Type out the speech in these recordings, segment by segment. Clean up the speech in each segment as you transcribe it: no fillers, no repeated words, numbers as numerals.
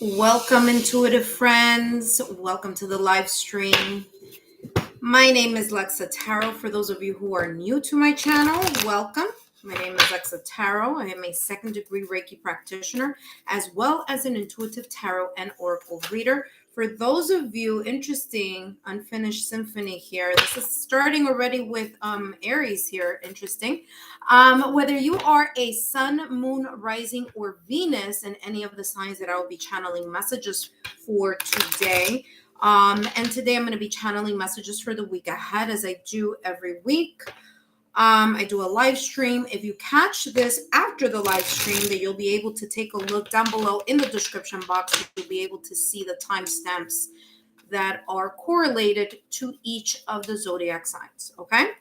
Welcome, intuitive friends. Welcome to the live stream. My name is Lexa Tarot. For those of you who are new to my channel, welcome. My name is Lexa Tarot. I am a second-degree Reiki practitioner, as well as an intuitive tarot and oracle reader. For those of you interesting, unfinished symphony here, this is starting already with Aries here, interesting. Whether you are a sun, moon, rising, or Venus in any of the signs that I will be channeling messages for today. And today I'm going to be channeling messages for the week ahead, as I do every week. I do a live stream. If you catch this after the live stream, that you'll be able to take a look down below in the description box. You'll be able to see the timestamps that are correlated to each of the zodiac signs. Okay.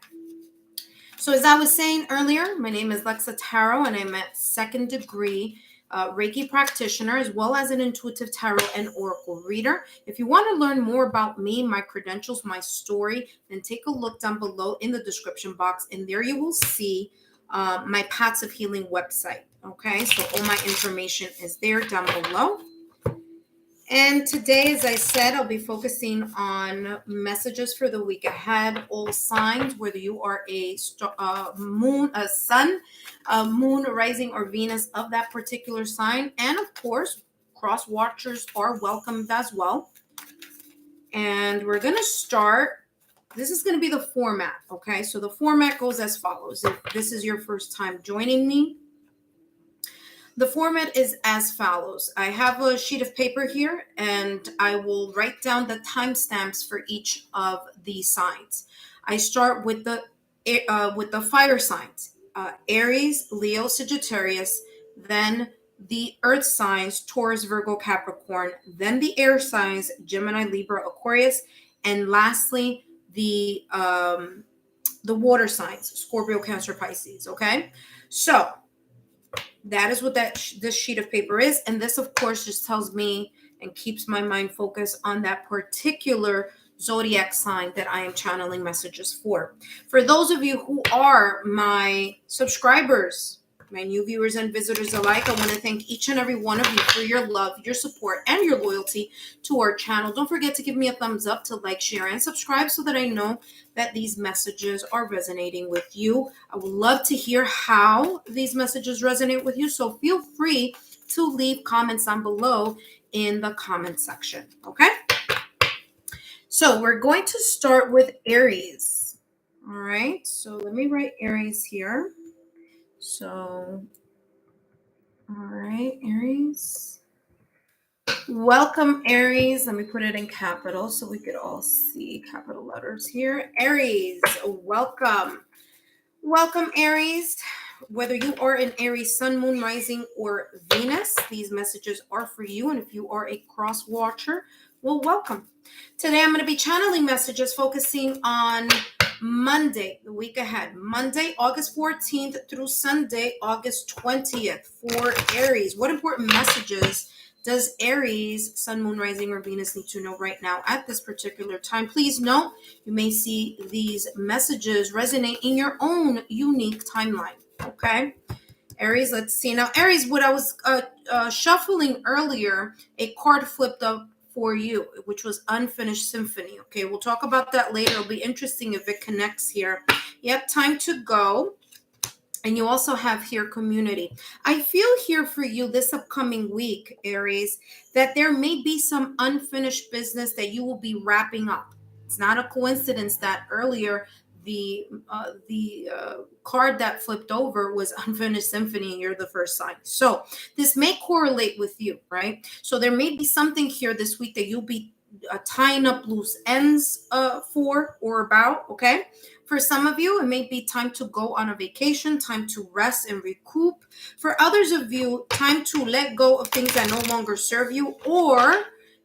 So as I was saying earlier, my name is Lexa Tarot, and I'm a second degree Reiki practitioner, as well as an intuitive tarot and oracle reader. If you want to learn more about me, my credentials, my story, then take a look down below in the description box, and there you will see my Paths of Healing website. Okay, so all my information is there down below. And today, as I said, I'll be focusing on messages for the week ahead. All signs, whether you are a moon, a sun, a moon, rising, or Venus of that particular sign. And of course, cross watchers are welcomed as well. And we're going to start. This is going to be the format. Okay, so the format goes as follows. If this is your first time joining me, the format is as follows. I have a sheet of paper here, and I will write down the timestamps for each of the signs. I start with the fire signs: Aries, Leo, Sagittarius, then the earth signs: Taurus, Virgo, Capricorn, then the air signs: Gemini, Libra, Aquarius, and lastly the water signs: Scorpio, Cancer, Pisces. Okay, so that is what this sheet of paper is. And this, of course, just tells me and keeps my mind focused on that particular zodiac sign that I am channeling messages for. For those of you who are my subscribers, my new viewers and visitors alike, I want to thank each and every one of you for your love, your support, and your loyalty to our channel. Don't forget to give me a thumbs up, to like, share, and subscribe, so that I know that these messages are resonating with you. I would love to hear how these messages resonate with you, so feel free to leave comments down below in the comment section. Okay, so we're going to start with Aries. All right, so let me write Aries here. So, all right, Aries. Welcome, Aries. Let me put it in capital so we could all see capital letters here. Aries, welcome. Welcome, Aries. Whether you are an Aries sun, moon, rising, or Venus, these messages are for you. And if you are a cross watcher, well, welcome. Today, I'm going to be channeling messages focusing on Monday, the week ahead. Monday, August 14th through Sunday, August 20th for Aries. What important messages does Aries, sun, moon, rising, or Venus need to know right now at this particular time? Please note, you may see these messages resonate in your own unique timeline. Okay, Aries, let's see. Now, Aries, what I was shuffling earlier, a card flipped up for you, which was Unfinished Symphony. Okay, we'll talk about that later. It'll be interesting if it connects here. Yep, Time to Go. And you also have here Community. I feel here for you this upcoming week, Aries, that there may be some unfinished business that you will be wrapping up. It's not a coincidence that earlier the card that flipped over was Unfinished Symphony, and you're the first sign. So this may correlate with you, right? So there may be something here this week that you'll be tying up loose ends for or about. Okay, for some of you, it may be time to go on a vacation, time to rest and recoup. For others of you, time to let go of things that no longer serve you. Or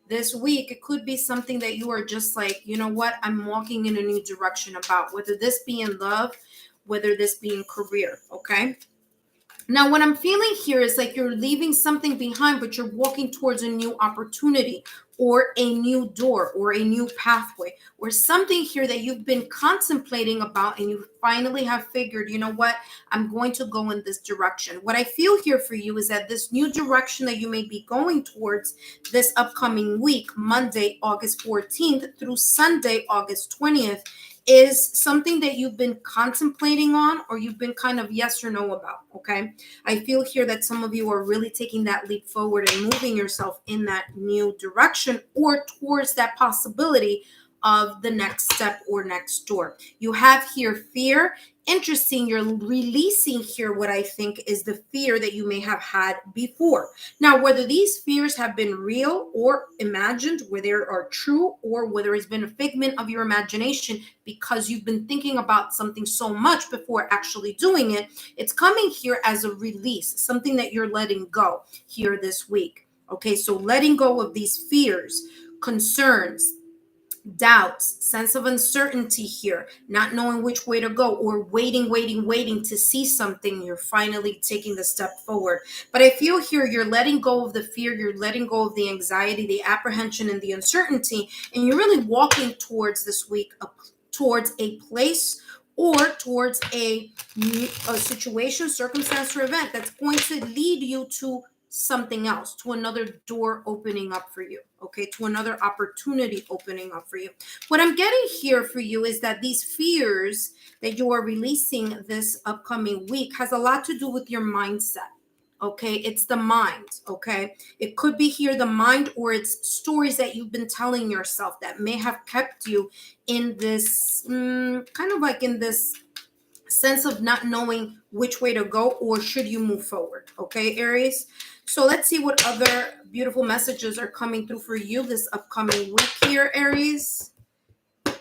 this week, it could be something that you are just like, you know what, I'm walking in a new direction about, whether this be in love, whether this be in career. Okay, now what I'm feeling here is like you're leaving something behind, but you're walking towards a new opportunity. or a new door or a new pathway or something here that you've been contemplating about and you finally have figured, you know what, I'm going to go in this direction. What I feel here for you is that this new direction that you may be going towards this upcoming week, Monday, August 14th through Sunday, August 20th, is something that you've been contemplating on or you've been kind of yes or no about, okay? I feel here that some of you are really taking that leap forward and moving yourself in that new direction or towards that possibility of the next step or next door. You have here fear. Interesting, you're releasing here what I think is the fear that you may have had before. Now, whether these fears have been real or imagined, whether they are true or whether it's been a figment of your imagination because you've been thinking about something so much before actually doing it, it's coming here as a release, something that you're letting go here this week. Okay, so letting go of these fears, concerns, doubts, sense of uncertainty here, not knowing which way to go, or waiting to see something. You're finally taking the step forward. But I feel here you're letting go of the fear, you're letting go of the anxiety, the apprehension, and the uncertainty, and you're really walking towards this week, towards a place or towards a situation, circumstance, or event that's going to lead you to something else, to another door opening up for you, okay, to another opportunity opening up for you. What I'm getting here for you is that these fears that you are releasing this upcoming week has a lot to do with your mindset. Okay, it's the mind. Okay, it could be here the mind, or it's stories that you've been telling yourself that may have kept you in this kind of like in this sense of not knowing which way to go or should you move forward. Okay, Aries. So let's see what other beautiful messages are coming through for you this upcoming week here, Aries.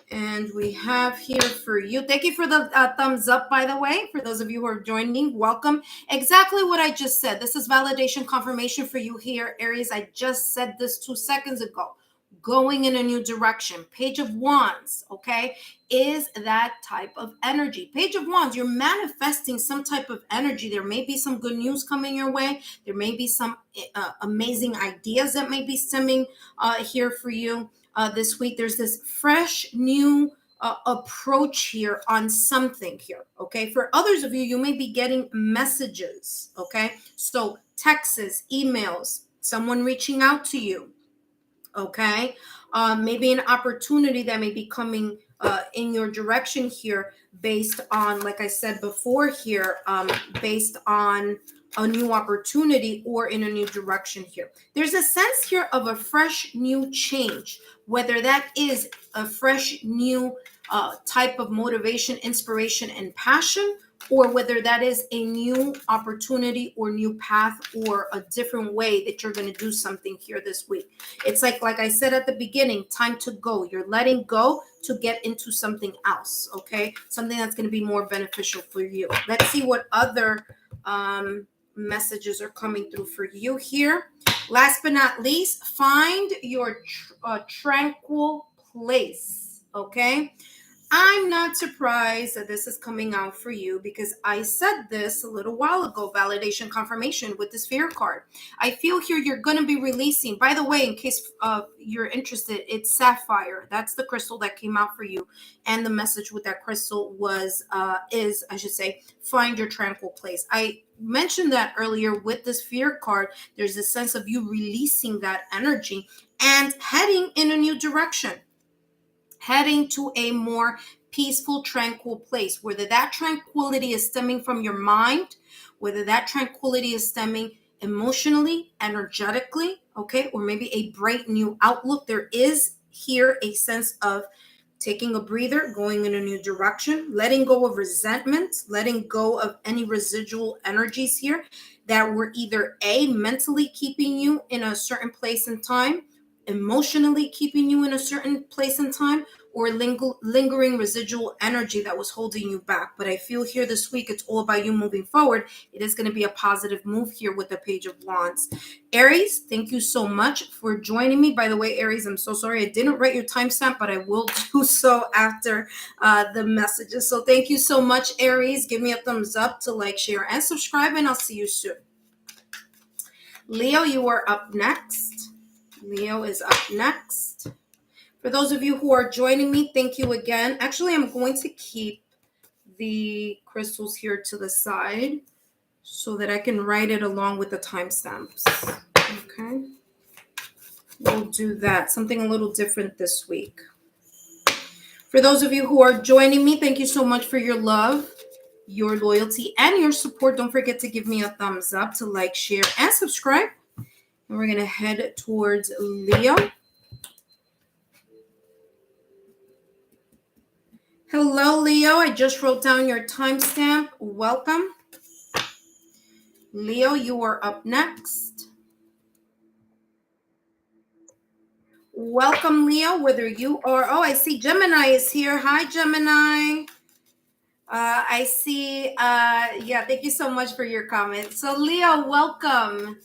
And we have here for you. Thank you for the thumbs up, by the way. For those of you who are joining, welcome. Exactly what I just said. This is validation confirmation for you here, Aries. I just said this 2 seconds ago. Going in a new direction. Page of Wands, okay, is that type of energy. Page of Wands, you're manifesting some type of energy. There may be some good news coming your way. There may be some amazing ideas that may be stemming here for you this week. There's this fresh new approach here on something here, okay? For others of you, you may be getting messages, okay? So texts, emails, someone reaching out to you, okay? Maybe an opportunity that may be coming in your direction here based on, like I said before here, based on a new opportunity or in a new direction here. There's a sense here of a fresh new change, whether that is a fresh new type of motivation, inspiration, and passion, or whether that is a new opportunity or new path or a different way that you're going to do something here this week. It's like I said at the beginning, time to go. You're letting go to get into something else, okay? Something that's going to be more beneficial for you. Let's see what other messages are coming through for you here. Last but not least, find your tranquil place, okay? I'm not surprised that this is coming out for you because I said this a little while ago, validation confirmation with this fear card. I feel here you're going to be releasing, by the way, in case you're interested, it's sapphire. That's the crystal that came out for you. And the message with that crystal was, find your tranquil place. I mentioned that earlier with this fear card. There's a sense of you releasing that energy and heading in a new direction. Heading to a more peaceful, tranquil place, whether that tranquility is stemming from your mind, whether that tranquility is stemming emotionally, energetically, okay, or maybe a bright new outlook. There is here a sense of taking a breather, going in a new direction, letting go of resentment, letting go of any residual energies here that were either mentally keeping you in a certain place and time, emotionally keeping you in a certain place and time, or lingering residual energy that was holding you back. But I feel here this week, it's all about you moving forward. It is going to be a positive move here with the Page of Wands. Aries, thank you so much for joining me. By the way, Aries, I'm so sorry I didn't write your timestamp, but I will do so after the messages. So thank you so much, Aries. Give me a thumbs up to like, share, and subscribe, and I'll see you soon. Leo, you are up next. Leo is up next. For those of you who are joining me, thank you again. Actually, I'm going to keep the crystals here to the side so that I can write it along with the timestamps. Okay. We'll do that. Something a little different this week. For those of you who are joining me, thank you so much for your love, your loyalty, and your support. Don't forget to give me a thumbs up, to like, share, and subscribe. And we're going to head towards Leo. Hello, Leo. I just wrote down your timestamp. Welcome. Leo, you are up next. Welcome, Leo, whether you are... Oh, I see Gemini is here. Hi, Gemini. I see... yeah, thank you so much for your comment. So, Leo, welcome.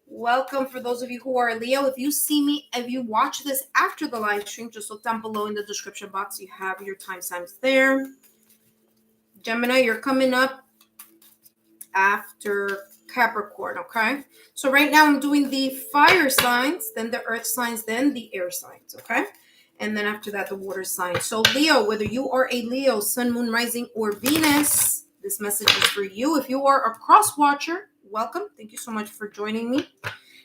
Welcome. For those of you who are Leo, if you see me, if you watch this after the live stream, just look down below in the description box. You have your timestamps there. Gemini, you're coming up after Capricorn, okay? So right now I'm doing the fire signs, then the earth signs, then the air signs, okay? And then after that, the water signs. So Leo, whether you are a Leo, Sun, Moon, Rising, or Venus, this message is for you. If you are a cross watcher, welcome. Thank you so much for joining me.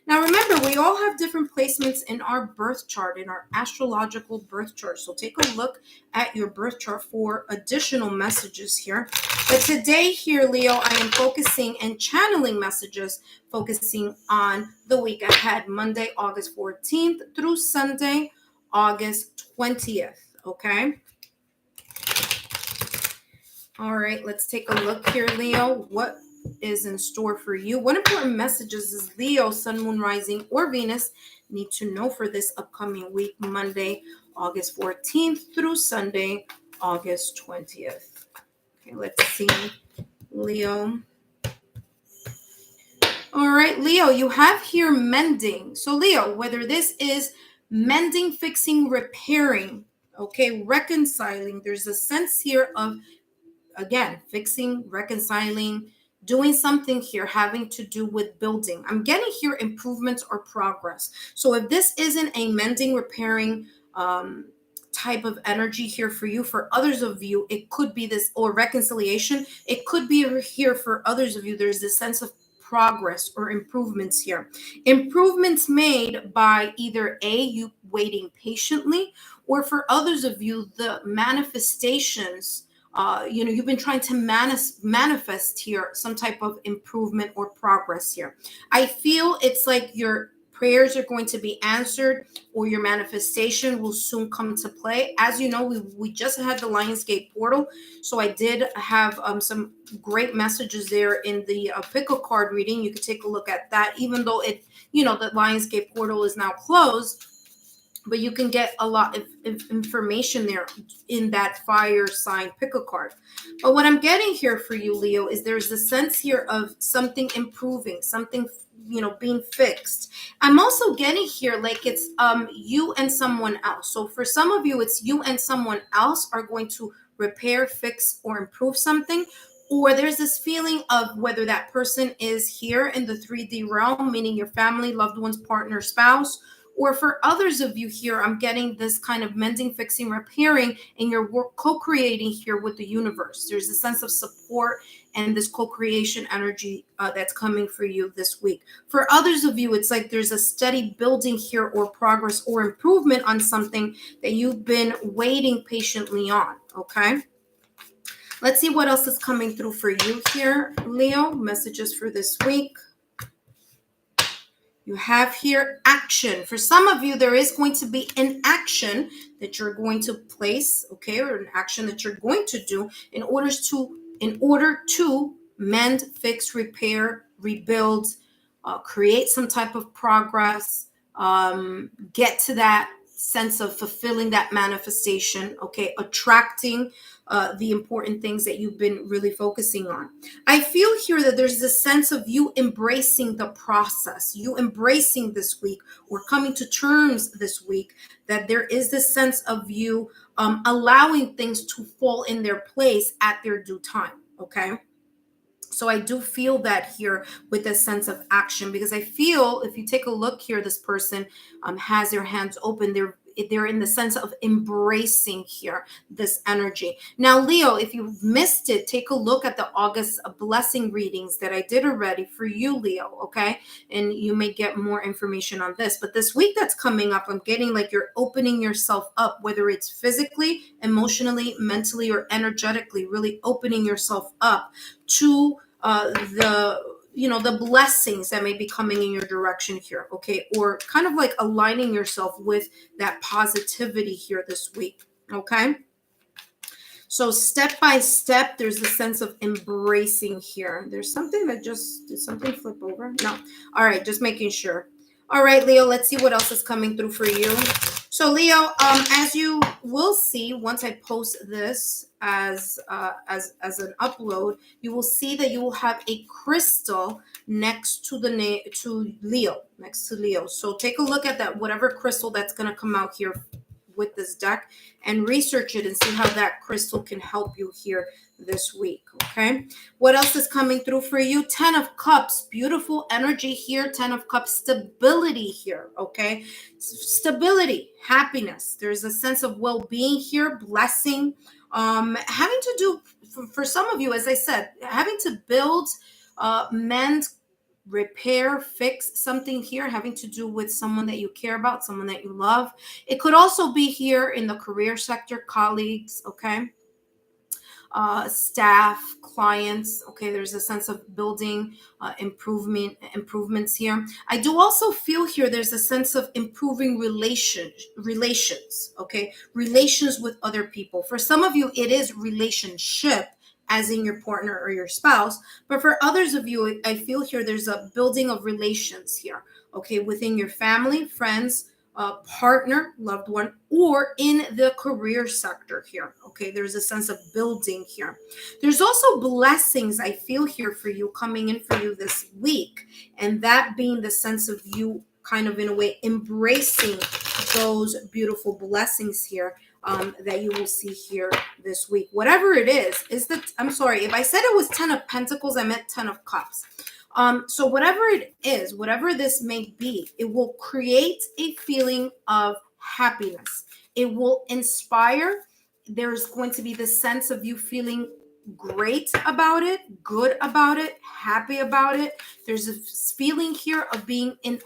Now, remember, we all have different placements in our birth chart, in our astrological birth chart. So take a look at your birth chart for additional messages here. But today here, Leo, I am focusing and channeling messages, focusing on the week ahead, Monday, August 14th through Sunday, August 20th, okay? All right, let's take a look here, Leo. What is in store for you? What important messages is Leo, Sun, Moon, Rising, or Venus need to know for this upcoming week, Monday, August 14th through Sunday, August 20th? Okay, let's see, Leo. All right, Leo, you have here mending. So, Leo, whether this is mending, fixing, repairing, okay, reconciling, there's a sense here of, again, fixing, reconciling, doing something here having to do with building. I'm getting here improvements or progress. So if this isn't a mending, repairing type of energy here for you, for others of you, it could be this, or reconciliation. It could be here for others of you. There's this sense of progress or improvements here. Improvements made by either A, you waiting patiently, or for others of you, the manifestations. You've been trying to manifest here some type of improvement or progress here. I feel it's like your prayers are going to be answered, or your manifestation will soon come to play. As you know, we just had the Lionsgate portal, so I did have some great messages there in the pickle card reading. You could take a look at that, even though the Lionsgate portal is now closed. But you can get a lot of information there in that fire sign pickle card. But what I'm getting here for you, Leo, is there's a sense here of something improving, something, being fixed. I'm also getting here like it's you and someone else. So for some of you, it's you and someone else are going to repair, fix, or improve something. Or there's this feeling of whether that person is here in the 3D realm, meaning your family, loved ones, partner, spouse. Or for others of you here, I'm getting this kind of mending, fixing, repairing, and you're co-creating here with the universe. There's a sense of support and this co-creation energy that's coming for you this week. For others of you, it's like there's a steady building here, or progress or improvement on something that you've been waiting patiently on, okay? Let's see what else is coming through for you here, Leo. Messages for this week. You have here action. For some of you, there is going to be an action that you're going to place, okay, or an action that you're going to do in order to mend, fix, repair, rebuild, create some type of progress, get to that sense of fulfilling that manifestation, okay, attracting the important things that you've been really focusing on. I feel here that there's this sense of you embracing the process, you embracing this week, or coming to terms this week, that there is this sense of you allowing things to fall in their place at their due time, okay? So I do feel that here with a sense of action, because I feel if you take a look here, this person has their hands open. They're in the sense of embracing here this energy. Now, Leo, if you missed it, take a look at the August blessing readings that I did already for you, Leo, okay? And you may get more information on this. But this week that's coming up, I'm getting like you're opening yourself up, whether it's physically, emotionally, mentally, or energetically, really opening yourself up to the blessings that may be coming in your direction here, okay? Or kind of like aligning yourself with that positivity here this week, okay? So step by step, there's a sense of embracing here. There's something that did something flip over? No. All right, just making sure. All right, Leo, let's see what else is coming through for you. So Leo, as you will see, once I post this as an upload, you will see that you will have a crystal next to the name to Leo, next to Leo. So take a look at that, whatever crystal that's going to come out here with this deck, and research it and see how that crystal can help you here this week, okay? What else is coming through for you? 10 of Cups, beautiful energy here. 10 of Cups, stability here, okay? Stability, happiness. There's a sense of well-being here, blessing, having to do, for some of you, as I said, having to build, mend, repair, fix something here having to do with someone that you care about, someone that you love. It could also be here in the career sector, colleagues, okay? Staff, clients, okay? There's a sense of building, improvements here. I do also feel here there's a sense of improving relations, okay? Relations with other people. For some of you, it is relationship, as in your partner or your spouse. But for others of you, I feel here there's a building of relations here, okay, within your family, friends, partner, loved one, or in the career sector here, okay? There's a sense of building here. There's also blessings I feel here for you coming in for you this week, and that being the sense of you kind of in a way embracing those beautiful blessings here that you will see here this week. Whatever it is that, I'm sorry, if I said it was 10 of Pentacles, I meant 10 of Cups. So whatever it is, whatever this may be, it will create a feeling of happiness. It will inspire. There's going to be the sense of you feeling great about it, good about it, happy about it. There's a feeling here of being in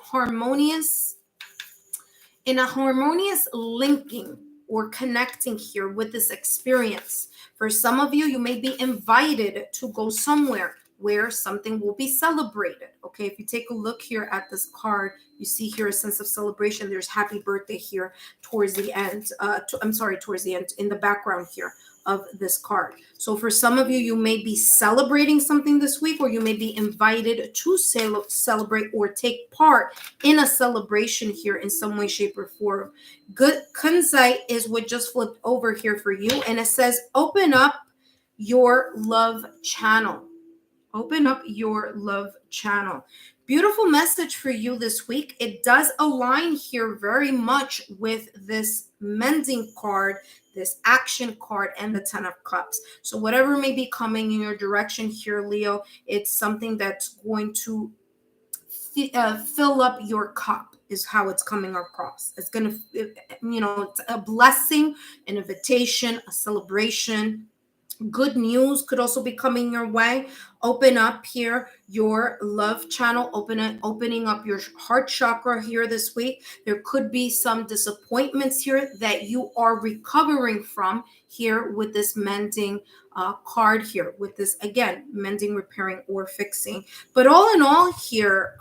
a harmonious linking or connecting here with this experience. For some of you, you may be invited to go somewhere where something will be celebrated. Okay, if you take a look here at this card, you see here a sense of celebration. There's happy birthday here towards the end. Towards the end in the background here of this card. So for some of you, you may be celebrating something this week, or you may be invited to celebrate or take part in a celebration here in some way, shape, or form. Good kunzite is what just flipped over here for you, and it says, open up your love channel. Open up your love channel. Beautiful message for you this week. It does align here very much with this mending card, this action card, and the 10 of Cups. So whatever may be coming in your direction here, Leo, it's something that's going to fill up your cup, is how it's coming across. It's going to, it's a blessing, an invitation, a celebration. Good news could also be coming your way. Open up here your love channel, opening up your heart chakra here this week. There could be some disappointments here that you are recovering from here with this mending card here, with this, again, mending, repairing, or fixing. But all in all here,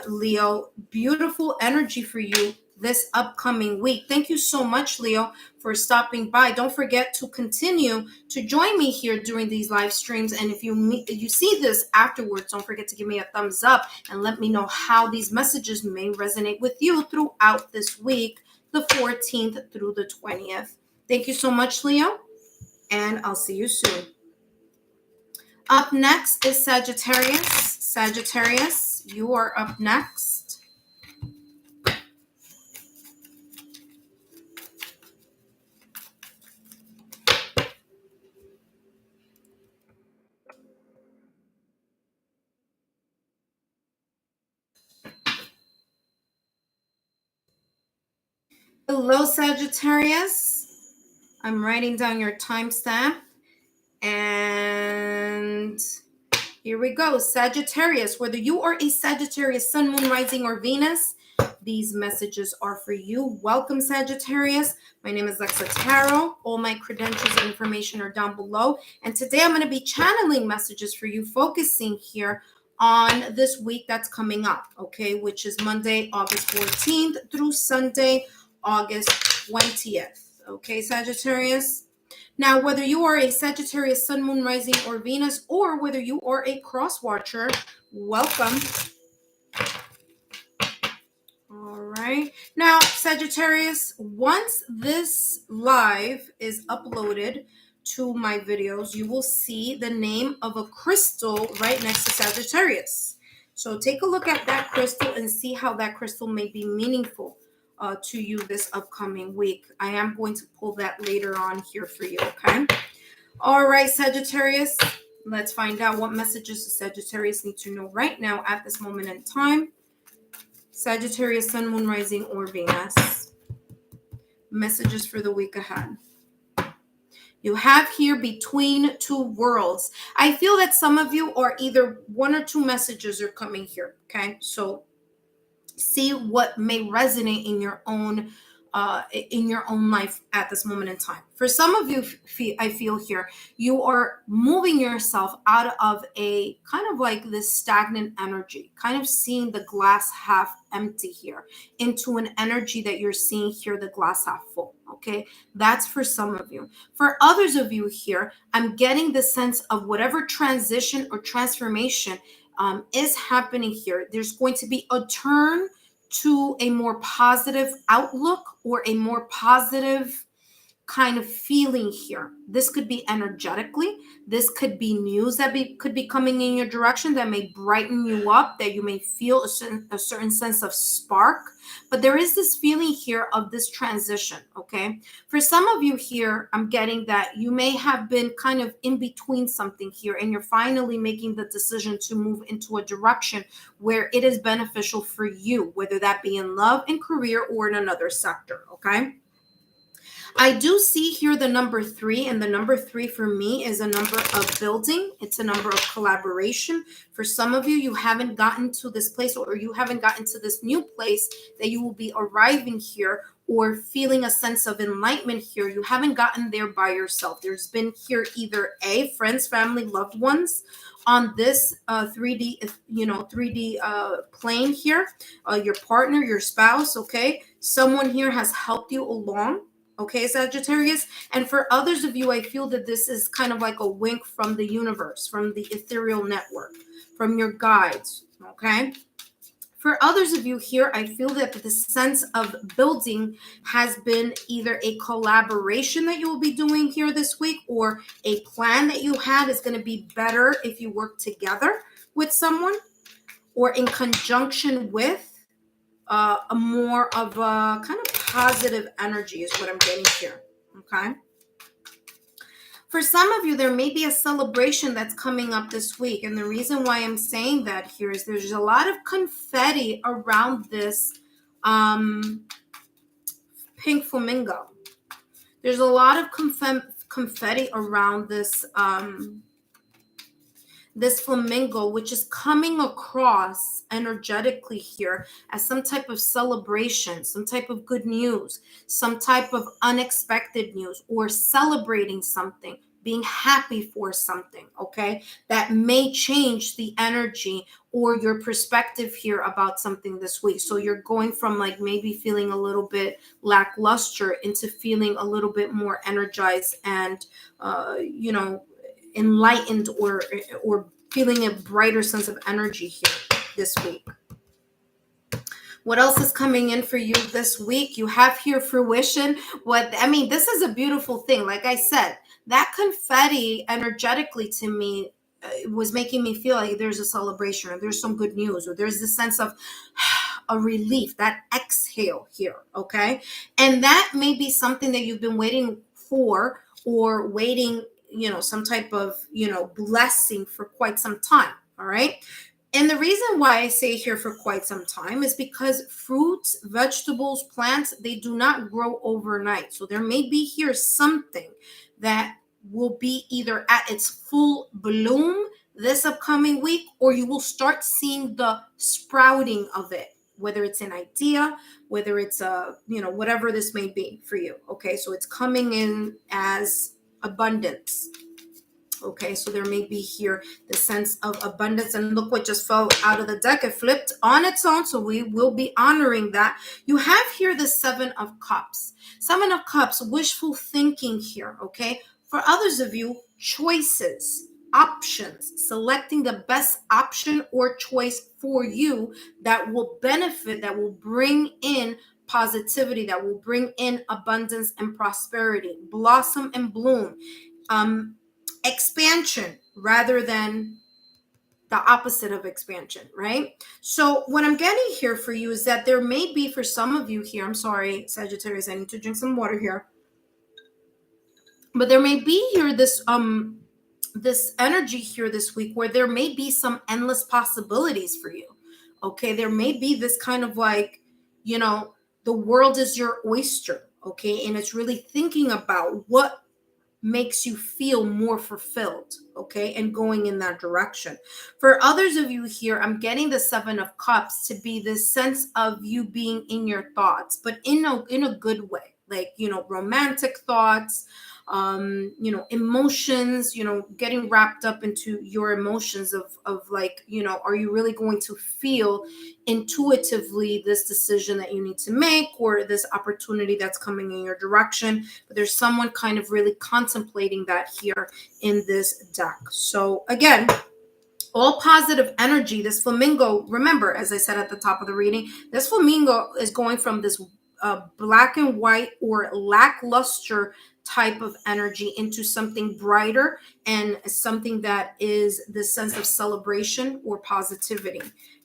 Leo, beautiful energy for you this upcoming week. Thank you so much, Leo, for stopping by. Don't forget to continue to join me here during these live streams. And if you see this afterwards, don't forget to give me a thumbs up and let me know how these messages may resonate with you throughout this week, the 14th through the 20th. Thank you so much, Leo, and I'll see you soon. Up next is Sagittarius. Sagittarius, you are up next. Hello, Sagittarius. I'm writing down your timestamp. And here we go. Sagittarius, whether you are a Sagittarius, Sun, Moon, Rising, or Venus, these messages are for you. Welcome, Sagittarius. My name is Lexa Tarot. All my credentials and information are down below. And today I'm going to be channeling messages for you, focusing here on this week that's coming up, okay, which is Monday, August 14th through Sunday, August 20th. Okay, Sagittarius. Now, whether you are a Sagittarius, Sun, Moon, Rising, or Venus, or whether you are a cross watcher, welcome. All right. Now, Sagittarius, once this live is uploaded to my videos, you will see the name of a crystal right next to Sagittarius. So take a look at that crystal and see how that crystal may be meaningful to you this upcoming week. I am going to pull that later on here for you, okay? All right, Sagittarius, let's find out what messages the Sagittarius need to know right now at this moment in time. Sagittarius, Sun, Moon, Rising, or Venus. Messages for the week ahead. You have here between two worlds. I feel that some of you are either one or two messages are coming here, okay? So see what may resonate in your own life at this moment in time. For some of you, I feel here, you are moving yourself out of a kind of like this stagnant energy, kind of seeing the glass half empty here into an energy that you're seeing here, the glass half full. Okay, that's for some of you. For others of you here, I'm getting the sense of whatever transition or transformation is happening here. There's going to be a turn to a more positive outlook or a more positive kind of feeling here. This could be energetically. This could be news that could be coming in your direction that may brighten you up, that you may feel a certain sense of spark. But there is this feeling here of this transition, okay? For some of you here, I'm getting that you may have been kind of in between something here, and you're finally making the decision to move into a direction where it is beneficial for you, whether that be in love, in career, or in another sector, okay? I do see here the number 3, and the number 3 for me is a number of building. It's a number of collaboration. For some of you, you haven't gotten to this place, or you haven't gotten to this new place that you will be arriving here or feeling a sense of enlightenment here. You haven't gotten there by yourself. There's been here either A, friends, family, loved ones on this 3D, 3D plane here, your partner, your spouse, okay? Someone here has helped you along. Okay, Sagittarius. And for others of you, I feel that this is kind of like a wink from the universe, from the ethereal network, from your guides, okay? For others of you here, I feel that the sense of building has been either a collaboration that you will be doing here this week, or a plan that you had is going to be better if you work together with someone or in conjunction with a more of a kind of positive energy is what I'm getting here, okay? For some of you, there may be a celebration that's coming up this week. And the reason why I'm saying that here is there's a lot of confetti around this pink flamingo. There's a lot of confetti around this this flamingo, which is coming across energetically here as some type of celebration, some type of good news, some type of unexpected news, or celebrating something, being happy for something, okay? That may change the energy or your perspective here about something this week. So you're going from like maybe feeling a little bit lackluster into feeling a little bit more energized and, enlightened or feeling a brighter sense of energy here this week. What else is coming in for you this week? You have here fruition. This is a beautiful thing. Like I said, that confetti energetically to me was making me feel like there's a celebration, or there's some good news, or there's this sense of a relief, that exhale here, okay? And that may be something that you've been waiting for, or waiting, some type of, blessing for quite some time. All right. And the reason why I say here for quite some time is because fruits, vegetables, plants, they do not grow overnight. So there may be here something that will be either at its full bloom this upcoming week, or you will start seeing the sprouting of it, whether it's an idea, whether it's a, whatever this may be for you. Okay, so it's coming in as abundance. Okay, so there may be here the sense of abundance. And look what just fell out of the deck. It flipped on its own, so we will be honoring that. You have here the Seven of Cups. Seven of Cups, wishful thinking here, okay? For others of you, choices, options, selecting the best option or choice for you that will benefit, that will bring in positivity, that will bring in abundance and prosperity, blossom and bloom. Expansion rather than the opposite of expansion, right? So what I'm getting here for you is that there may be, for some of you here, I'm sorry, Sagittarius, I need to drink some water here. But there may be here this energy here this week where there may be some endless possibilities for you. Okay, there may be this kind of like, the world is your oyster, okay? And it's really thinking about what makes you feel more fulfilled, okay, and going in that direction. For others of you here, I'm getting the Seven of Cups to be this sense of you being in your thoughts, but in a good way, like, romantic thoughts, emotions, getting wrapped up into your emotions of like, are you really going to feel intuitively this decision that you need to make, or this opportunity that's coming in your direction? But there's someone kind of really contemplating that here in this deck. So again, all positive energy. This flamingo, remember, as I said at the top of the reading, this flamingo is going from this black and white or lackluster type of energy into something brighter and something that is the sense of celebration or positivity.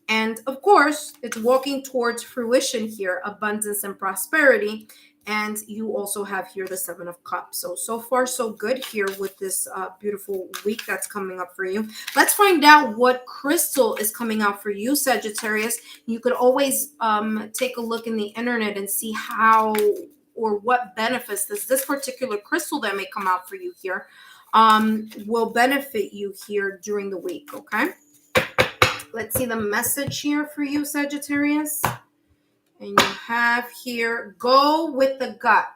And of course, it's walking towards fruition here, abundance and prosperity. And you also have here the Seven of Cups. So far, so good here with this beautiful week that's coming up for you. Let's find out what crystal is coming out for you, Sagittarius. You could always take a look in the internet and see how or what benefits this particular crystal that may come out for you here will benefit you here during the week, okay? Let's see the message here for you, Sagittarius. And you have here, go with the gut.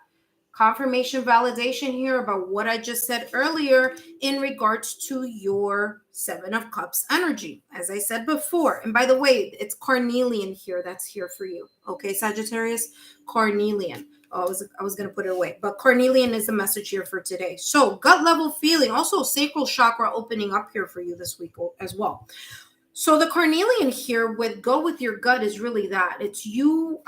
Confirmation, validation here about what I just said earlier in regards to your Seven of Cups energy, as I said before. And by the way, it's carnelian here that's here for you. Okay, Sagittarius, carnelian. Oh, I was going to put it away. But carnelian is the message here for today. So gut level feeling, also sacral chakra opening up here for you this week as well. So the carnelian here with go with your gut is really that. It's you,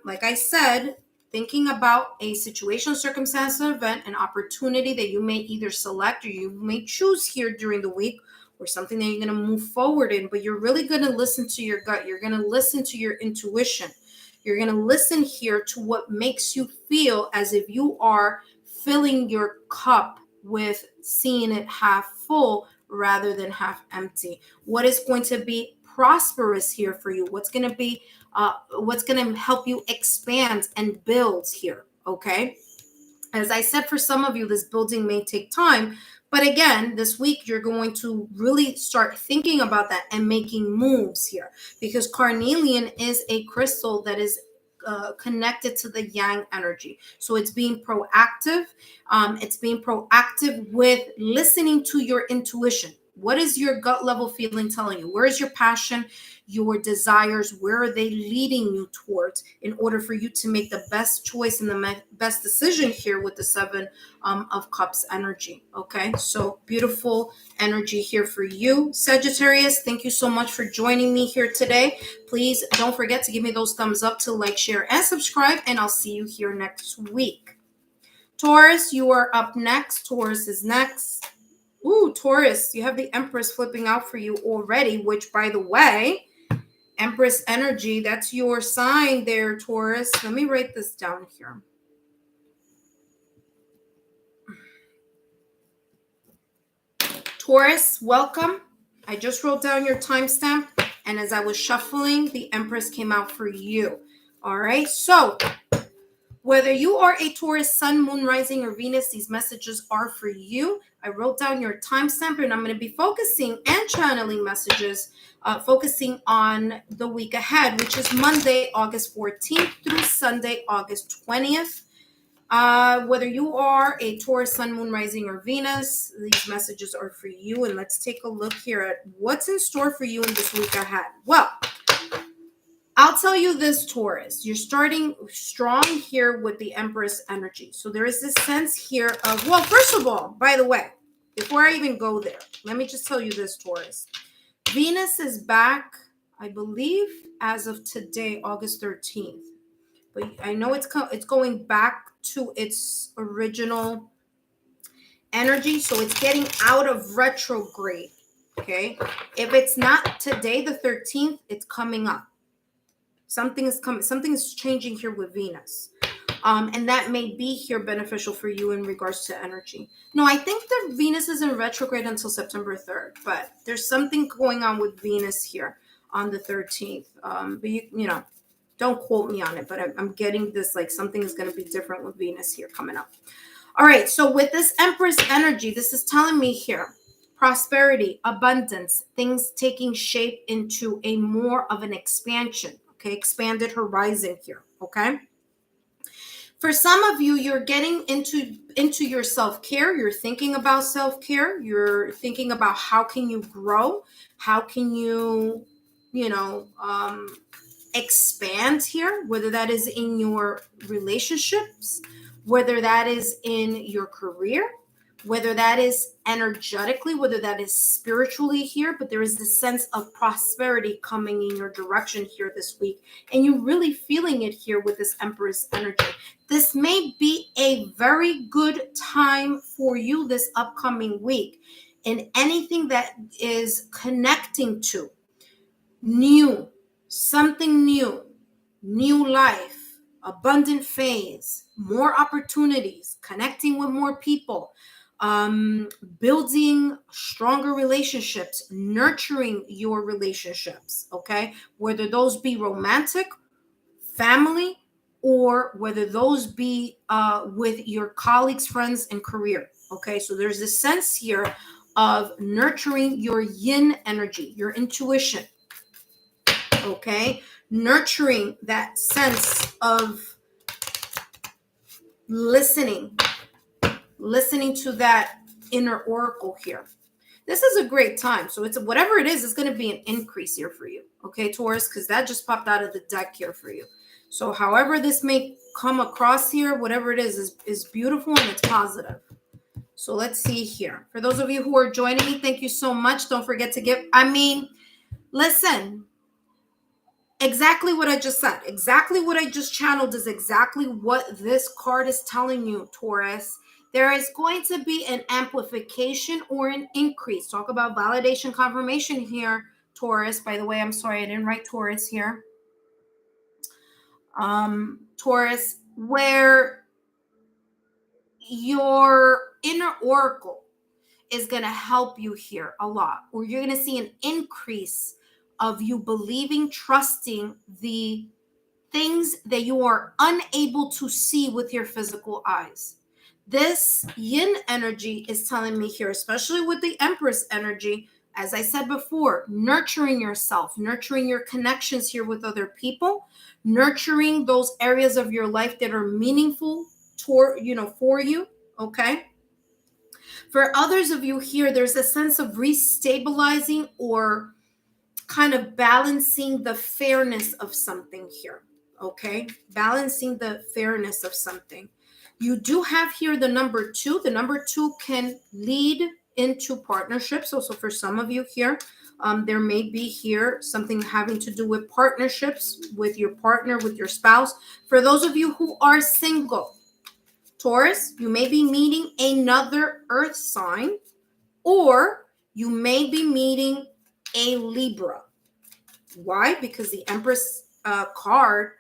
like I said, thinking about a situation, circumstance, or event, an opportunity that you may either select or you may choose here during the week, or something that you're going to move forward in, but you're really going to listen to your gut. You're going to listen to your intuition. You're going to listen here to what makes you feel as if you are filling your cup with seeing it half full rather than half empty. What is going to be prosperous here for you? What's going to be what's going to help you expand and build here, okay? As I said, for some of you, this building may take time, but again, this week you're going to really start thinking about that and making moves here, because carnelian is a crystal that is connected to the yang energy. So it's being proactive. It's being proactive with listening to your intuition. What is your gut level feeling telling you? Where is your passion, your desires? Where are they leading you towards in order for you to make the best choice and the best decision here with the Seven of Cups energy? Okay, so beautiful energy here for you, Sagittarius. Thank you so much for joining me here today. Please don't forget to give me those thumbs up to like, share, and subscribe, and I'll see you here next week. Taurus, you are up next. Taurus is next. Ooh, Taurus, you have the Empress flipping out for you already, which, by the way, Empress energy, that's your sign there, Taurus. Let me write this down here. Taurus, welcome. I just wrote down your timestamp. And as I was shuffling, the Empress came out for you. All right. So whether you are a Taurus, Sun, Moon, Rising, or Venus, these messages are for you. I wrote down your timestamp, and I'm going to be focusing and channeling messages, focusing on the week ahead, which is Monday, August 14th through Sunday, August 20th. Whether you are a Taurus, Sun, Moon, Rising, or Venus, these messages are for you. And let's take a look here at what's in store for you in this week ahead. Well, I'll tell you this, Taurus, you're starting strong here with the Empress energy. So there is this sense here of, well, first of all, by the way, before I even go there, let me just tell you this, Taurus. Venus is back, I believe, as of today, August 13th. But I know it's going back to its original energy. So it's getting out of retrograde, okay? If it's not today, the 13th, it's coming up. Something is coming. Something is changing here with Venus. And that may be here beneficial for you in regards to energy. No, I think that Venus is in retrograde until September 3rd. But there's something going on with Venus here on the 13th. But you know, don't quote me on it. But I'm getting this, like something is going to be different with Venus here coming up. All right. So with this Empress energy, this is telling me here, prosperity, abundance, things taking shape into a more of an expansion. Okay, expanded horizon here, okay? For some of you, you're getting into your self-care. You're thinking about self-care. You're thinking about how can you grow? How can you, expand here, whether that is in your relationships, whether that is in your career, whether that is energetically, whether that is spiritually here, but there is this sense of prosperity coming in your direction here this week. And you're really feeling it here with this Empress energy. This may be a very good time for you this upcoming week in anything that is connecting to new, something new, new life, abundant phase, more opportunities, connecting with more people, building stronger relationships, nurturing your relationships, okay? Whether those be romantic, family, or whether those be with your colleagues, friends, and career, okay? So there's a sense here of nurturing your yin energy, your intuition, okay? Nurturing that sense of listening to that inner oracle here. This is a great time. So it's whatever it is, it's going to be an increase here for you. Okay, Taurus, because that just popped out of the deck here for you. So however this may come across here, whatever it is beautiful and it's positive. So let's see here. For those of you who are joining me, thank you so much. Don't forget to listen. Exactly what I just said. Exactly what I just channeled is exactly what this card is telling you, Taurus. There is going to be an amplification or an increase. Talk about validation, confirmation here, Taurus. By the way, I'm sorry, I didn't write Taurus here. Taurus, where your inner oracle is going to help you here a lot, or you're going to see an increase of you believing, trusting the things that you are unable to see with your physical eyes. This yin energy is telling me here, especially with the Empress energy, as I said before, nurturing yourself, nurturing your connections here with other people, nurturing those areas of your life that are meaningful for you, okay? For others of you here, there's a sense of restabilizing or kind of balancing the fairness of something here, okay? Balancing the fairness of something. You do have here the number 2. The number 2 can lead into partnerships. Also for some of you here, there may be here something having to do with partnerships with your partner, with your spouse. For those of you who are single, Taurus, you may be meeting another earth sign, or you may be meeting a Libra. Why? Because the Empress card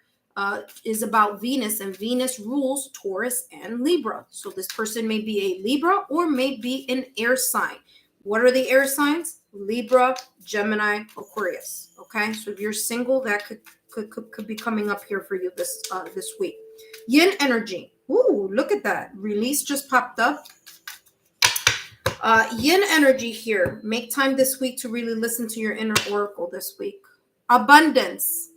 is about Venus, and Venus rules Taurus and Libra. So this person may be a Libra or may be an air sign. What are the air signs? Libra, Gemini, Aquarius. Okay, so if you're single, that could be coming up here for you this week. Yin energy. Ooh, look at that. Release just popped up. Yin energy here. Make time this week to really listen to your inner oracle this week. Abundance.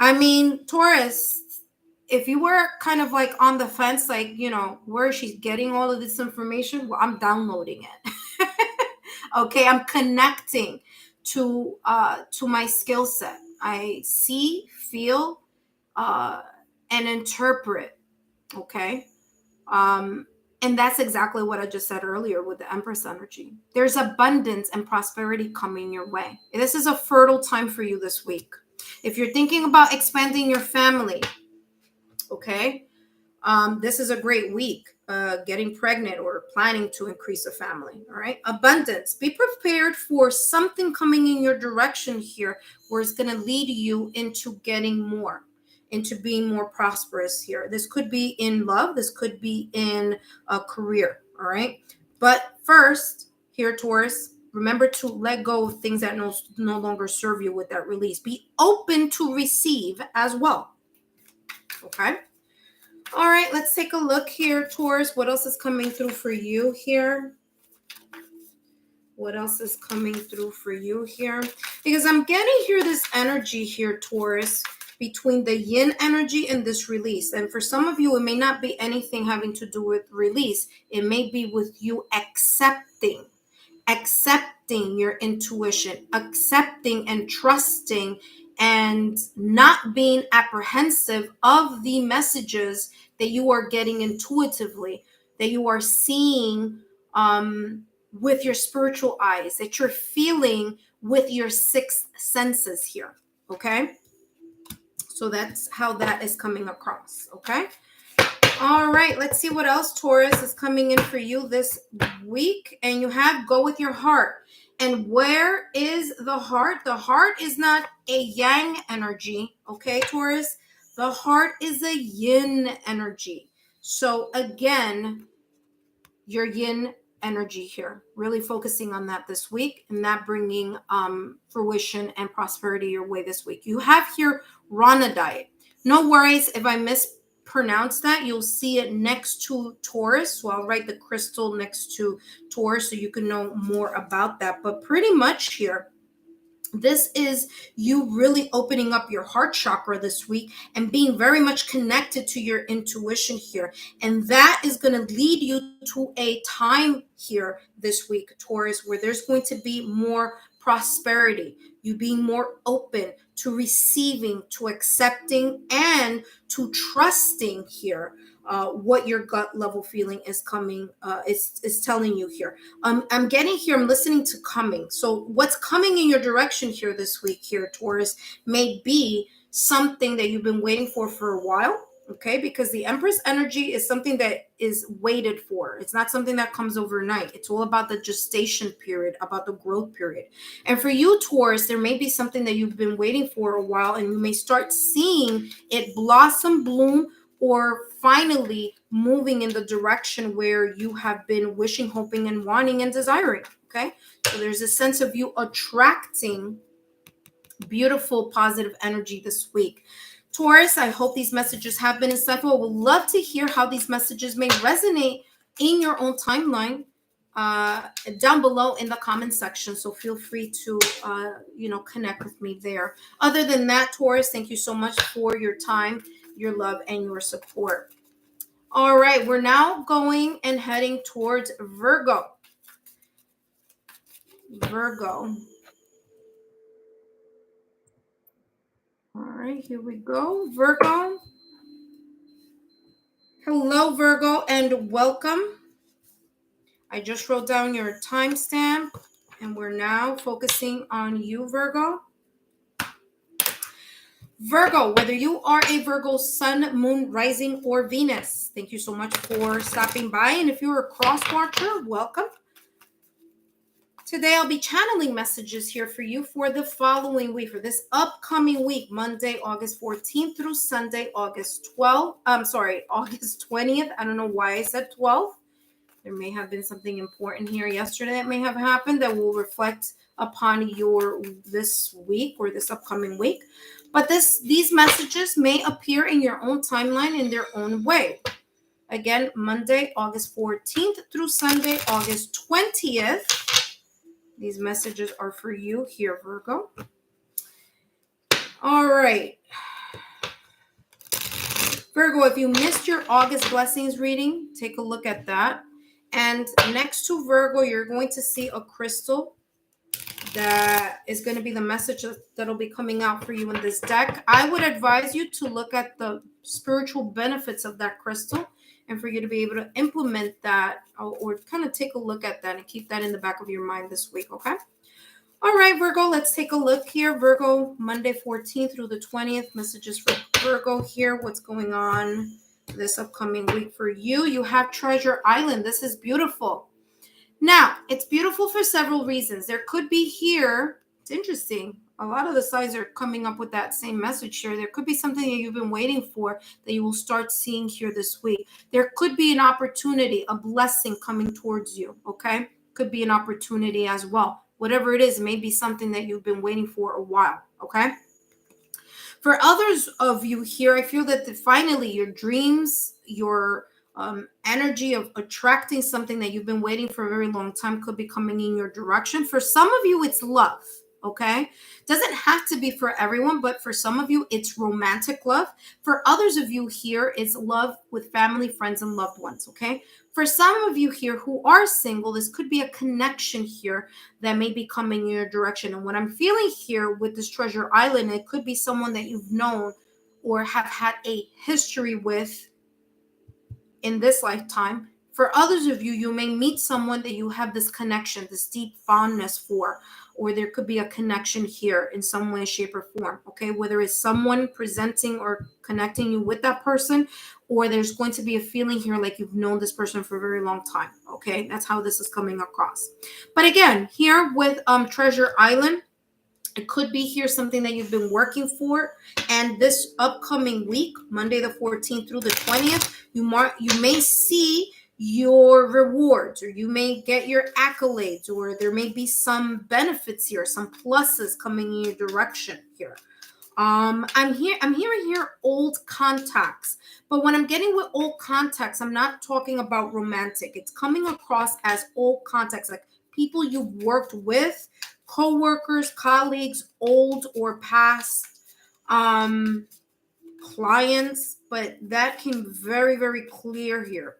I mean, Taurus, if you were kind of like on the fence, like, you know, where is she getting all of this information? Well, I'm downloading it. Okay, I'm connecting to my skill set. I see, feel, and interpret. Okay. And that's exactly what I just said earlier with the Empress energy. There's abundance and prosperity coming your way. This is a fertile time for you this week. If you're thinking about expanding your family, okay, this is a great week. Getting pregnant or planning to increase a family. All right. Abundance. Be prepared for something coming in your direction here where it's going to lead you into getting more, into being more prosperous here. This could be in love. This could be in a career. All right. But first, here, Taurus, remember to let go of things that no longer serve you with that release. Be open to receive as well. Okay. All right, let's take a look here, Taurus. What else is coming through for you here? What else is coming through for you here? Because I'm getting here this energy here, Taurus, between the yin energy and this release. And for some of you, it may not be anything having to do with release. It may be with you accepting your intuition, accepting and trusting and not being apprehensive of the messages that you are getting intuitively, that you are seeing with your spiritual eyes, that you're feeling with your sixth senses here, okay? So that's how that is coming across, okay? All right, let's see what else, Taurus, is coming in for you this week. And you have go with your heart. And where is the heart? The heart is not a yang energy, okay, Taurus? The heart is a yin energy. So again, your yin energy here, really focusing on that this week and that bringing fruition and prosperity your way this week. You have here Rhodonite. No worries if I mispronounce that. You'll see it next to Taurus. So I'll write the crystal next to Taurus so you can know more about that. But pretty much here, this is you really opening up your heart chakra this week and being very much connected to your intuition here. And that is going to lead you to a time here this week, Taurus, where there's going to be more prosperity, you being more open to receiving, to accepting, and to trusting here what your gut level feeling is coming, is telling you here. I'm getting here, I'm listening to coming. So what's coming in your direction here this week here, Taurus, may be something that you've been waiting for a while. Okay, because the Empress energy is something that is waited for. It's not something that comes overnight. It's all about the gestation period, about the growth period. And for you, Taurus, there may be something that you've been waiting for a while, and you may start seeing it blossom, bloom, or finally moving in the direction where you have been wishing, hoping, and wanting and desiring. Okay, so there's a sense of you attracting beautiful, positive energy this week. Taurus, I hope these messages have been insightful. I would love to hear how these messages may resonate in your own timeline down below in the comment section. So feel free to, connect with me there. Other than that, Taurus, thank you so much for your time, your love, and your support. All right, we're now going and heading towards Virgo. Virgo. All right, here we go. Virgo. Hello, Virgo, and welcome. I just wrote down your timestamp, and we're now focusing on you, Virgo. Virgo, whether you are a Virgo sun, moon, rising, or Venus, thank you so much for stopping by. And if you're a cross watcher, welcome. Today, I'll be channeling messages here for you for the following week, for this upcoming week, Monday, August 14th through Sunday, August 20th. I don't know why I said 12th. There may have been something important here yesterday that may have happened that will reflect upon your this week or this upcoming week. But these messages may appear in your own timeline in their own way. Again, Monday, August 14th through Sunday, August 20th. These messages are for you here, Virgo. All right. Virgo, if you missed your August blessings reading, take a look at that. And next to Virgo, you're going to see a crystal that is going to be the message that'll be coming out for you in this deck. I would advise you to look at the spiritual benefits of that crystal and for you to be able to implement that or kind of take a look at that and keep that in the back of your mind this week, okay? All right, Virgo, let's take a look here. Virgo, Monday 14th through the 20th. Messages for Virgo here. What's going on this upcoming week for you? You have Treasure Island. This is beautiful. Now, it's beautiful for several reasons. There could be here, it's interesting. A lot of the signs are coming up with that same message here. There could be something that you've been waiting for that you will start seeing here this week. There could be an opportunity, a blessing coming towards you, okay? Could be an opportunity as well. Whatever it is, it may be something that you've been waiting for a while, okay? For others of you here, I feel that finally your dreams, your energy of attracting something that you've been waiting for a very long time could be coming in your direction. For some of you, it's love, okay? Doesn't have to be for everyone, but for some of you, it's romantic love. For others of you here, it's love with family, friends, and loved ones, okay? For some of you here who are single, this could be a connection here that may be coming in your direction. And what I'm feeling here with this Treasure Island, it could be someone that you've known or have had a history with in this lifetime. For others of you, you may meet someone that you have this connection, this deep fondness for, or there could be a connection here in some way, shape, or form, okay? Whether it's someone presenting or connecting you with that person, or there's going to be a feeling here like you've known this person for a very long time, okay? That's how this is coming across. But again, here with Treasure Island, it could be here something that you've been working for. And this upcoming week, Monday the 14th through the 20th, you may see your rewards, or you may get your accolades, or there may be some benefits here, some pluses coming in your direction here. I'm hearing here old contacts, but when I'm getting with old contacts, I'm not talking about romantic. It's coming across as old contacts, like people you've worked with, co-workers, colleagues, old or past clients, but that came very, very clear here.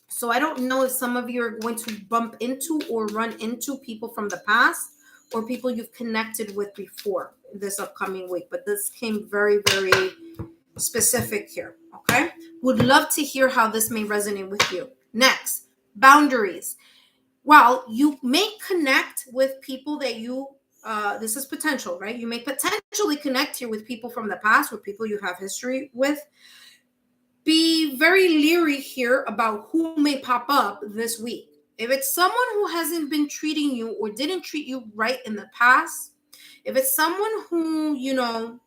So I don't know if some of you are going to bump into or run into people from the past or people you've connected with before this upcoming week, but this came very, very specific here, okay? Would love to hear how this may resonate with you. Next, boundaries. Well, you may connect with people that you, this is potential, right? You may potentially connect here with people from the past, with people you have history with. Be very leery here about who may pop up this week. If it's someone who hasn't been treating you or didn't treat you right in the past, if it's someone who, you know,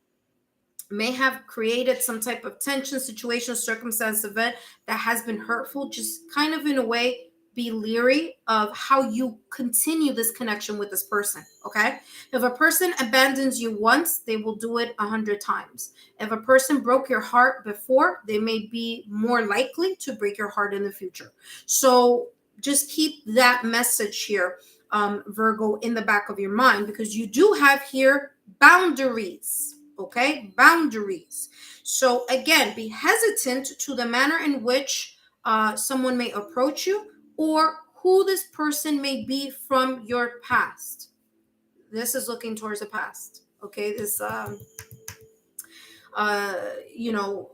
may have created some type of tension, situation, circumstance, event that has been hurtful, just kind of in a way, be leery of how you continue this connection with this person, okay? If a person abandons you once, they will do it 100 times. If a person broke your heart before, they may be more likely to break your heart in the future. So just keep that message here, Virgo, in the back of your mind, because you do have here boundaries, okay? Boundaries. So again, be hesitant to the manner in which someone may approach you, or who this person may be from your past. This is looking towards the past, okay? This, you know,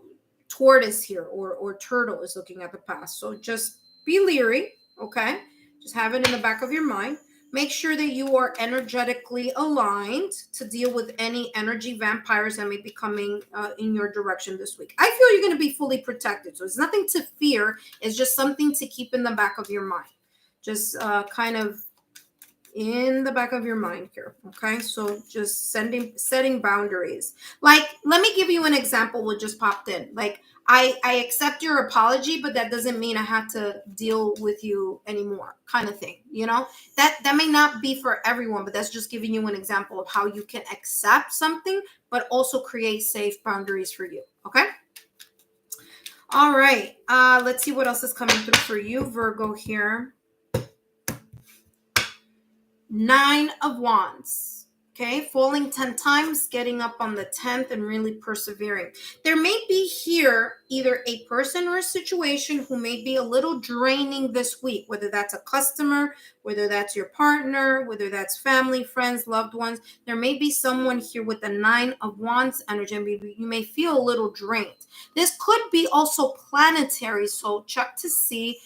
tortoise here or turtle is looking at the past. So just be leery, okay? Just have it in the back of your mind. Make sure that you are energetically aligned to deal with any energy vampires that may be coming in your direction this week. I feel you're going to be fully protected. So it's nothing to fear. It's just something to keep in the back of your mind. Just kind of in the back of your mind here. Okay, so just setting boundaries. Like, let me give you an example what just popped in. Like, I accept your apology, but that doesn't mean I have to deal with you anymore, kind of thing. You know, that may not be for everyone, but that's just giving you an example of how you can accept something but also create safe boundaries for you. Okay, all right, let's see what else is coming through for you, Virgo, here. 9 of Wands. Okay, falling 10 times, getting up on the 10th, and really persevering. There may be here either a person or a situation who may be a little draining this week, whether that's a customer, whether that's your partner, whether that's family, friends, loved ones. There may be someone here with the 9 of Wands energy, and you may feel a little drained. This could be also planetary, so check to see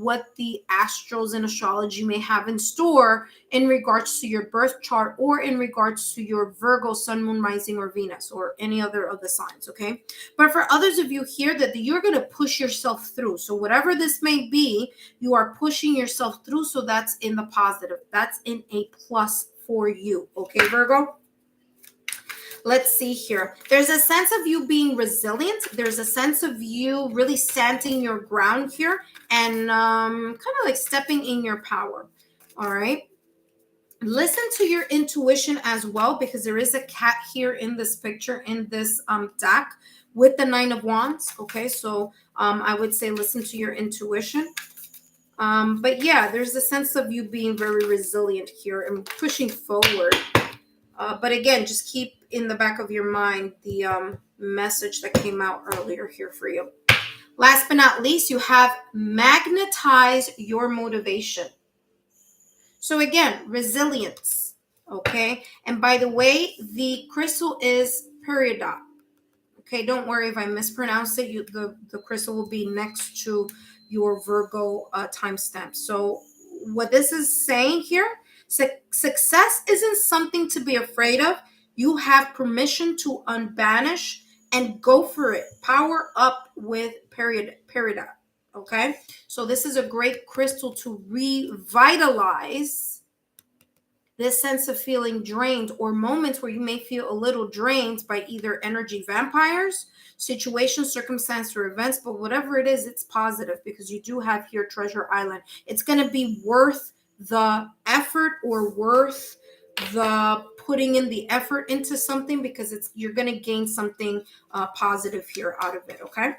what the astrals and astrology may have in store in regards to your birth chart or in regards to your Virgo, Sun, Moon, Rising, or Venus, or any other of the signs, okay? But for others of you here, that you're going to push yourself through. So whatever this may be, you are pushing yourself through, so that's in the positive. That's in a plus for you, okay, Virgo? Let's see here. There's a sense of you being resilient. There's a sense of you really standing your ground here and kind of like stepping in your power. All right. Listen to your intuition as well, because there is a cat here in this picture, in this deck with the 9 of Wands. Okay. So I would say listen to your intuition. But yeah, there's a sense of you being very resilient here and pushing forward. But again, just keep in the back of your mind the message that came out earlier here for you. Last but not least, you have magnetize your motivation. So again, resilience, okay? And by the way, the crystal is peridot. Okay, don't worry if I mispronounce it. The crystal will be next to your Virgo timestamp. So what this is saying here, success isn't something to be afraid of. You have permission to unbanish and go for it. Power up with peridot. Okay, so this is a great crystal to revitalize this sense of feeling drained, or moments where you may feel a little drained by either energy vampires, situations, circumstances, or events. But whatever it is, it's positive, because you do have here Treasure Island. It's going to be worth the effort, or worth the putting in the effort into something, because you're going to gain something positive here out of it. Okay.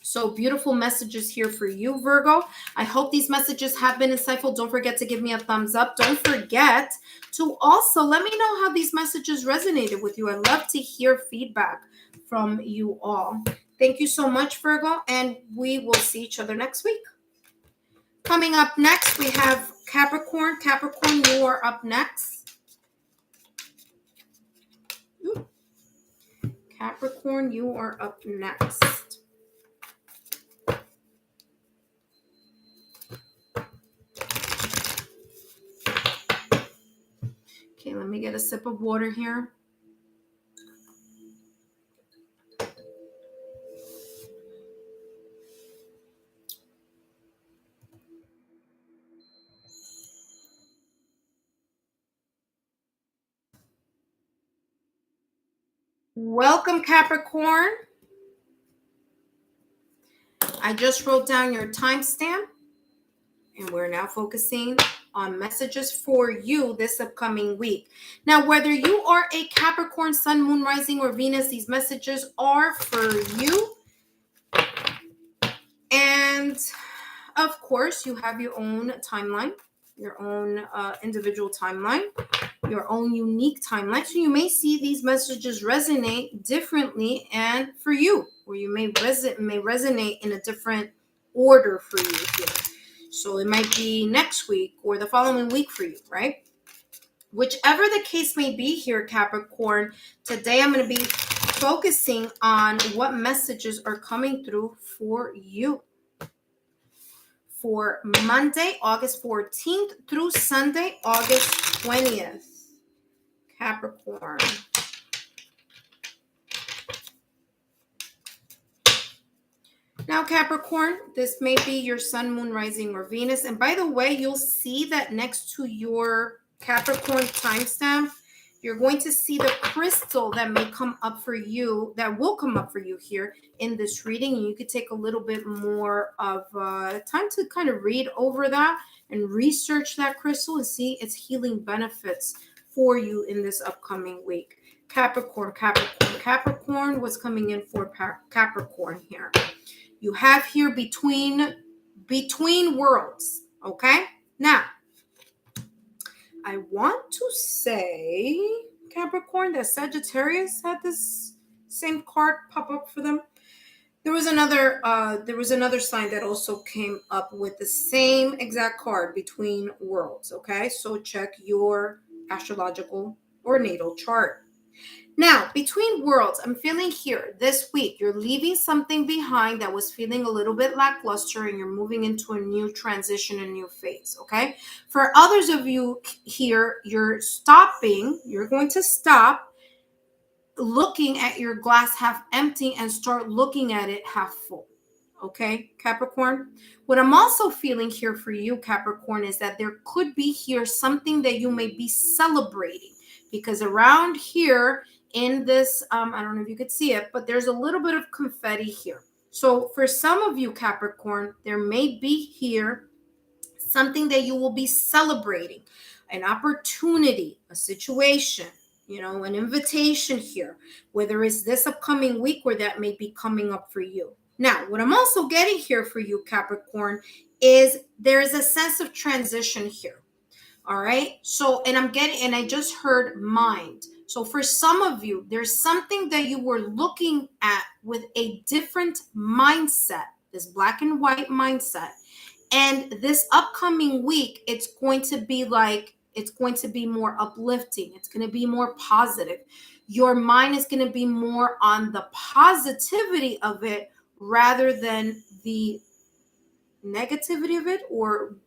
So beautiful messages here for you, Virgo. I hope these messages have been insightful. Don't forget to give me a thumbs up. Don't forget to also let me know how these messages resonated with you. I'd love to hear feedback from you all. Thank you so much, Virgo, and we will see each other next week. Coming up next, we have Capricorn. Capricorn, you are up next. Capricorn, you are up next. Okay, let me get a sip of water here. Welcome, Capricorn. I just wrote down your timestamp, and we're now focusing on messages for you this upcoming week. Now, whether you are a Capricorn, Sun, Moon, Rising, or Venus, these messages are for you. And of course, you have your own timeline, your own individual timeline, your own unique timeline. So you may see these messages resonate differently and for you, or you may resonate in a different order for you here. So it might be next week or the following week for you, right? Whichever the case may be here, Capricorn, today I'm going to be focusing on what messages are coming through for you for Monday, August 14th through Sunday, August 20th. Capricorn. Now, Capricorn, this may be your sun, moon, rising, or Venus. And by the way, you'll see that next to your Capricorn timestamp, you're going to see the crystal that may come up for you, that will come up for you here in this reading. And you could take a little bit more of time to kind of read over that and research that crystal and see its healing benefits for you in this upcoming week. Capricorn, Capricorn, Capricorn, what's coming in for Capricorn here? You have here between worlds, okay? Now, I want to say, Capricorn, that Sagittarius had this same card pop up for them. There was another sign that also came up with the same exact card, between worlds, okay? So check your astrological or natal chart. Now, between worlds, I'm feeling here this week, you're leaving something behind that was feeling a little bit lackluster, and you're moving into a new transition, a new phase, okay? For others of you here, you're going to stop looking at your glass half empty and start looking at it half full. Okay, Capricorn. What I'm also feeling here for you, Capricorn, is that there could be here something that you may be celebrating, because around here in this, I don't know if you could see it, but there's a little bit of confetti here. So for some of you, Capricorn, there may be here something that you will be celebrating, an opportunity, a situation, an invitation here, whether it's this upcoming week or that may be coming up for you. Now, what I'm also getting here for you, Capricorn, is there is a sense of transition here. All right. So, and I just heard mind. So for some of you, there's something that you were looking at with a different mindset, this black and white mindset. And this upcoming week, it's going to be more uplifting. It's going to be more positive. Your mind is going to be more on the positivity of it rather than the negativity of it, or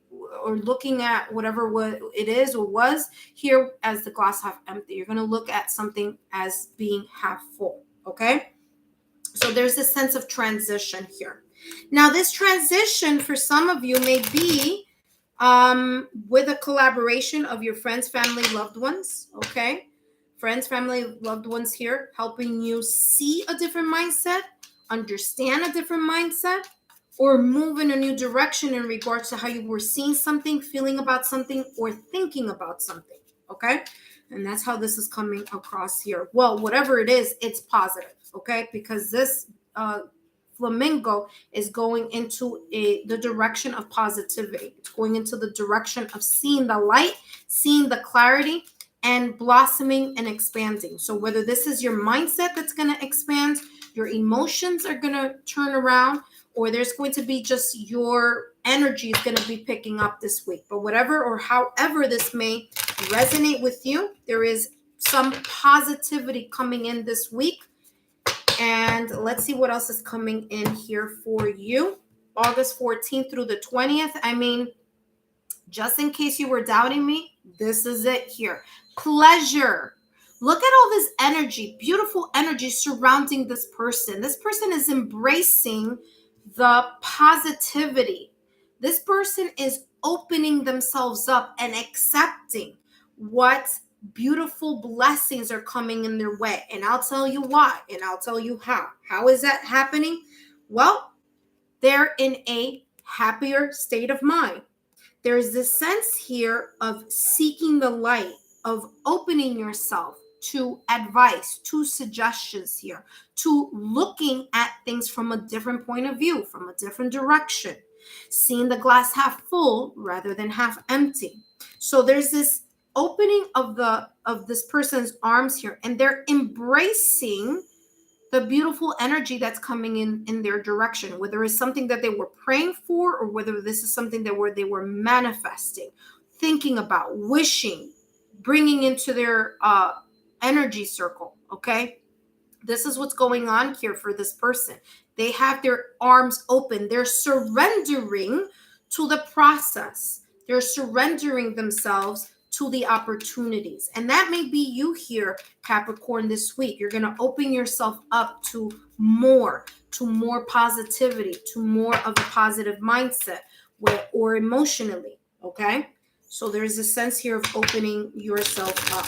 looking at whatever it is or was here as the glass half empty. You're going to look at something as being half full. Okay. So there's a sense of transition here. Now, this transition for some of you may be with a collaboration of your friends, family, loved ones. Okay. Friends, family, loved ones here, helping you see a different mindset, understand a different mindset, or move in a new direction in regards to how you were seeing something, feeling about something, or thinking about something. Okay. And that's how this is coming across here. Well, whatever it is, it's positive. Okay. Because this flamingo is going into the direction of positivity. It's going into the direction of seeing the light, seeing the clarity, and blossoming and expanding. So whether this is your mindset that's going to expand, your emotions are going to turn around, or there's going to be just your energy is going to be picking up this week. But whatever or however this may resonate with you, there is some positivity coming in this week. And let's see what else is coming in here for you. August 14th through the 20th. I mean, just in case you were doubting me, this is it here. Pleasure. Look at all this energy, beautiful energy surrounding this person. This person is embracing the positivity. This person is opening themselves up and accepting what beautiful blessings are coming in their way. And I'll tell you why, and I'll tell you how. How is that happening? Well, they're in a happier state of mind. There's this sense here of seeking the light, of opening yourself to advice, to suggestions here, to looking at things from a different point of view, from a different direction, seeing the glass half full rather than half empty. So there's this opening of this person's arms here, and they're embracing the beautiful energy that's coming in their direction, whether it's something that they were praying for, or whether this is something that they were manifesting, thinking about, wishing, bringing into their energy circle. Okay, this is what's going on here for this person. They have their arms open. They're surrendering to the process. They're surrendering themselves to the opportunities. And that may be you here, Capricorn, this week. You're going to open yourself up to more positivity, to more of a positive mindset, or emotionally, okay? So there's a sense here of opening yourself up.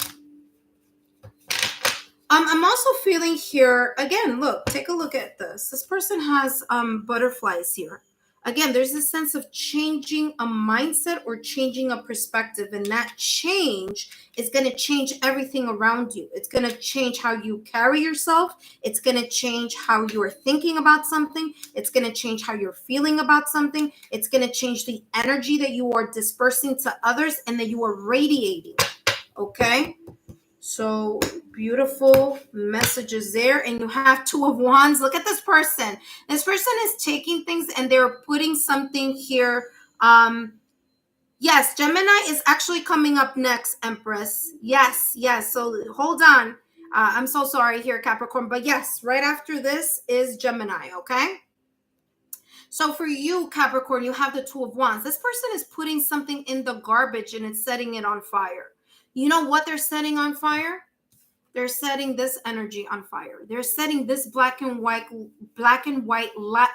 I'm also feeling here, again, look, take a look at this. This person has butterflies here. Again, there's a sense of changing a mindset or changing a perspective, and that change is going to change everything around you. It's going to change how you carry yourself. It's going to change how you're thinking about something. It's going to change how you're feeling about something. It's going to change the energy that you are dispersing to others and that you are radiating, okay? So beautiful messages there. And you have Two of Wands. Look at this person. This person is taking things and they're putting something here. Yes, Gemini is actually coming up next, Empress. Yes. So hold on. I'm so sorry here, Capricorn. But yes, right after this is Gemini, okay? So for you, Capricorn, you have the Two of Wands. This person is putting something in the garbage and it's setting it on fire. You know what they're setting on fire? They're setting this energy on fire. They're setting this black and white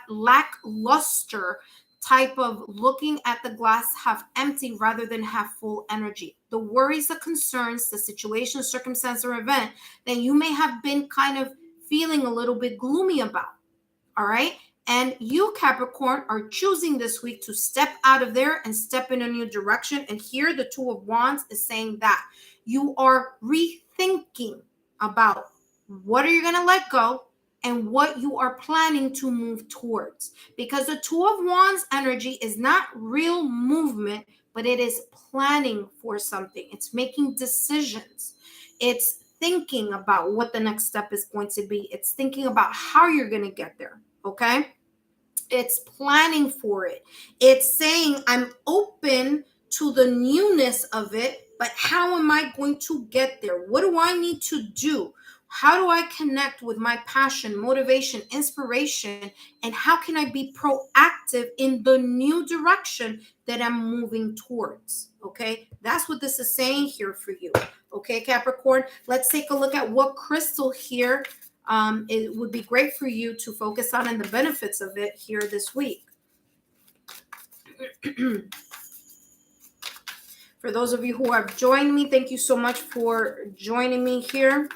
lackluster type of looking at the glass half empty rather than half full energy. The worries, the concerns, the situation, circumstance, or event that you may have been kind of feeling a little bit gloomy about. All right. And you, Capricorn, are choosing this week to step out of there and step in a new direction. And here the Two of Wands is saying that you are rethinking about what are you going to let go and what you are planning to move towards. Because the Two of Wands energy is not real movement, but it is planning for something. It's making decisions. It's thinking about what the next step is going to be. It's thinking about how you're going to get there. Okay? It's planning for it. It's saying, I'm open to the newness of it, but how am I going to get there? What do I need to do? How do I connect with my passion, motivation, inspiration, and how can I be proactive in the new direction that I'm moving towards? Okay, that's what this is saying here for you. Okay, Capricorn, let's take a look at what crystal here it would be great for you to focus on and the benefits of it here this week. For those of you who have joined me, thank you so much for joining me here.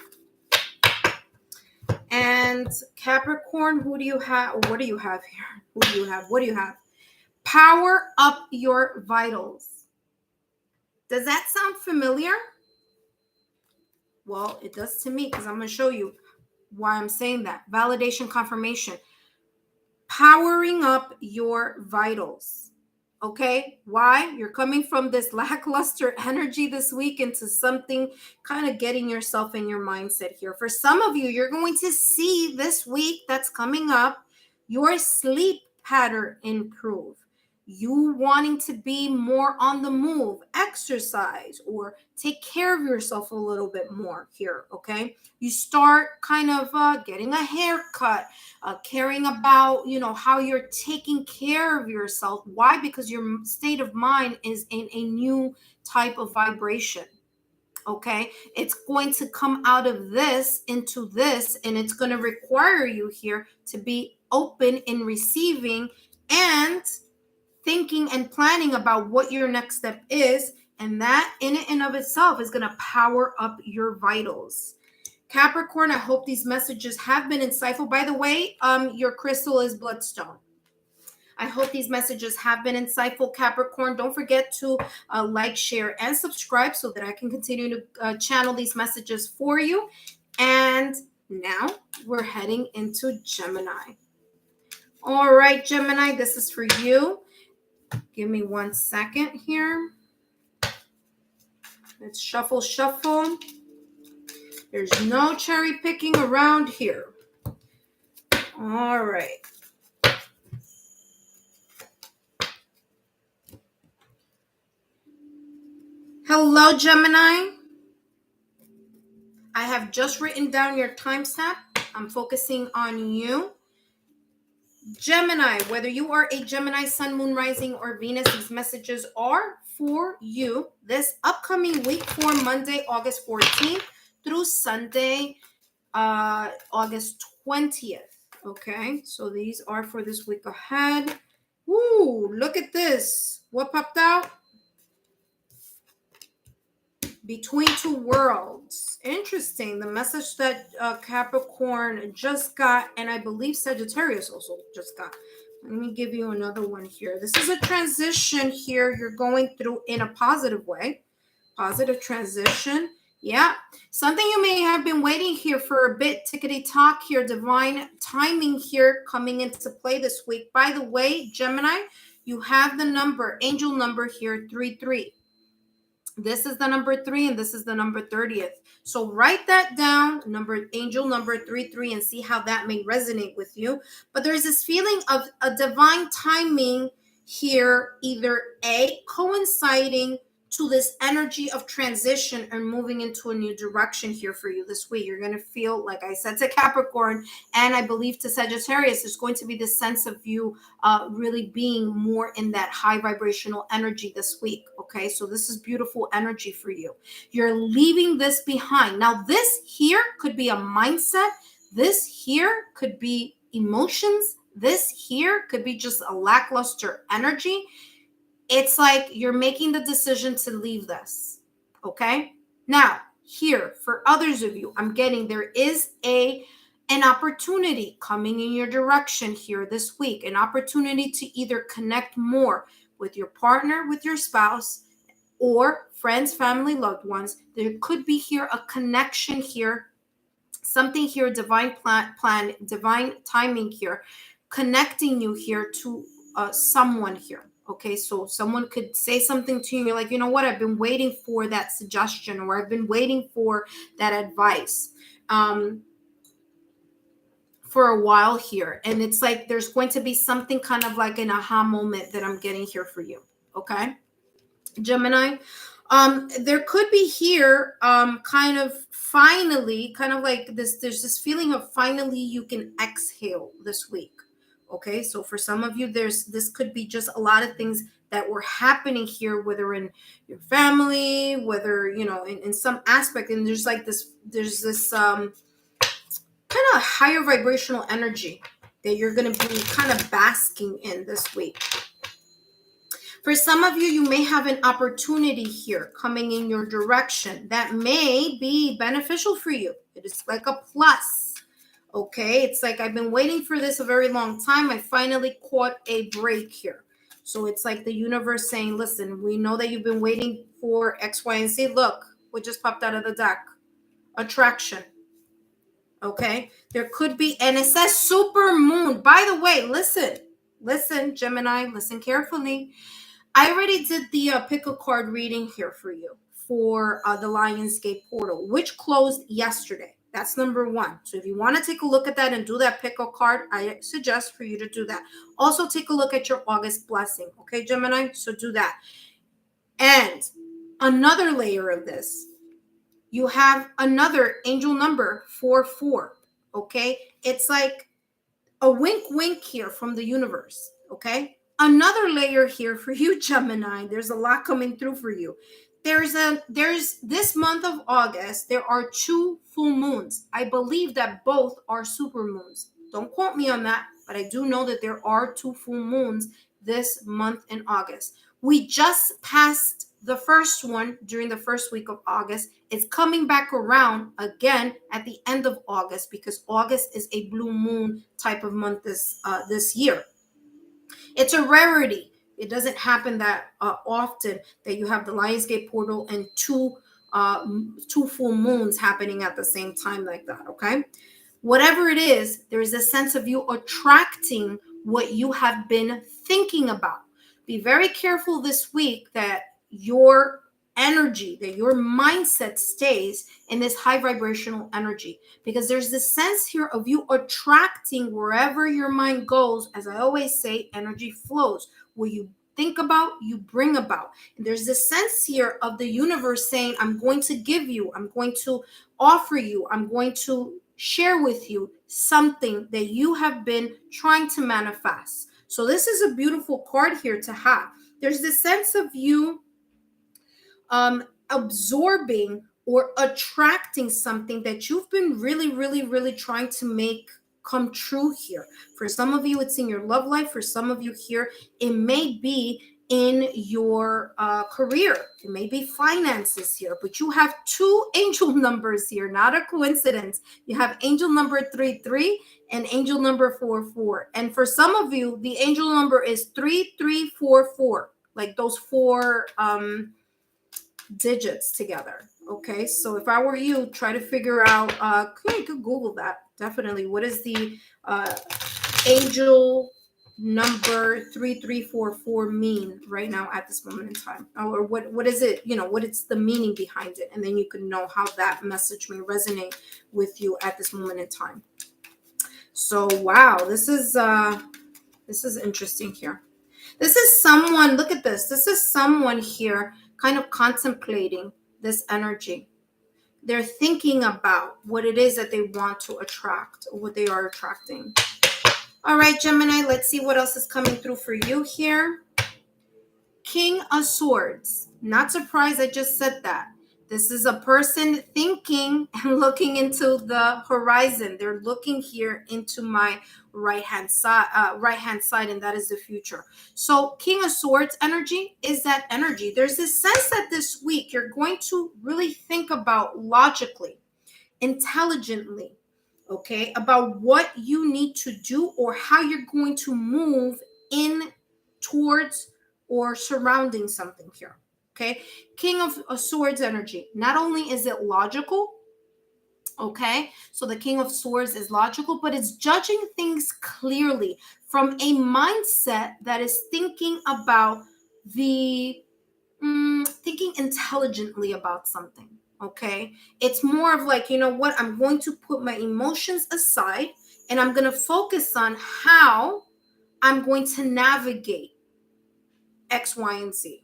And Capricorn, who do you have? What do you have here? Who do you have? What do you have? Power up your vitals. Does that sound familiar? Well, it does to me because I'm going to show you why I'm saying that. Validation, confirmation. Powering up your vitals. Okay? Why? You're coming from this lackluster energy this week into something kind of getting yourself in your mindset here. For some of you, you're going to see this week that's coming up your sleep pattern improve. You wanting to be more on the move, exercise, or take care of yourself a little bit more here, okay? You start kind of getting a haircut, caring about, how you're taking care of yourself. Why? Because your state of mind is in a new type of vibration, okay? It's going to come out of this into this, and it's going to require you here to be open in receiving and thinking and planning about what your next step is, and that in and of itself is going to power up your vitals. Capricorn, I hope these messages have been insightful. By the way, your crystal is bloodstone. I hope these messages have been insightful, Capricorn. Don't forget to like, share, and subscribe so that I can continue to channel these messages for you. And now we're heading into Gemini. All right, Gemini, this is for you. Give me 1 second here. Let's shuffle. There's no cherry picking around here. All right. Hello, Gemini. I have just written down your timestamp. I'm focusing on you. Gemini, whether you are a Gemini, Sun, Moon, Rising, or Venus, these messages are for you this upcoming week for Monday, August 14th through Sunday, August 20th. Okay, so these are for this week ahead. Woo, look at this. What popped out? Between two worlds. Interesting. The message that Capricorn just got, and I believe Sagittarius also just got. Let me give you another one here. This is a transition here you're going through in a positive way. Positive transition. Yeah. Something you may have been waiting here for a bit. Tickety talk here. Divine timing here coming into play this week. By the way, Gemini, you have the number, angel number here, 33. This is the number 3 and this is the number 30th. So write that down, angel number 33, and see how that may resonate with you. But there's this feeling of a divine timing here, either A, coinciding to this energy of transition and moving into a new direction here for you this week. You're going to feel, like I said to Capricorn, and I believe to Sagittarius, there's going to be this sense of you really being more in that high vibrational energy this week. Okay, so this is beautiful energy for you. You're leaving this behind. Now, this here could be a mindset. This here could be emotions. This here could be just a lackluster energy. It's like you're making the decision to leave this. Okay, now here for others of you, I'm getting there is an opportunity coming in your direction here this week, an opportunity to either connect more with your partner, with your spouse, or friends, family, loved ones. There could be here a connection here, something here, divine plan, divine timing here, connecting you here to someone here. Okay, so someone could say something to you, you're like, you know what, I've been waiting for that suggestion, or I've been waiting for that advice for a while here. And it's like there's going to be something kind of like an aha moment that I'm getting here for you. Okay, Gemini. There could be here kind of finally, kind of like this, there's this feeling of finally you can exhale this week. Okay, so for some of you, this could be just a lot of things that were happening here, whether in your family, whether, you know, in some aspect, and there's this kind of higher vibrational energy that you're going to be kind of basking in this week. For some of you, you may have an opportunity here coming in your direction that may be beneficial for you. It is like a plus. Okay, it's like I've been waiting for this a very long time. I finally caught a break here. So it's like the universe saying, listen, we know that you've been waiting for X, Y, and Z. Look, what just popped out of the deck? Attraction. Okay, there could be, and it says super moon. By the way, listen, Gemini, listen carefully. I already did the pick a card reading here for you for the Lionsgate portal, which closed yesterday. That's number 1. So if you want to take a look at that and do that pick a card, I suggest for you to do that. Also, take a look at your August blessing. Okay, Gemini? So do that. And another layer of this, you have another angel number 44. Okay? It's like a wink, wink here from the universe. Okay? Another layer here for you, Gemini. There's a lot coming through for you. There's this month of August, there are 2 full moons. I believe that both are super moons. Don't quote me on that, but I do know that there are 2 full moons this month in August. We just passed the first one during the first week of August. It's coming back around again at the end of August, because August is a blue moon type of month this year. It's a rarity. It doesn't happen that often that you have the Lionsgate portal and 2 full moons happening at the same time like that, okay? Whatever it is, there is a sense of you attracting what you have been thinking about. Be very careful this week that your energy, that your mindset stays in this high vibrational energy, because there's this sense here of you attracting wherever your mind goes. As I always say, energy flows. What you think about, you bring about. And there's this sense here of the universe saying, I'm going to give you, I'm going to offer you, I'm going to share with you something that you have been trying to manifest. So this is a beautiful card here to have. There's this sense of you absorbing or attracting something that you've been really, really, really trying to make come true here. For some of you, it's in your love life. For some of you here, it may be in your career. It may be finances here, but you have two angel numbers here, not a coincidence. You have angel number 33 and angel number 44. And for some of you, the angel number is 3344, like those four digits together. Okay, so if I were you, try to figure out, you could Google that, definitely. What is the angel number 3344 mean right now at this moment in time? Or what is it, what is the meaning behind it? And then you can know how that message may resonate with you at this moment in time. So wow, this is interesting here. This is someone, look at this. This is someone here kind of contemplating this energy. They're thinking about what it is that they want to attract or what they are attracting. All right, Gemini, let's see what else is coming through for you here. King of Swords. Not surprised I just said that. This is a person thinking and looking into the horizon. They're looking here into my right-hand side, and that is the future. So King of Swords energy is that energy. There's this sense that this week you're going to really think about logically, intelligently, okay, about what you need to do or how you're going to move in towards or surrounding something here. Okay, King of Swords energy. Not only is it logical, okay, so the King of Swords is logical, but it's judging things clearly from a mindset that is thinking about thinking intelligently about something. Okay, it's more of like, you know what, I'm going to put my emotions aside and I'm going to focus on how I'm going to navigate X, Y, and Z.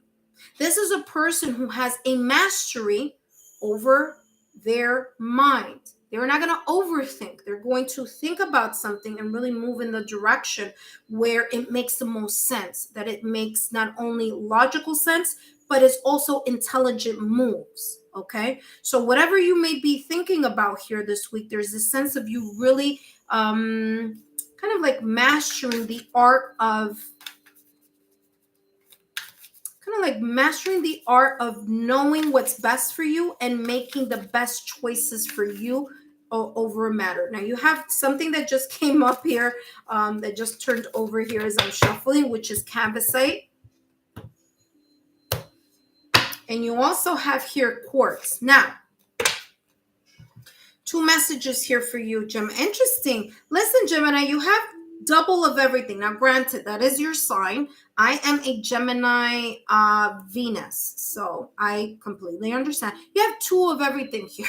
This is a person who has a mastery over their mind. They're not going to overthink. They're going to think about something and really move in the direction where it makes the most sense, that it makes not only logical sense, but it's also intelligent moves. Okay, so whatever you may be thinking about here this week, there's this sense of you really kind of like mastering the art of knowing what's best for you and making the best choices for you over a matter. Now you have something that just came up here, that just turned over here as I'm shuffling, which is CAVANSITE. And you also have here quartz. Now, two messages here for you, Gemini. Interesting. Listen, Gemini, you have double of everything. Now, granted, that is your sign. I am a Gemini Venus, so I completely understand. You have two of everything here.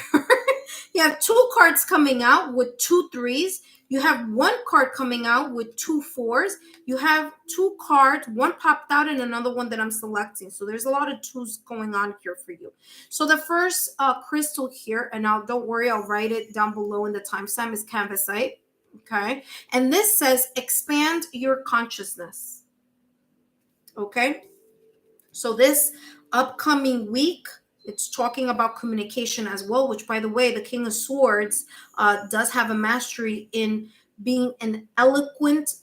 You have two cards coming out with 2 3s. You have one card coming out with 2 4s. You have 2 cards, one popped out and another one that I'm selecting. So there's a lot of 2s going on here for you. So the first crystal here, and now don't worry, I'll write it down below in the timestamp, is CAVANSITE. Okay, and this says expand your consciousness. Okay, so this upcoming week, it's talking about communication as well, which, by the way, the King of Swords does have a mastery in being an eloquent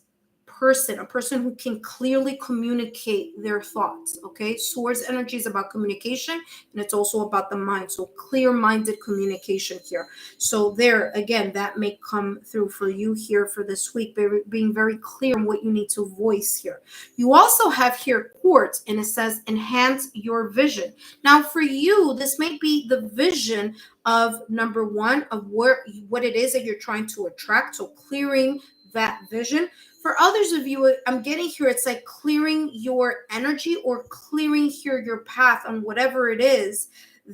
person, a person who can clearly communicate their thoughts. Okay, Swords energy is about communication, and it's also about the mind. So clear-minded communication here. So there, again, that may come through for you here for this week, being very clear on what you need to voice here. You also have here quartz, and it says enhance your vision. Now for you, this may be the vision of number one of what it is that you're trying to attract. So clearing that vision. For others of you, I'm getting here, it's like clearing your energy or clearing here your path on whatever it is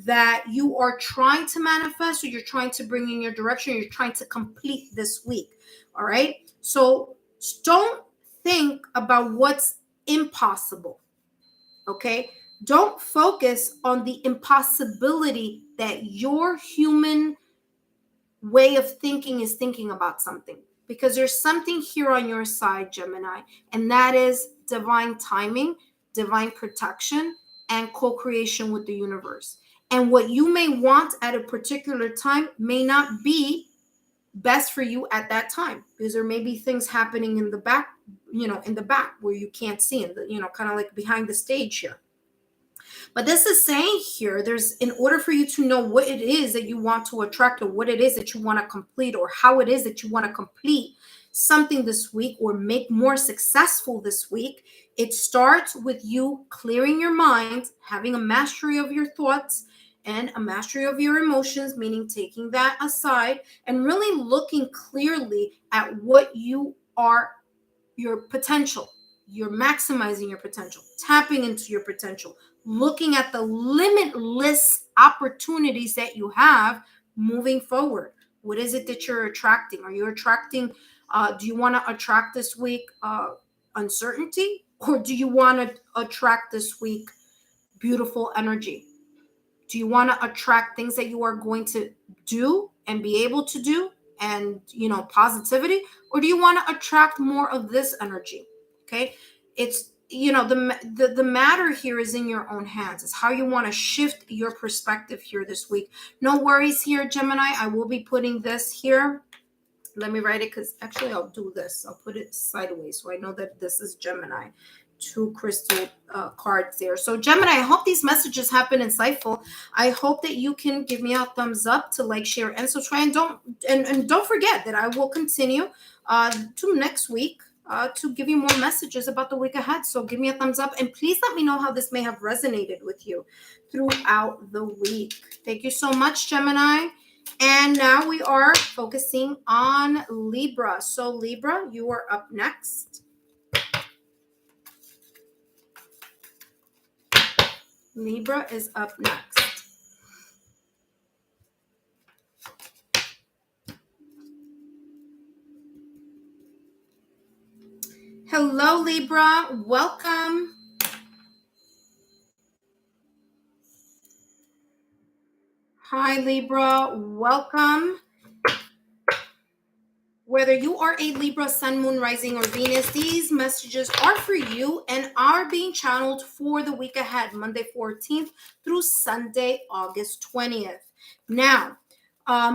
that you are trying to manifest or you're trying to bring in your direction, you're trying to complete this week. All right. So don't think about what's impossible. Okay. Don't focus on the impossibility that your human way of thinking is thinking about something, because there's something here on your side, Gemini, and that is divine timing, divine protection, and co-creation with the universe. And what you may want at a particular time may not be best for you at that time, because there may be things happening in the back, in the back where you can't see, in the, kind of like behind the stage here. But this is saying here, in order for you to know what it is that you want to attract, or what it is that you want to complete, or how it is that you want to complete something this week or make more successful this week, it starts with you clearing your mind, having a mastery of your thoughts and a mastery of your emotions, meaning taking that aside and really looking clearly at what you are, your potential. You're maximizing your potential, tapping into your potential, looking at the limitless opportunities that you have moving forward. What is it that you're attracting? Are you attracting, do you want to attract this week uncertainty? Or do you want to attract this week beautiful energy? Do you want to attract things that you are going to do and be able to do, and positivity? Or do you want to attract more of this energy? Okay, it's the matter here is in your own hands. It's how you want to shift your perspective here this week. No worries here, Gemini. I will be putting this here. Let me write it, because actually I'll do this. I'll put it sideways so I know that this is Gemini. 2 crystal cards there. So Gemini, I hope these messages have been insightful. I hope that you can give me a thumbs up, to like, share, and subscribe. And don't forget that I will continue to next week to give you more messages about the week ahead. So give me a thumbs up, and please let me know how this may have resonated with you throughout the week. Thank you so much, Gemini. And now we are focusing on Libra. So Libra, you are up next. Libra is up next. Hello, Libra. Welcome. Hi, Libra. Welcome. Whether you are a Libra, Sun, Moon, Rising, or Venus, these messages are for you and are being channeled for the week ahead, Monday 14th through Sunday, August 20th. Now,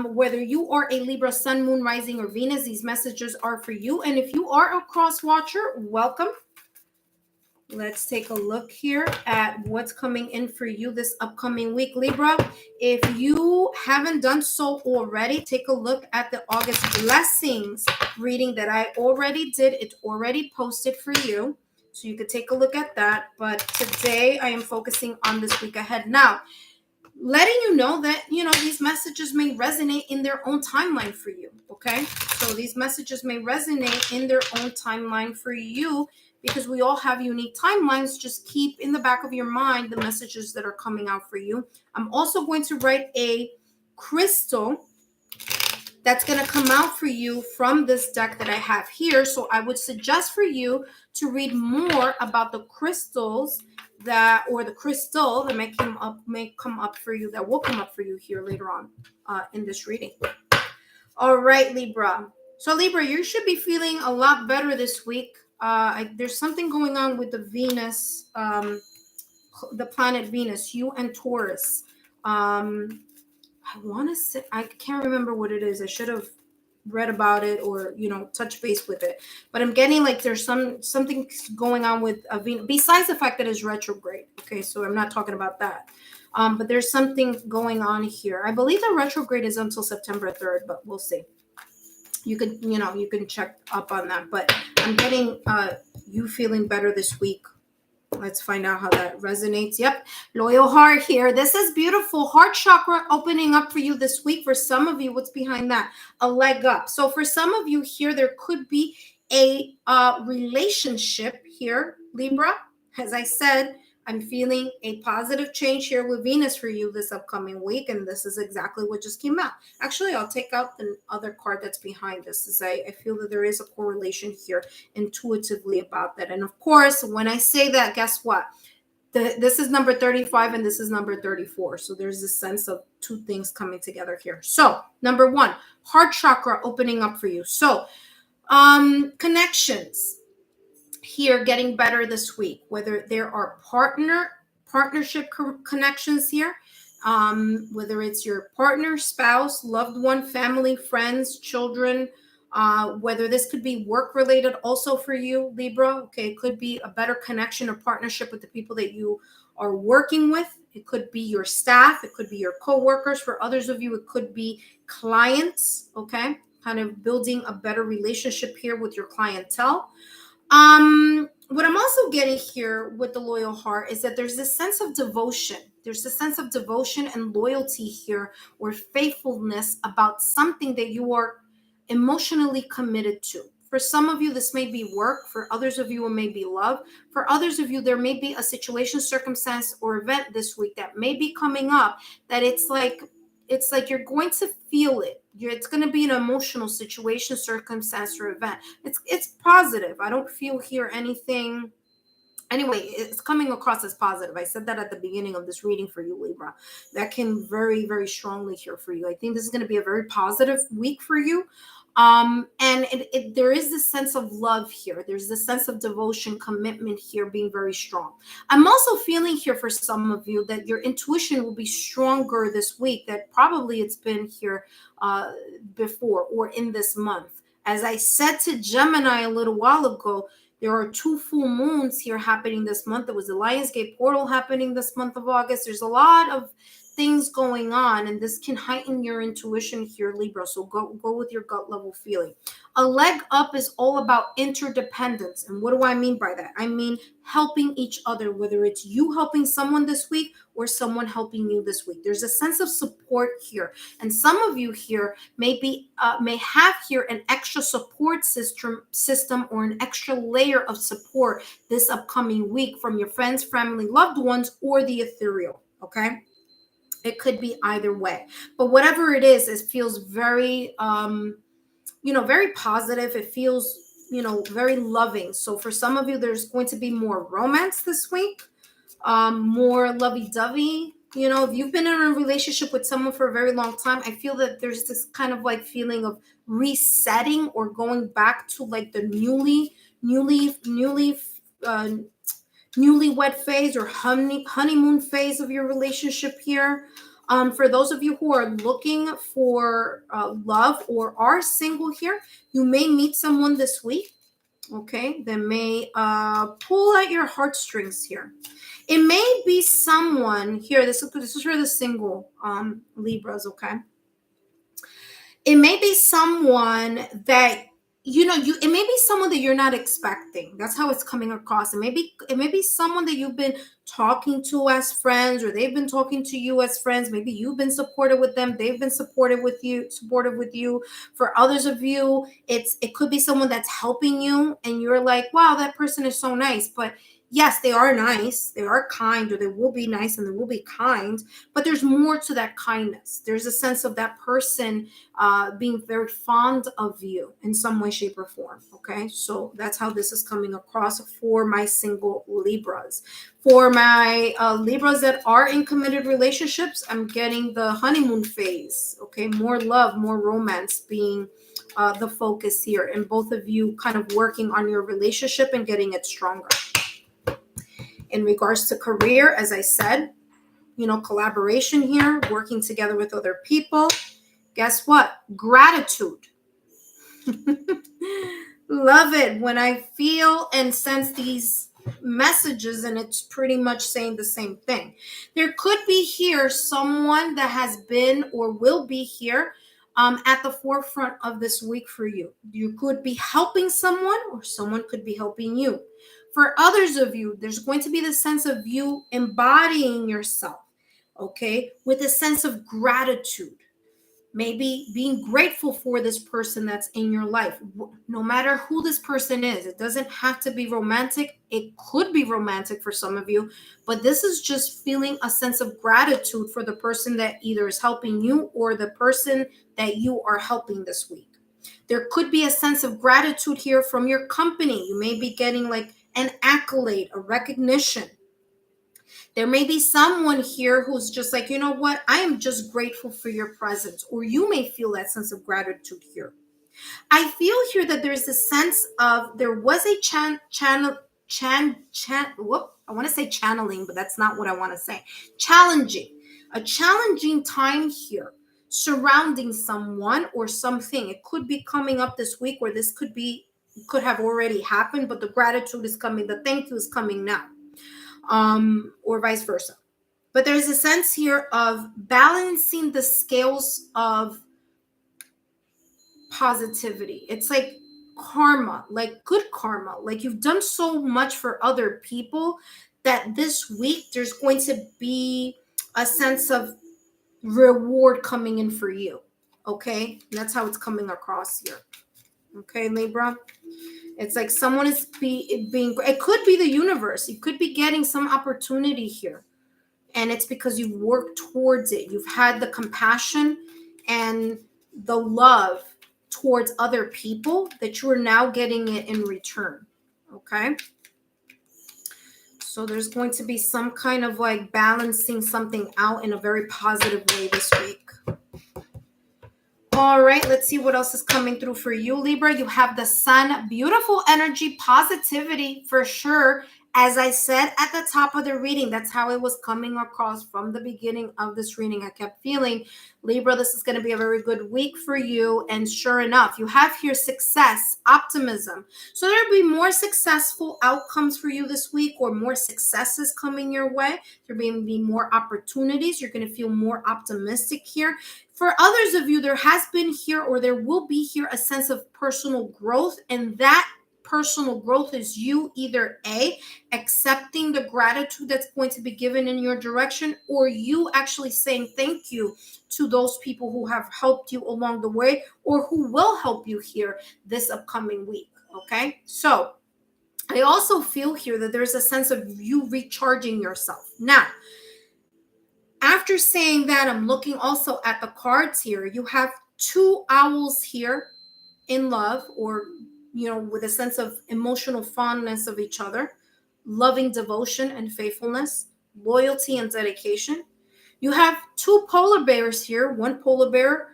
whether you are a Libra, Sun, Moon, Rising, or Venus, these messages are for you. And if you are a cross watcher, welcome. Let's take a look here at what's coming in for you this upcoming week, Libra. If you haven't done so already, take a look at the August blessings reading that I already did. It's already posted for you, so you could take a look at that. But today I am focusing on this week ahead. Now, letting you know that, these messages may resonate in their own timeline for you, okay? So these messages may resonate in their own timeline for you, because we all have unique timelines. Just keep in the back of your mind the messages that are coming out for you. I'm also going to write a crystal that's going to come out for you from this deck that I have here. So I would suggest for you to read more about the crystals or the crystal that may come up for you, that will come up for you here later on in this reading. All right, Libra. So Libra, you should be feeling a lot better this week. There's something going on with the Venus, the planet Venus, you and Taurus. I want to say, I can't remember what it is. I should have read about it or, touch base with it. But I'm getting like there's something going on with Venus, besides the fact that it's retrograde. Okay, so I'm not talking about that. But there's something going on here. I believe the retrograde is until September 3rd, but we'll see. You can check up on that. But I'm getting you feeling better this week. Let's find out how that resonates. Yep. Loyal heart here. This is beautiful. Heart chakra opening up for you this week. For some of you, what's behind that? A leg up. So for some of you here, there could be a relationship here, Libra. As I said, I'm feeling a positive change here with Venus for you this upcoming week. And this is exactly what just came out. Actually, I'll take out the other card that's behind this. As I feel that there is a correlation here intuitively about that. And of course, when I say that, guess what? This is number 35 and this is number 34. So there's this sense of two things coming together here. So number one, heart chakra opening up for you. So connections here getting better this week, whether there are partnership connections here, whether it's your partner, spouse, loved one, family, friends, children, whether this could be work related also for you, Libra. Okay, it could be a better connection or partnership with the people that you are working with. It could be your staff, it could be your co-workers. For others of you, it could be clients. Okay, kind of building a better relationship here with your clientele. What I'm also getting here with the loyal heart is that there's this sense of devotion. There's a sense of devotion and loyalty here, or faithfulness about something that you are emotionally committed to. For some of you, this may be work. For others of you, it may be love. For others of you, there may be a situation, circumstance, or event this week that may be coming up that it's like you're going to feel it. It's going to be an emotional situation, circumstance, or event. It's positive. I don't feel here anything. Anyway, it's coming across as positive. I said that at the beginning of this reading for you, Libra. That came very, very strongly here for you. I think this is going to be a very positive week for you. And there is this sense of love here. There's this sense of devotion, commitment here being very strong. I'm also feeling here for some of you that your intuition will be stronger this week, that probably it's been here before or in this month. As I said to Gemini a little while ago, there are 2 full moons here happening this month. There was the Lionsgate portal happening this month of August. There's a lot of things going on, and this can heighten your intuition here, Libra. So go with your gut level feeling. A leg up is all about interdependence. And what do I mean by that? I mean helping each other, whether it's you helping someone this week or someone helping you this week. There's a sense of support here. And some of you here may have here an extra support system or an extra layer of support this upcoming week from your friends, family, loved ones, or the ethereal. Okay? It could be either way, but whatever it is, it feels very, very positive. It feels, very loving. So for some of you, there's going to be more romance this week, more lovey-dovey. If you've been in a relationship with someone for a very long time, I feel that there's this kind of like feeling of resetting or going back to like the newlywed phase or honeymoon phase of your relationship here. For those of you who are looking for love or are single here, you may meet someone this week, okay, that may pull at your heartstrings here. It may be someone here, this is for the single Libras, okay? It may be someone that it may be someone that you're not expecting. That's how it's coming across. It may be someone that you've been talking to as friends, or they've been talking to you as friends. Maybe you've been supportive with them. They've been supportive with you. For others of you, it could be someone that's helping you, and you're like, wow, that person is so nice. But yes, they are nice, they are kind, or they will be nice and they will be kind, but there's more to that kindness. There's a sense of that person being very fond of you in some way, shape, or form. Okay, so that's how this is coming across for my single Libras. For my Libras that are in committed relationships, I'm getting the honeymoon phase. Okay, more love, more romance being the focus here, and both of you kind of working on your relationship and getting it stronger. In regards to career, as I said, collaboration here, working together with other people. Guess what? Gratitude. Love it when I feel and sense these messages, and it's pretty much saying the same thing. There could be here someone that has been or will be here at the forefront of this week for you. You could be helping someone, or someone could be helping you. For others of you, there's going to be the sense of you embodying yourself, okay, with a sense of gratitude. Maybe being grateful for this person that's in your life, no matter who this person is. It doesn't have to be romantic. It could be romantic for some of you, but this is just feeling a sense of gratitude for the person that either is helping you or the person that you are helping this week. There could be a sense of gratitude here from your company. You may be getting like an accolade, a recognition. There may be someone here who's just like, you know what, I am just grateful for your presence, or you may feel that sense of gratitude here. I feel here that there's a sense of, there was a I want to say channeling, but that's not what I want to say. A challenging time here surrounding someone or something. It could be coming up this week, or this could have already happened, but the gratitude is coming, the thank you is coming now, or vice versa. But there's a sense here of balancing the scales of positivity. It's like karma, like good karma. Like you've done so much for other people that this week there's going to be a sense of reward coming in for you. Okay? And that's how it's coming across here. Okay, Libra? It's like someone is being, it could be the universe. You could be getting some opportunity here. And it's because you've worked towards it. You've had the compassion and the love towards other people that you are now getting it in return. Okay? So there's going to be some kind of like balancing something out in a very positive way this week. All right, let's see what else is coming through for you, Libra. You have the sun, beautiful energy, positivity for sure. As I said at the top of the reading, that's how it was coming across from the beginning of this reading. I kept feeling, Libra, this is going to be a very good week for you. And sure enough, you have here success, optimism. So there'll be more successful outcomes for you this week, or more successes coming your way. There may be more opportunities. You're going to feel more optimistic here. For others of you, there has been here, or there will be here, a sense of personal growth, and that personal growth is you either A, accepting the gratitude that's going to be given in your direction, or you actually saying thank you to those people who have helped you along the way, or who will help you here this upcoming week. Okay, so I also feel here that there's a sense of you recharging yourself. Now, after saying that, I'm looking also at the cards here. You have two owls here in love, or with a sense of emotional fondness of each other, loving devotion and faithfulness, loyalty and dedication. You have two polar bears here, one polar bear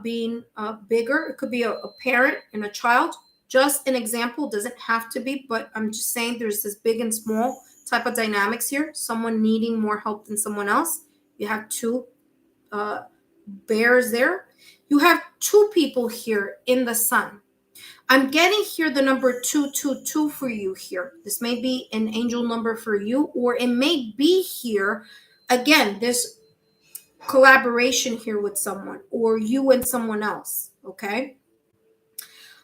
being bigger. It could be a parent and a child. Just an example, doesn't have to be, but I'm just saying there's this big and small type of dynamics here, someone needing more help than someone else. You have two bears there. You have two people here in the sun. I'm getting here the number 222 for you here. This may be an angel number for you, or it may be here, again, this collaboration here with someone, or you and someone else, okay?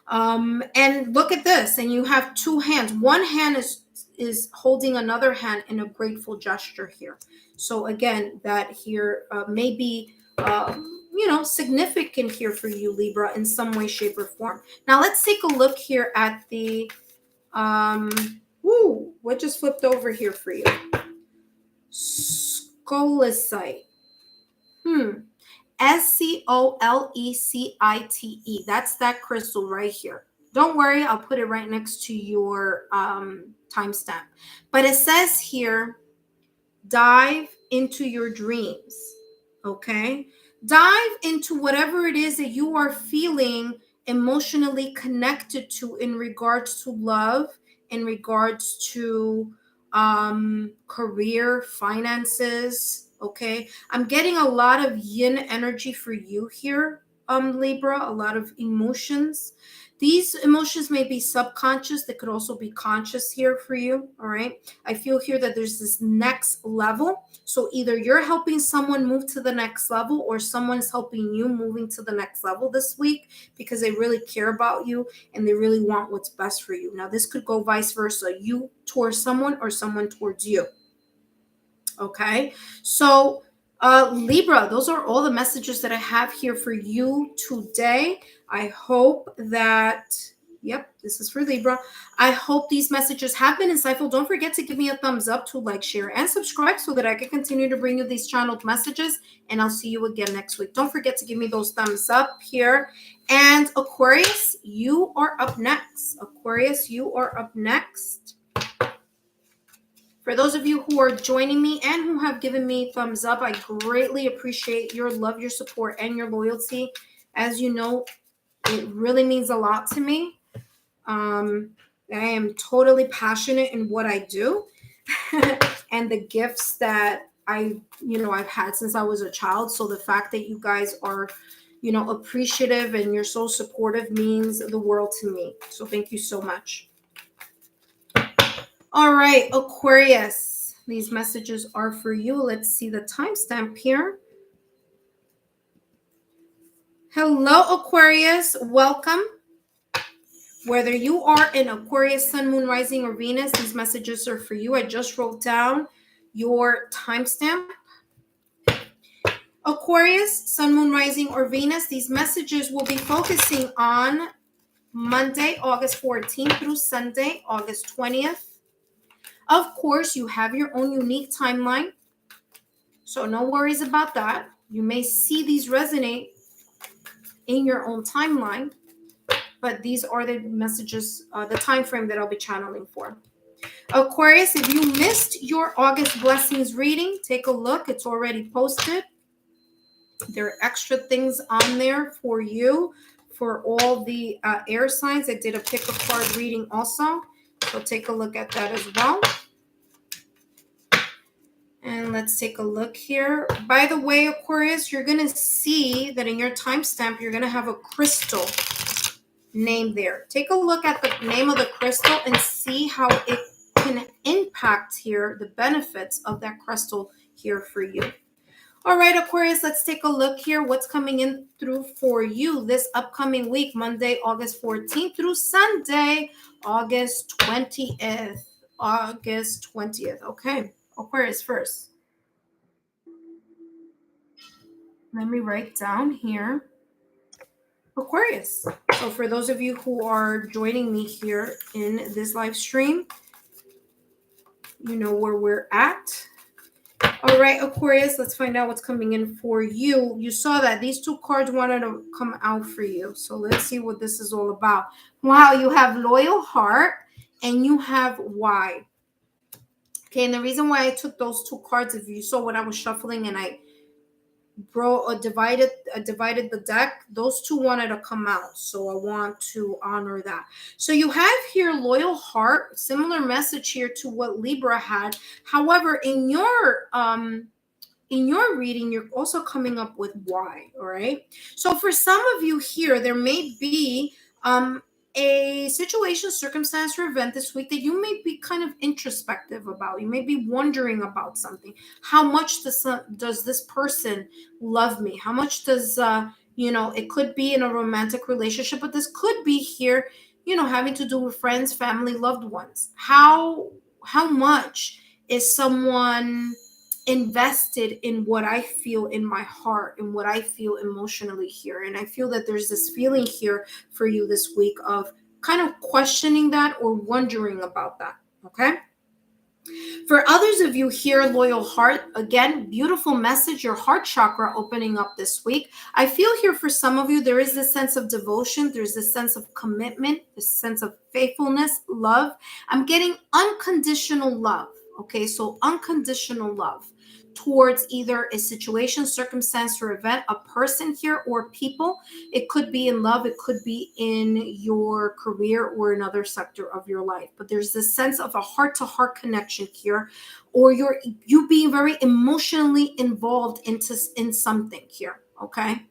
And look at this, and you have two hands. One hand is holding another hand in a grateful gesture here. So again, that here may be significant here for you, Libra, in some way, shape, or form. Now let's take a look here at the what just flipped over here for you? Scolecite. SCOLECITE. That's that crystal right here. Don't worry, I'll put it right next to your timestamp. But it says here, dive into your dreams. Okay? Dive into whatever it is that you are feeling emotionally connected to in regards to love, in regards to career, finances. Okay, I'm getting a lot of yin energy for you here, Libra, a lot of emotions. These emotions may be subconscious. They could also be conscious here for you, all right? I feel here that there's this next level. So either you're helping someone move to the next level, or someone's helping you moving to the next level this week, because they really care about you and they really want what's best for you. Now, this could go vice versa, you towards someone or someone towards you. Okay, so Libra, those are all the messages that I have here for you today. I hope that, this is for Libra. I hope these messages have been insightful. Don't forget to give me a thumbs up, to like, share, and subscribe so that I can continue to bring you these channeled messages. And I'll see you again next week. Don't forget to give me those thumbs up here. And Aquarius, you are up next. Aquarius, you are up next. For those of you who are joining me and who have given me thumbs up, I greatly appreciate your love, your support, and your loyalty. As you know, it really means a lot to me. I am totally passionate in what I do and the gifts that I've had since I was a child. So the fact that you guys are, appreciative and you're so supportive means the world to me. So thank you so much. All right, Aquarius, these messages are for you. Let's see the timestamp here. Hello, Aquarius. Welcome. Whether you are in Aquarius, Sun, Moon, Rising, or Venus, these messages are for you. I just wrote down your timestamp. Aquarius, Sun, Moon, Rising, or Venus, these messages will be focusing on Monday, August 14th through Sunday, August 20th. Of course, you have your own unique timeline, so no worries about that. You may see these resonate in your own timeline, but these are the messages, the time frame that I'll be channeling for. Aquarius, if you missed your August blessings reading, take a look. It's already posted. There are extra things on there for you for all the air signs. I did a pick a card reading also, so take a look at that as well. And let's take a look here. By the way, Aquarius, you're going to see that in your timestamp, you're going to have a crystal name there. Take a look at the name of the crystal and see how it can impact here, the benefits of that crystal here for you. All right, Aquarius, let's take a look here. What's coming in through for you this upcoming week, Monday, August 14th through Sunday, August 20th. August 20th. Okay, Aquarius first. Let me write down here. Aquarius. So for those of you who are joining me here in this live stream, you know where we're at. All right, Aquarius, let's find out what's coming in for you. You saw that these two cards wanted to come out for you. So let's see what this is all about. Wow, you have Loyal Heart and you have Why. Okay, and the reason why I took those two cards, if you saw when I was shuffling and I divided the deck, those two wanted to come out, so I want to honor that. So you have here Loyal Heart, similar message here to what Libra had. However, in your reading, you're also coming up with Why. All right, so for some of you here, there may be a situation, circumstance, or event this week that you may be kind of introspective about. You may be wondering about something. How much does this person love me? How much does, it could be in a romantic relationship, but this could be here, having to do with friends, family, loved ones. How much is someone invested in what I feel in my heart and what I feel emotionally here? And I feel that there's this feeling here for you this week of kind of questioning that or wondering about that. Okay. For others of you here, Loyal Heart, again, beautiful message, your heart chakra opening up this week. I feel here for some of you, there is this sense of devotion. There's this sense of commitment, this sense of faithfulness, love. I'm getting unconditional love. Okay, so unconditional love towards either a situation, circumstance, or event, a person here, or people. It could be in love, it could be in your career or another sector of your life. But there's this sense of a heart-to-heart connection here, or you being very emotionally involved in something here, okay?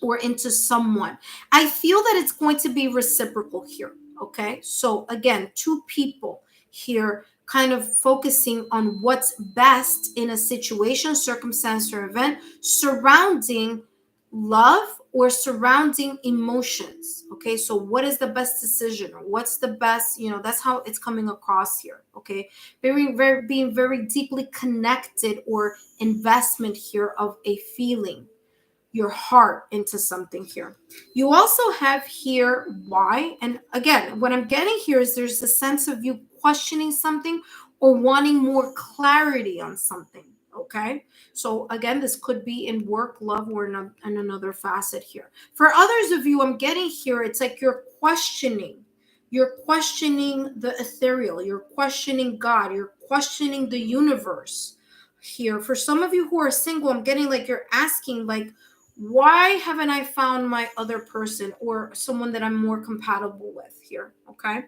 Or into someone. I feel that it's going to be reciprocal here, okay? So again, two people here kind of focusing on what's best in a situation, circumstance, or event surrounding love or surrounding emotions. Okay, so what is the best decision, or what's the best, that's how it's coming across here. Okay, being very deeply connected, or investment here of a feeling, your heart into something here. You also have here Why. And again, what I'm getting here is there's a sense of you questioning something or wanting more clarity on something. Okay, so again, this could be in work, love, or in another facet here. For others of you, I'm getting here, it's like you're questioning the ethereal, you're questioning God, you're questioning the universe here. For some of you who are single, I'm getting like you're asking like, why haven't I found my other person or someone that I'm more compatible with here? Okay.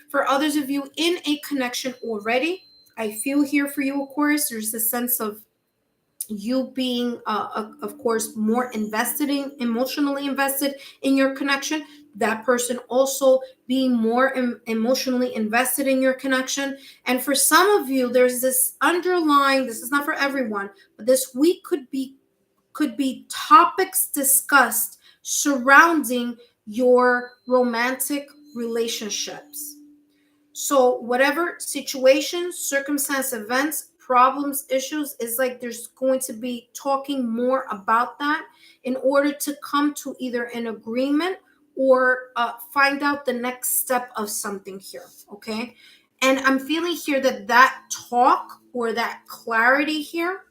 For others of you in a connection already, I feel here for you, Aquarius, there's this sense of you being, of course, more invested in, emotionally invested in your connection. That person also being more emotionally invested in your connection. And for some of you, there's this underlying, this is not for everyone, but this week could be topics discussed surrounding your romantic relationships. So whatever situations, circumstance, events, problems, issues, is like there's going to be talking more about that in order to come to either an agreement or find out the next step of something here. Okay. And I'm feeling here that talk or that clarity here,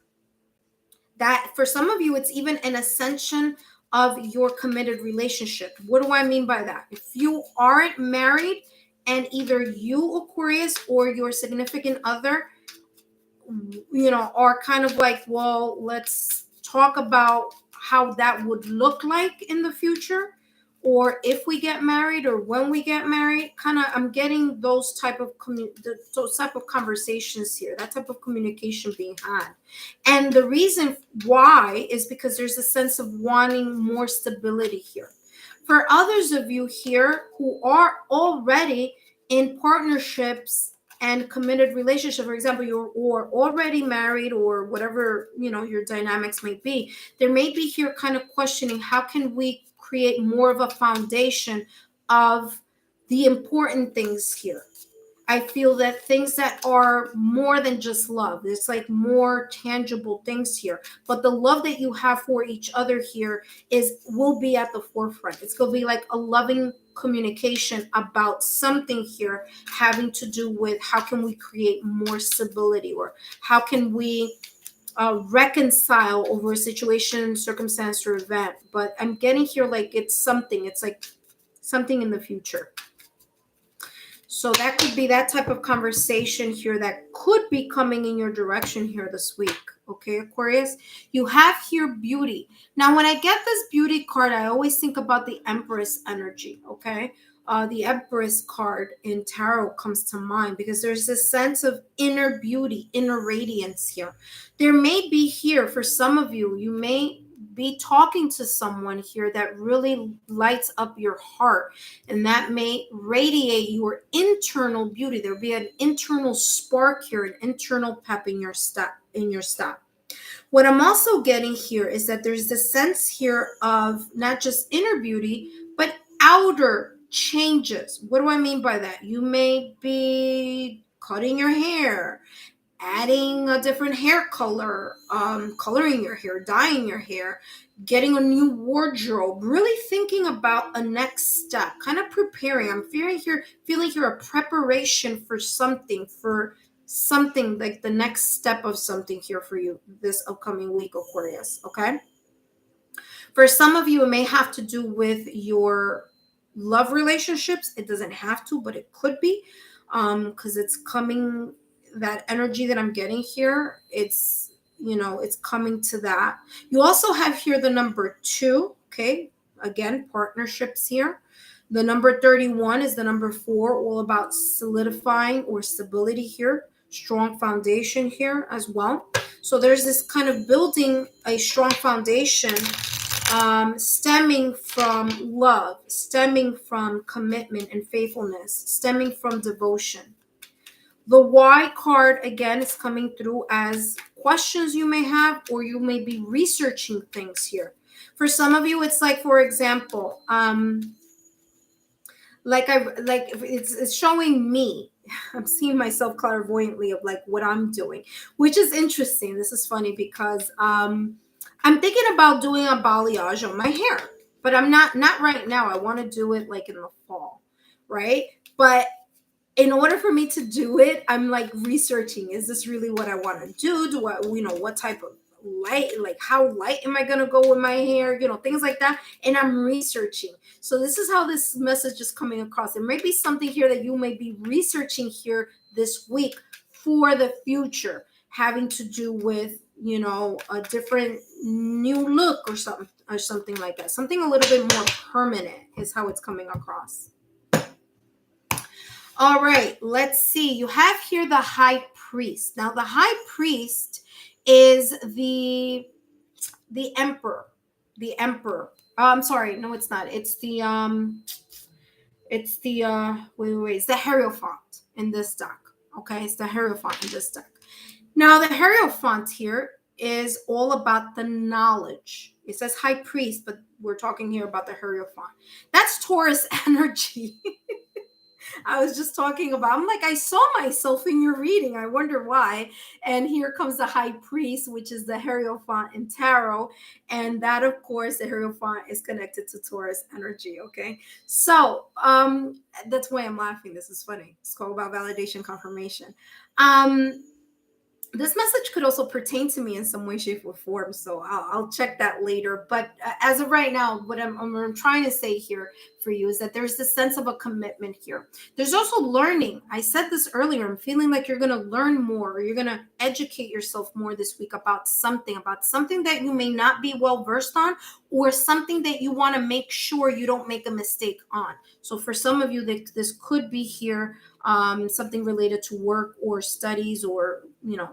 that for some of you, it's even an ascension of your committed relationship. What do I mean by that? If you aren't married and either you, Aquarius, or your significant other, are kind of like, well, let's talk about how that would look like in the future, or if we get married or when we get married, kind of, I'm getting those type of conversations here, that type of communication being had. And the reason why is because there's a sense of wanting more stability here. For others of you here who are already in partnerships and committed relationship, for example, you're already married or whatever, your dynamics may be, there may be here kind of questioning, how can we create more of a foundation of the important things here? I feel that things that are more than just love, it's like more tangible things here. But the love that you have for each other here will be at the forefront. It's going to be like a loving communication about something here having to do with how can we create more stability, or how can we reconcile over a situation, circumstance, or event. But I'm getting here like it's like something in the future. So that could be that type of conversation here that could be coming in your direction here this week. Okay, Aquarius, you have here beauty. Now, when I get this beauty card, I always think about the Empress energy. Okay, the Empress card in tarot comes to mind because there's this sense of inner beauty, inner radiance here. There may be here for some of you, you may be talking to someone here that really lights up your heart, and that may radiate your internal beauty. There'll be an internal spark here, an internal pep in your step. What I'm also getting here is that there's this sense here of not just inner beauty, but outer changes. What do I mean by that? You may be cutting your hair, adding a different hair color, coloring your hair, dyeing your hair, getting a new wardrobe, really thinking about a next step, kind of preparing. I'm feeling here a preparation for something like the next step of something here for you this upcoming week, Aquarius. Okay. For some of you, it may have to do with your love relationships. It doesn't have to, but it could be, because it's coming. That energy that I'm getting here, it's coming to that. You also have here the number 2. Okay, again, partnerships here. The number 31 is the number 4, all about solidifying or stability here, strong foundation here as well. So there's this kind of building a strong foundation, stemming from love, stemming from commitment and faithfulness, stemming from devotion. The Y card, again, is coming through as questions you may have, or you may be researching things here. For some of you, it's like, for example, it's showing me. I'm seeing myself clairvoyantly of like what I'm doing, which is interesting. This is funny because I'm thinking about doing a balayage on my hair, but I'm not right now. I want to do it like in the fall, right? But in order for me to do it, I'm like researching, is this really what I want to do? Do I, what type of light, like how light am I going to go with my hair? Things like that. And I'm researching. So this is how this message is coming across. There may be something here that you may be researching here this week for the future, having to do with, you know, a different new look or something like that. Something a little bit more permanent is how it's coming across. All right, let's see. You have here the High Priest. Now, the High Priest is the Emperor. The Emperor. I'm sorry. No, it's not. It's the it's the Hierophant in this deck. Okay, it's the Hierophant in this deck. Now, the Hierophant here is all about the knowledge. It says High Priest, but we're talking here about the Hierophant. That's Taurus energy. I was just talking about, I'm like, I saw myself in your reading. I wonder why. And here comes the High Priest, which is the Hierophant in Tarot. And that, of course, the Hierophant is connected to Taurus energy. Okay. So that's why I'm laughing. This is funny. It's called about validation confirmation. This message could also pertain to me in some way, shape, or form. So I'll check that later. But as of right now, what I'm trying to say here for you is that there's this sense of a commitment here. There's also learning. I said this earlier. I'm feeling like you're going to learn more, or you're going to educate yourself more this week about something that you may not be well versed on, or something that you want to make sure you don't make a mistake on. So for some of you, this could be here something related to work or studies, or, you know,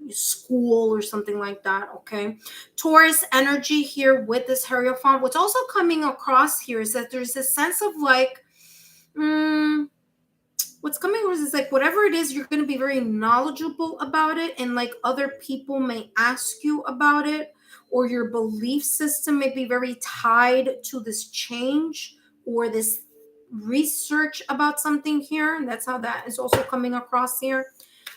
school or something like that. Okay, Taurus energy here with this Hierophant. What's also coming across here is that there's this sense of like what's coming across is like, whatever it is, you're going to be very knowledgeable about it, and like other people may ask you about it, or your belief system may be very tied to this change or this research about something here. And that's how that is also coming across here.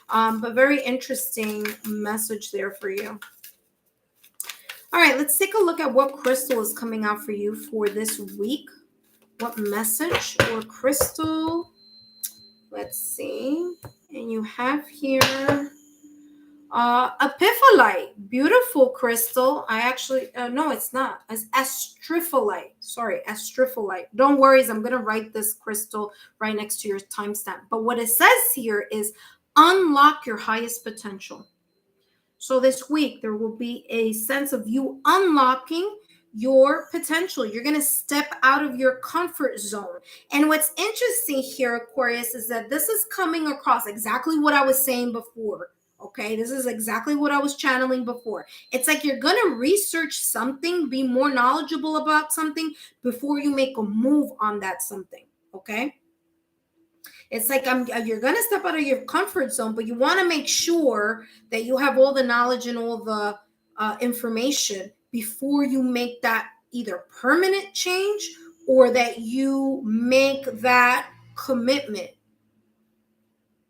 But very interesting message there for you. All right, let's take a look at what crystal is coming out for you for this week. What message or crystal? Let's see. And you have here epiphyllite. Beautiful crystal. I actually, no, it's not. It's astrophyllite. Sorry, astrophyllite. Don't worry, I'm going to write this crystal right next to your timestamp. But what it says here is unlock your highest potential. So this week, there will be a sense of you unlocking your potential. You're going to step out of your comfort zone. And what's interesting here, Aquarius, is that this is coming across exactly what I was saying before. Okay, this is exactly what I was channeling before. It's like you're going to research something, be more knowledgeable about something before you make a move on that something. Okay. It's like you're going to step out of your comfort zone, but you want to make sure that you have all the knowledge and all the information before you make that either permanent change, or that you make that commitment,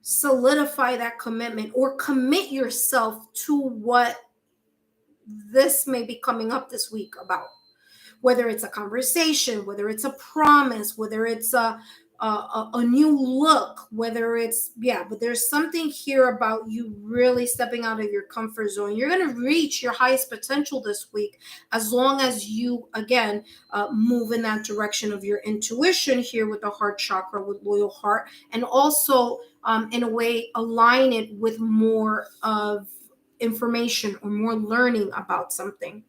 solidify that commitment, or commit yourself to what this may be coming up this week about. Whether it's a conversation, whether it's a promise, whether it's a new look, whether it's, but there's something here about you really stepping out of your comfort zone. You're going to reach your highest potential this week, as long as you, again, move in that direction of your intuition here with the heart chakra, with loyal heart, and also in a way align it with more of information or more learning about something.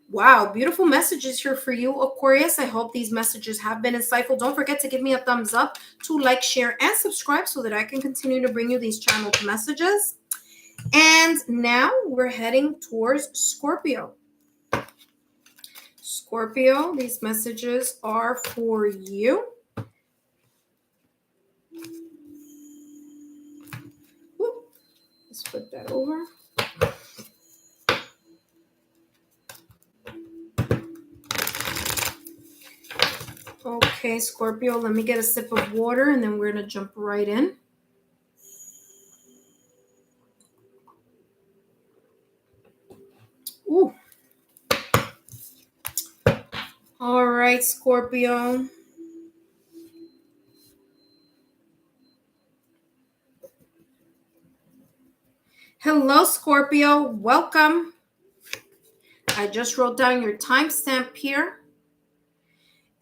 Wow, beautiful messages here for you, Aquarius. I hope these messages have been insightful. Don't forget to give me a thumbs up, to like, share, and subscribe so that I can continue to bring you these channeled messages. And now we're heading towards Scorpio. Scorpio, these messages are for you. Whoop. Let's flip that over. Okay, Scorpio, let me get a sip of water and then we're going to jump right in. Ooh. All right, Scorpio. Hello, Scorpio. Welcome. I just wrote down your timestamp here.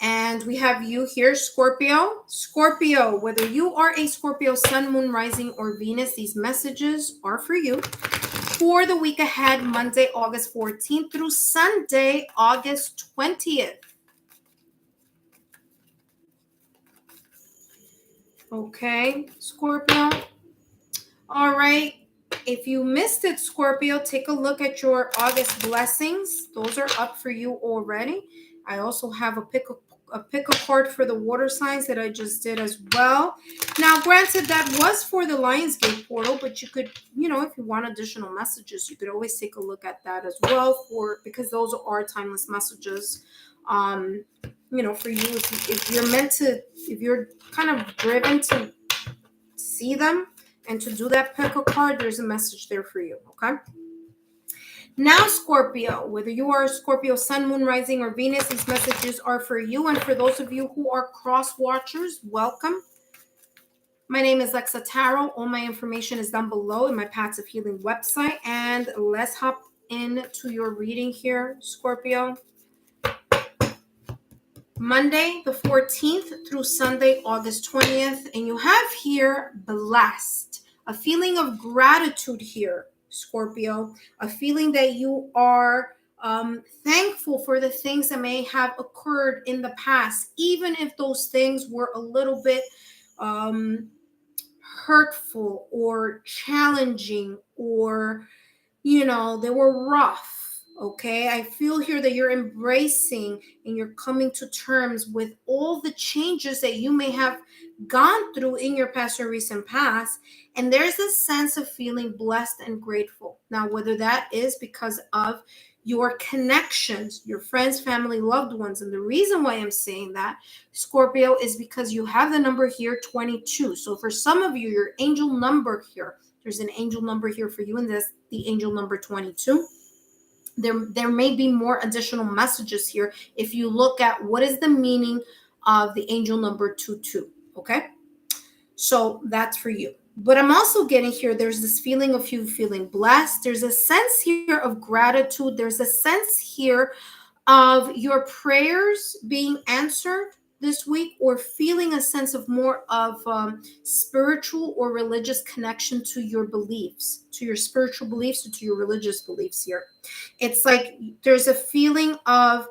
And we have you here, Scorpio. Scorpio, whether you are a Scorpio sun, moon, rising, or Venus, these messages are for you for the week ahead, Monday, August 14th through Sunday, August 20th. Okay, Scorpio. All right. If you missed it, Scorpio, take a look at your August blessings. Those are up for you already. I also have a pick a card for the water signs that I just did as well. Now, granted, that was for the Lionsgate portal, but you could, if you want additional messages, you could always take a look at that as well because those are timeless messages. For you, if you're meant to, if you're kind of driven to see them and to do that pick a card, there's a message there for you, okay? Now, Scorpio, whether you are a Scorpio sun, moon, rising, or Venus, these messages are for you. And for those of you who are cross watchers, welcome. My name is Lexa Tarot. All my information is down below in my Paths of Healing website. And let's hop into your reading here, Scorpio. Monday, the 14th through Sunday, August 20th. And you have here blessed, a feeling of gratitude here, Scorpio, a feeling that you are thankful for the things that may have occurred in the past, even if those things were a little bit hurtful or challenging or, they were rough. Okay, I feel here that you're embracing and you're coming to terms with all the changes that you may have gone through in your past or recent past. And there's a sense of feeling blessed and grateful. Now, whether that is because of your connections, your friends, family, loved ones. And the reason why I'm saying that, Scorpio, is because you have the number here, 22. So for some of you, your angel number here, there's an angel number here for you, and that's the angel number 22. There may be more additional messages here if you look at what is the meaning of the angel number 22, okay? So that's for you. But I'm also getting here, there's this feeling of you feeling blessed. There's a sense here of gratitude. There's a sense here of your prayers being answered this week, or feeling a sense of more of spiritual or religious connection to your beliefs, to your spiritual beliefs, or to your religious beliefs here. It's like there's a feeling of,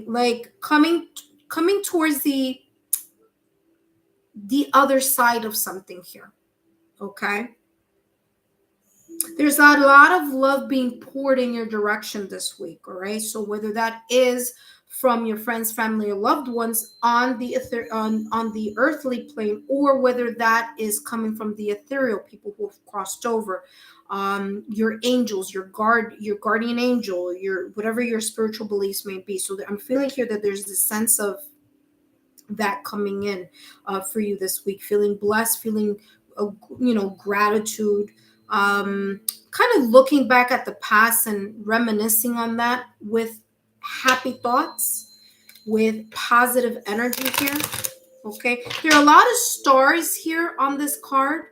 like coming towards the other side of something here, okay? There's a lot of love being poured in your direction this week, all right? So whether that is from your friends, family, or loved ones on the on the earthly plane, or whether that is coming from the ethereal people who have crossed over, your angels, your guardian angel, your whatever your spiritual beliefs may be. So I'm feeling here that there's this sense of that coming in for you this week, feeling blessed, feeling gratitude, kind of looking back at the past and reminiscing on that with happy thoughts, with positive energy here. Okay, there are a lot of stars here on this card.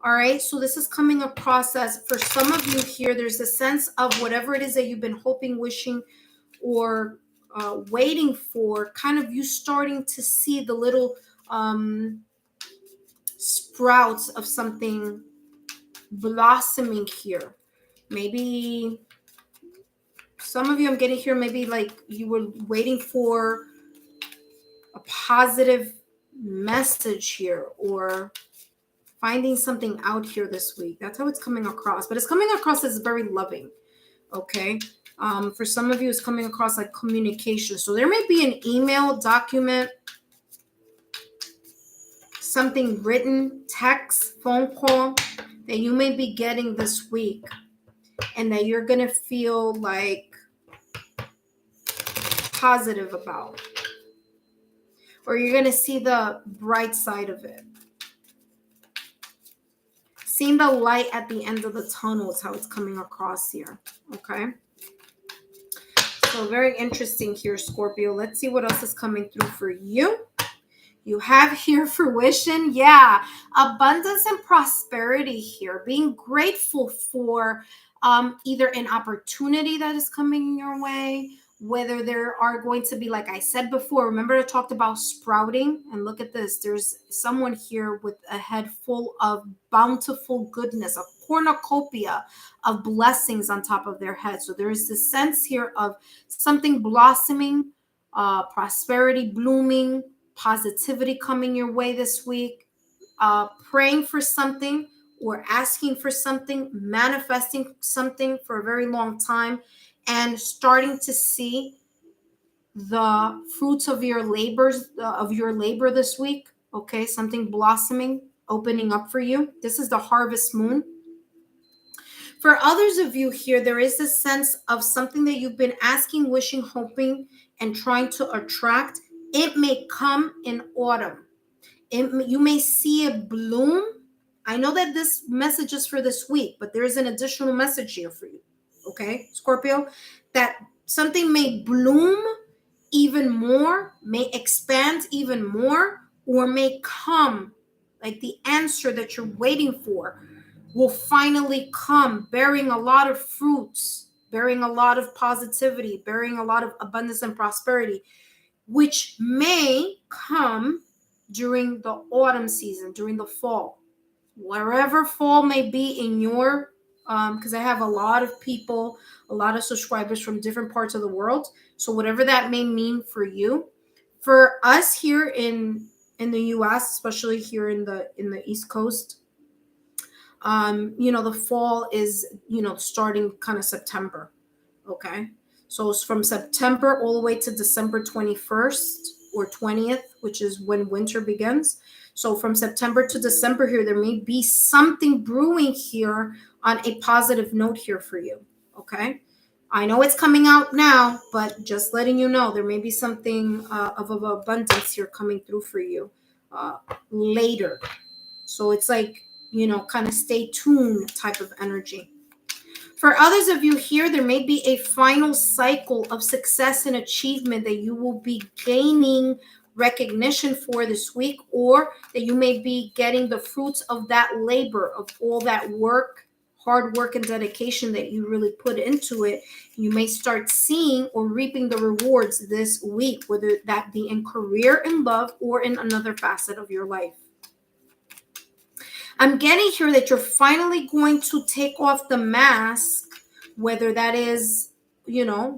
All right, so this is coming across as, for some of you here, there's a sense of whatever it is that you've been hoping, wishing, or waiting for, kind of you starting to see the little sprouts of something blossoming here. Maybe some of you, I'm getting here, maybe like you were waiting for a positive message here, or finding something out here this week. That's how it's coming across, but it's coming across as very loving. Okay, for some of you, it's coming across like communication. So there may be an email, document, something written, text, phone call that you may be getting this week, and that you're going to feel like positive about, or you're going to see the bright side of it. Seeing the light at the end of the tunnel is how it's coming across here. Okay. So very interesting here, Scorpio. Let's see what else is coming through for you. You have here fruition. Yeah. Abundance and prosperity here. Being grateful for either an opportunity that is coming your way, whether there are going to be, like I said before, remember I talked about sprouting, and look at this. There's someone here with a head full of bountiful goodness, a cornucopia of blessings on top of their head. So there is this sense here of something blossoming, prosperity blooming, positivity coming your way this week, praying for something or asking for something, manifesting something for a very long time, and starting to see the fruits of your labor this week. Okay, something blossoming, opening up for you. This is the harvest moon. For others of you here, there is a sense of something that you've been asking, wishing, hoping, and trying to attract. It may come in autumn. You may see it bloom. I know that this message is for this week, but there is an additional message here for you. Okay, Scorpio, that something may bloom even more, may expand even more, or may come, like the answer that you're waiting for will finally come, bearing a lot of fruits, bearing a lot of positivity, bearing a lot of abundance and prosperity, which may come during the autumn season, during the fall, wherever fall may be in your, because I have a lot of people, a lot of subscribers from different parts of the world. So whatever that may mean for you, for us here in the U.S., especially here in the East Coast, the fall is, starting kind of September. Okay. So it's from September all the way to December 21st or 20th, which is when winter begins. So from September to December here, there may be something brewing here on a positive note here for you. Okay. I know it's coming out now, but just letting you know, there may be something of abundance here coming through for you later. So it's like, kind of stay tuned type of energy. For others of you here, there may be a final cycle of success and achievement that you will be gaining recognition for this week, or that you may be getting the fruits of that labor, of all that work, hard work and dedication that you really put into it. You may start seeing or reaping the rewards this week, whether that be in career, in love, or in another facet of your life. I'm getting here that you're finally going to take off the mask, whether that is,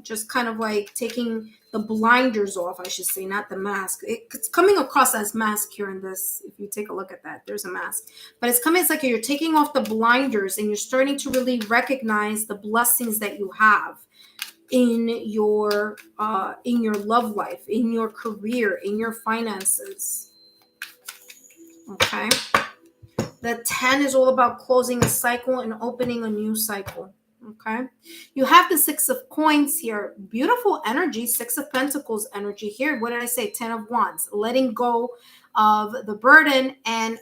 just kind of like taking the blinders off, I should say, not the mask. It's coming across as mask here in this. If you take a look at that, there's a mask. But it's coming, it's like you're taking off the blinders and you're starting to really recognize the blessings that you have in your love life, in your career, in your finances. Okay. The 10 is all about closing a cycle and opening a new cycle. Okay. You have the 6 of coins here. Beautiful energy. 6 of Pentacles energy here. What did I say? 10 of Wands. Letting go of the burden and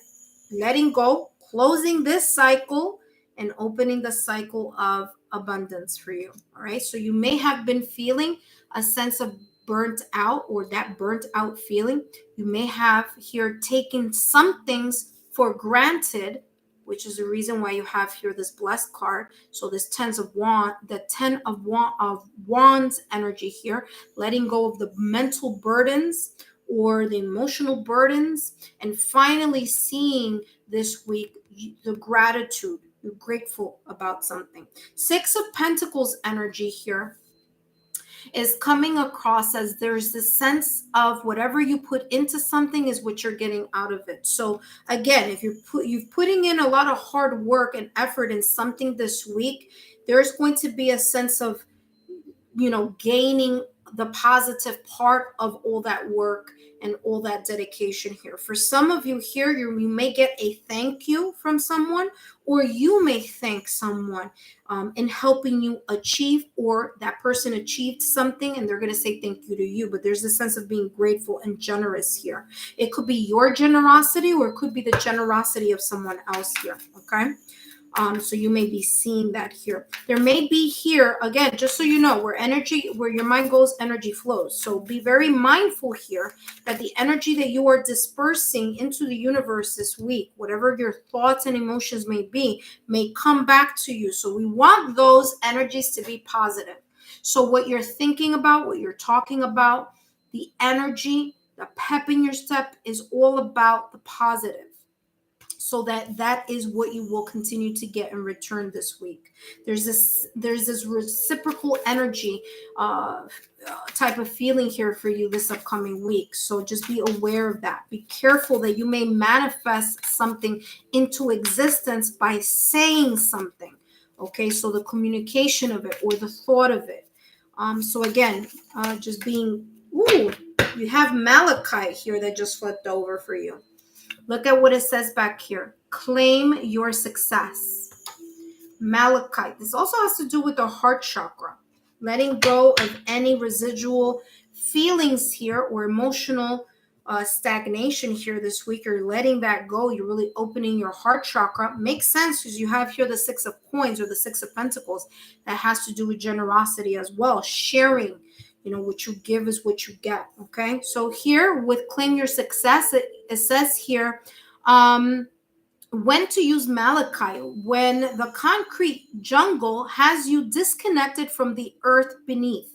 letting go, closing this cycle and opening the cycle of abundance for you. All right. So you may have been feeling a sense of burnt out, or that burnt out feeling. You may have here taken some things for granted, which is the reason why you have here this blessed card. So this 10 of Wands energy here, letting go of the mental burdens or the emotional burdens, and finally seeing this week the gratitude. You're grateful about something. 6 of Pentacles energy here is coming across as there's this sense of whatever you put into something is what you're getting out of it. So again, if you're putting in a lot of hard work and effort in something this week, there's going to be a sense of, gaining the positive part of all that work and all that dedication here. For some of you here, you may get a thank you from someone, or you may thank someone in helping you achieve, or that person achieved something and they're going to say thank you to you. But there's a sense of being grateful and generous here. It could be your generosity, or it could be the generosity of someone else here. Okay. So you may be seeing that here. There may be here, again, just so you know, where your mind goes, energy flows. So be very mindful here that the energy that you are dispersing into the universe this week, whatever your thoughts and emotions may be, may come back to you. So we want those energies to be positive. So what you're thinking about, what you're talking about, the energy, the pep in your step is all about the positive. So that is what you will continue to get in return this week. There's this reciprocal energy type of feeling here for you this upcoming week. So just be aware of that. Be careful that you may manifest something into existence by saying something. Okay, so the communication of it or the thought of it. So again, just being, ooh, you have malachite here that just flipped over for you. Look at what it says back here. Claim your success. Malachite. This also has to do with the heart chakra. Letting go of any residual feelings here or emotional stagnation here this week. You're letting that go. You're really opening your heart chakra. Makes sense because you have here the 6 of coins or the 6 of pentacles. That has to do with generosity as well. Sharing. What you give is what you get. Okay. So here with claim your success, it says here, when to use malachite when the concrete jungle has you disconnected from the earth beneath.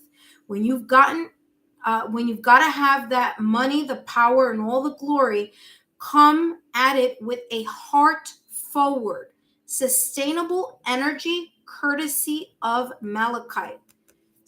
When you've got to have that money, the power, and all the glory, come at it with a heart forward, sustainable energy, courtesy of malachite.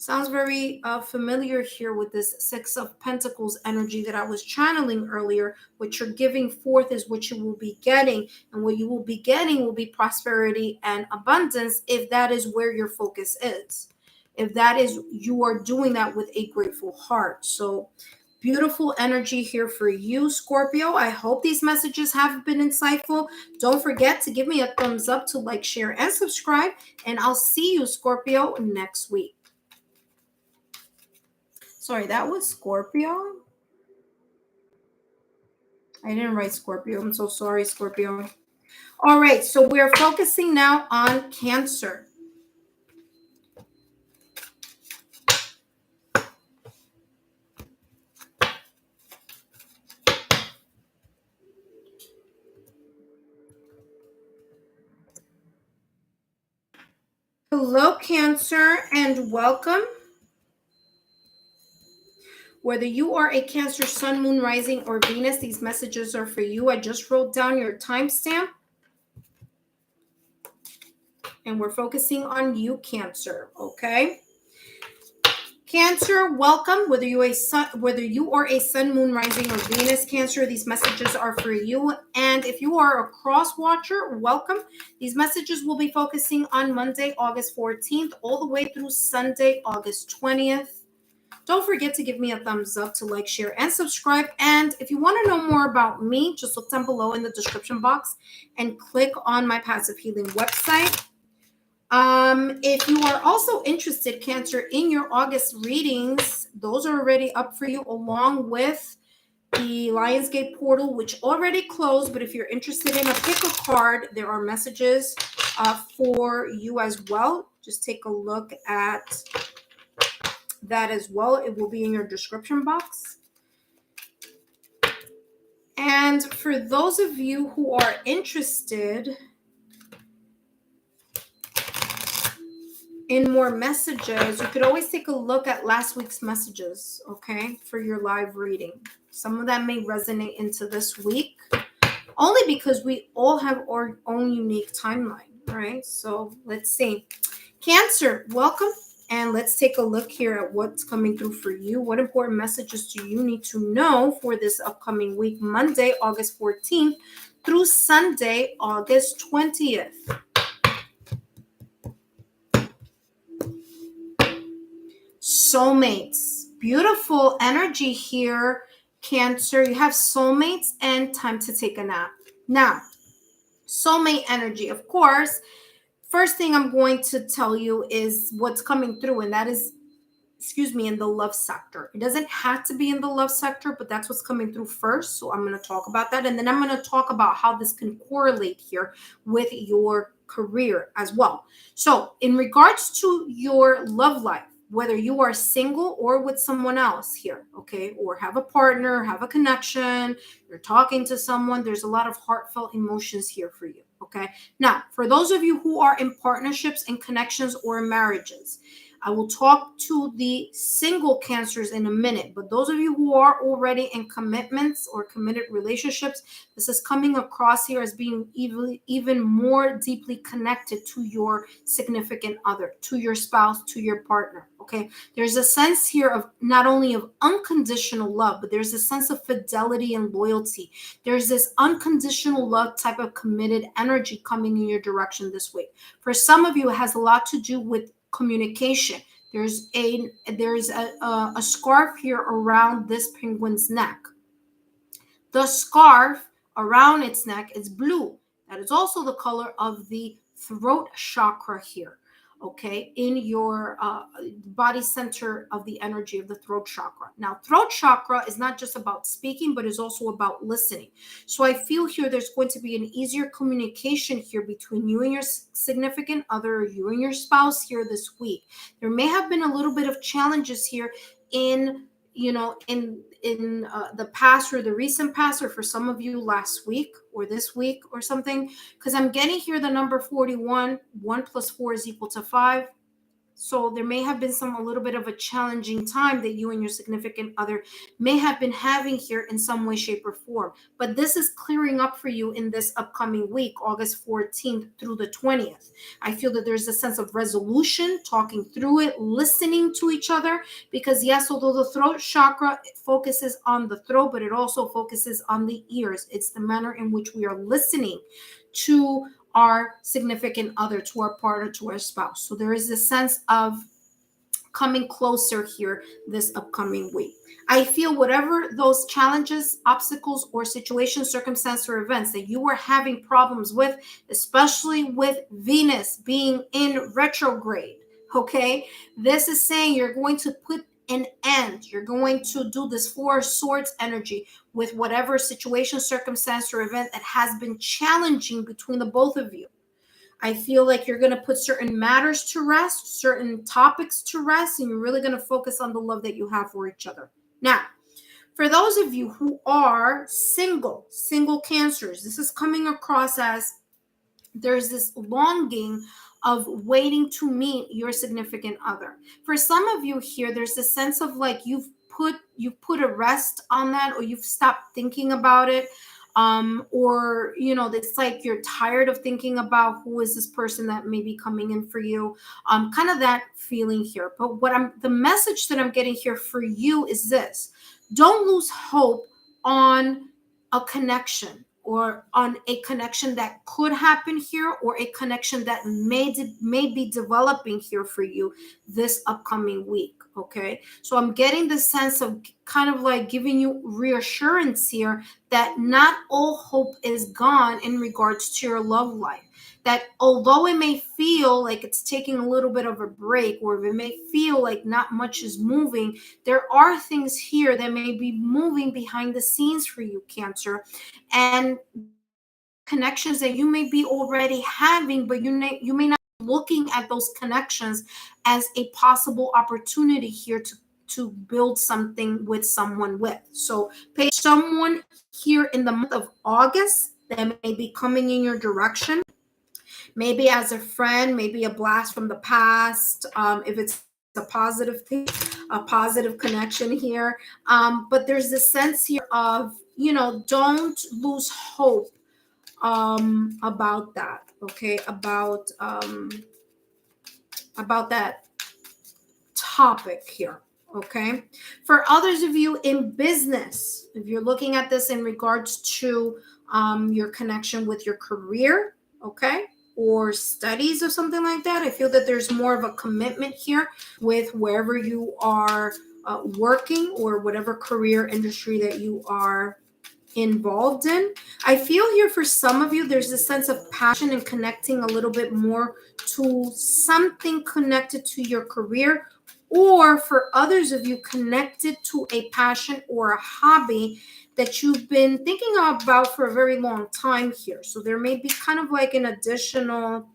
Sounds very familiar here with this 6 of Pentacles energy that I was channeling earlier. What you're giving forth is what you will be getting. And what you will be getting will be prosperity and abundance if that is where your focus is. If that is, you are doing that with a grateful heart. So beautiful energy here for you, Scorpio. I hope these messages have been insightful. Don't forget to give me a thumbs up to like, share, and subscribe. And I'll see you, Scorpio, next week. Sorry, that was Scorpio. I didn't write Scorpio. I'm so sorry, Scorpio. All right, so we're focusing now on Cancer. Hello, Cancer, and welcome. Whether you are a Cancer, Sun, Moon, Rising, or Venus, these messages are for you. I just wrote down your timestamp. And we're focusing on you, Cancer, okay? Cancer, welcome. Whether you are a Sun, Moon, Rising, or Venus Cancer, these messages are for you. And if you are a cross watcher, welcome. These messages will be focusing on Monday, August 14th, all the way through Sunday, August 20th. Don't forget to give me a thumbs up to like, share, and subscribe. And if you want to know more about me, just look down below in the description box and click on my passive healing website. If you are also interested, Cancer, in your August readings, those are already up for you, along with the Lionsgate portal, which already closed. But if you're interested in a pick a card, there are messages for you as well. Just take a look at that as well. It will be in your description box. And for those of you who are interested in more messages, you could always take a look at last week's messages, okay, for your live reading. Some of that may resonate into this week, only because we all have our own unique timeline, right? So let's see. Cancer, welcome. And let's take a look here at what's coming through for you. What important messages do you need to know for this upcoming week, Monday, August 14th through Sunday, August 20th? Soulmates. Beautiful energy here, Cancer. You have soulmates and time to take a nap. Now, soulmate energy, of course. First thing I'm going to tell you is what's coming through, and that is excuse me, in the love sector. It doesn't have to be in the love sector, but that's what's coming through first. So I'm going to talk about that. And then I'm going to talk about how this can correlate here with your career as well. So in regards to your love life, whether you are single or with someone else here, okay, or have a partner, have a connection, you're talking to someone, there's a lot of heartfelt emotions here for you, okay? Now, for those of you who are in partnerships and connections or marriages, I will talk to the single Cancers in a minute, but those of you who are already in commitments or committed relationships, this is coming across here as being even more deeply connected to your significant other, to your spouse, to your partner, okay? There's a sense here of not only of unconditional love, but there's a sense of fidelity and loyalty. There's this unconditional love type of committed energy coming in your direction this week. For some of you, it has a lot to do with communication. There's a scarf here around this penguin's neck. The scarf around its neck is blue. That is also the color of the throat chakra here, okay, in your body center of the energy of the throat chakra. Now, throat chakra is not just about speaking, but is also about listening. So I feel here there's going to be an easier communication here between you and your significant other, you and your spouse here this week. There may have been a little bit of challenges here in the past or the recent past, or for some of you last week or this week or something, because I'm getting here the number 41. 1 plus 4 is equal to 5. So there may have been a little bit of a challenging time that you and your significant other may have been having here in some way, shape, or form. But this is clearing up for you in this upcoming week, August 14th through the 20th. I feel that there's a sense of resolution, talking through it, listening to each other, because yes, although the throat chakra focuses on the throat, but it also focuses on the ears. It's the manner in which we are listening to our significant other, to our partner, to our spouse. So there is a sense of coming closer here this upcoming week. I feel whatever those challenges, obstacles, or situations, circumstances, or events that you are having problems with, especially with Venus being in retrograde, okay? This is saying you're going to put an end. You're going to do this 4 of Swords energy with whatever situation, circumstance, or event that has been challenging between the both of you. I feel like you're going to put certain matters to rest, certain topics to rest, and you're really going to focus on the love that you have for each other. Now, for those of you who are single Cancers, this is coming across as there's this longing of waiting to meet your significant other. For some of you here, there's this sense of like you've put a rest on that, or you've stopped thinking about it. Or it's like you're tired of thinking about who is this person that may be coming in for you, kind of that feeling here. But the message that I'm getting here for you is this: don't lose hope on a connection, or on a connection that could happen here, or a connection that may be developing here for you this upcoming week. Okay, so I'm getting the sense of kind of like giving you reassurance here that not all hope is gone in regards to your love life. That although it may feel like it's taking a little bit of a break, or it may feel like not much is moving, there are things here that may be moving behind the scenes for you, Cancer, and connections that you may be already having, but you may not be looking at those connections as a possible opportunity here to build something with someone with. So pay someone here in the month of August that may be coming in your direction, maybe as a friend, maybe a blast from the past, if it's a positive thing, a positive connection here. But there's this sense here of, don't lose hope about that, okay, about that topic here. Okay, for others of you in business, if you're looking at this in regards to your connection with your career, okay, or studies or something like that, I feel that there's more of a commitment here with wherever you are working, or whatever career industry that you are involved in. I feel here for some of you, there's a sense of passion and connecting a little bit more to something connected to your career, or for others of you connected to a passion or a hobby that you've been thinking about for a very long time here. So there may be kind of like an additional,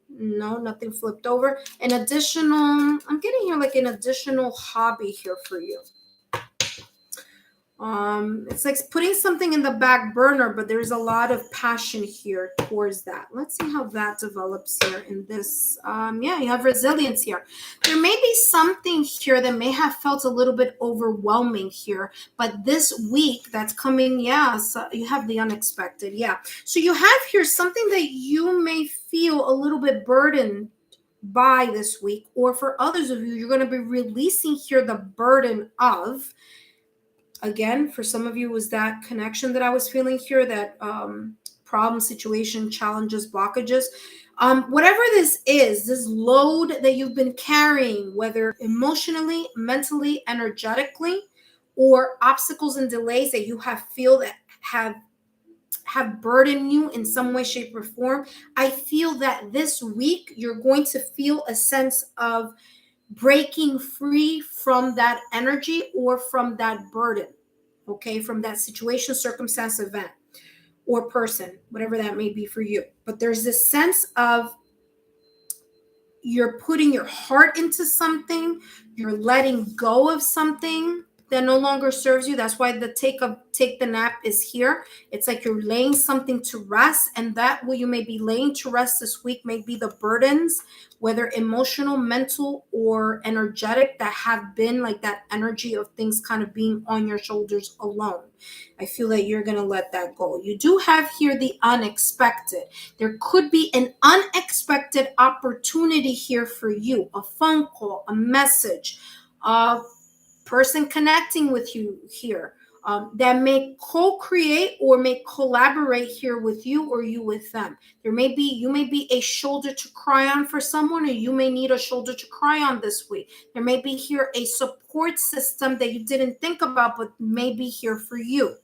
no, nothing flipped over, an additional, I'm getting here like an additional hobby here for you. It's like putting something in the back burner, but there's a lot of passion here towards that. Let's see how that develops here in this. Yeah, you have resilience here. There may be something here that may have felt a little bit overwhelming here, but this week that's coming, yeah, so you have the unexpected. Yeah. So you have here something that you may feel a little bit burdened by this week, or for others of you, you're going to be releasing here the burden of. Again, for some of you, was that connection that I was feeling here, that problem, situation, challenges, blockages. Whatever this is, this load that you've been carrying, whether emotionally, mentally, energetically, or obstacles and delays that you feel that have burdened you in some way, shape, or form. I feel that this week you're going to feel a sense of breaking free from that energy or from that burden, okay, from that situation, circumstance, event, or person, whatever that may be for you. But there's this sense of you're putting your heart into something, you're letting go of something that no longer serves you. That's why the take the nap is here. It's like you're laying something to rest, and that what you may be laying to rest this week may be the burdens, whether emotional, mental, or energetic, that have been like that energy of things kind of being on your shoulders alone. I feel that you're going to let that go. You do have here the unexpected. There could be an unexpected opportunity here for you, a phone call, a message, person connecting with you here, that may co-create or may collaborate here with you, or you with them. You may be a shoulder to cry on for someone, or you may need a shoulder to cry on this week. There may be here a support system that you didn't think about, but may be here for you.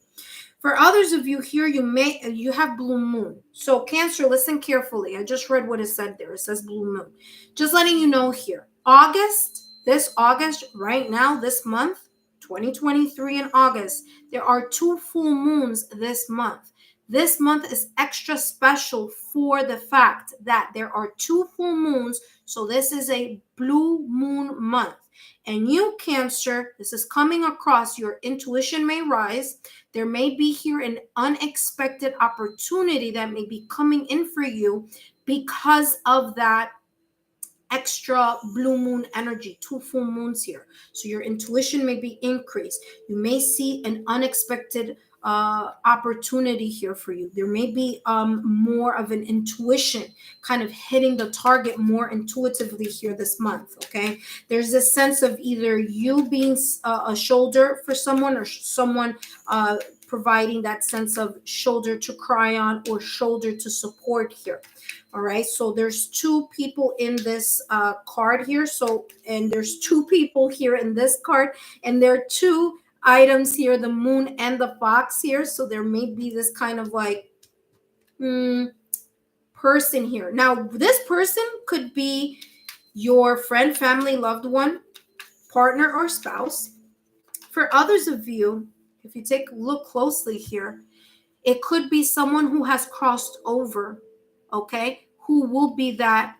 For others of you here, you have blue moon. So Cancer, listen carefully. I just read what it said there. It says blue moon. Just letting you know here, this August, right now, this month, 2023 in August, there are 2 full moons this month. This month is extra special for the fact that there are 2 full moons. So this is a blue moon month. And you, Cancer, this is coming across, your intuition may rise. There may be here an unexpected opportunity that may be coming in for you because of that extra blue moon energy, 2 full moons here. So your intuition may be increased. You may see an unexpected opportunity here for you. There may be more of an intuition kind of hitting the target more intuitively here this month, okay? There's this sense of either you being a shoulder for someone, or someone providing that sense of shoulder to cry on or shoulder to support here. All right, so there's 2 people in this card here. So, and there's 2 people here in this card, and there are 2 items here, the moon and the fox here. So there may be this kind of like person here. Now, this person could be your friend, family, loved one, partner, or spouse. For others of you, if you take a look closely here, it could be someone who has crossed over, okay, who will be that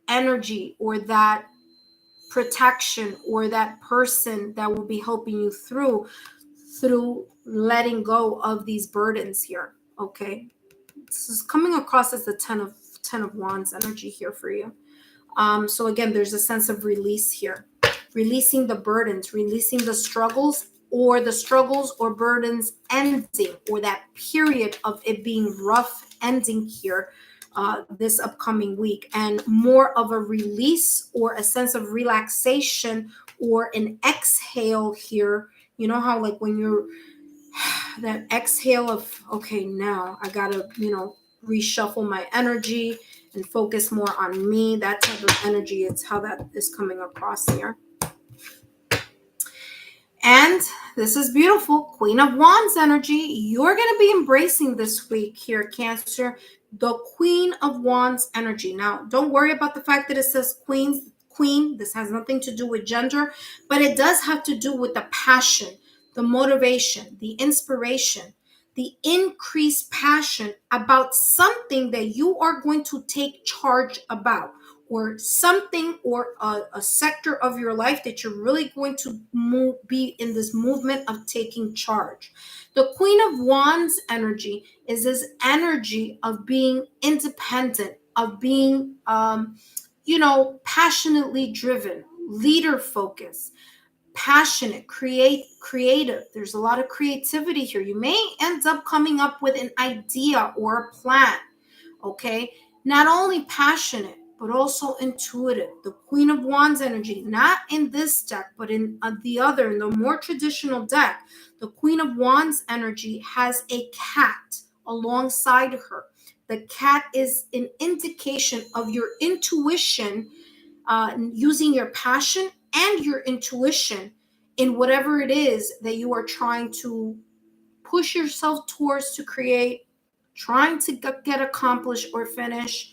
energy or that protection or that person that will be helping you through letting go of these burdens here, okay? This is coming across as the 10 of Wands energy here for you. So again, there's a sense of release here, releasing the burdens, releasing the struggles or burdens ending, or that period of it being rough ending here this upcoming week, and more of a release or a sense of relaxation or an exhale here. You know how like when you're that exhale of, okay, now I gotta, reshuffle my energy and focus more on me, that type of energy. It's how that is coming across here. And this is beautiful. Queen of Wands energy. You're going to be embracing this week here, Cancer, the Queen of Wands energy. Now, don't worry about the fact that it says Queen queen. This has nothing to do with gender, but it does have to do with the passion, the motivation, the inspiration, the increased passion about something that you are going to take charge about, or something, or a sector of your life that you're really going to be in this movement of taking charge. The Queen of Wands energy is this energy of being independent, of being, passionately driven, leader focused, passionate, creative. There's a lot of creativity here. You may end up coming up with an idea or a plan. Okay, not only passionate, but also intuitive. The Queen of Wands energy, not in this deck, but in the other, in the more traditional deck, the Queen of Wands energy has a cat alongside her. The cat is an indication of your intuition, using your passion and your intuition in whatever it is that you are trying to push yourself towards to create, trying to get accomplished or finish,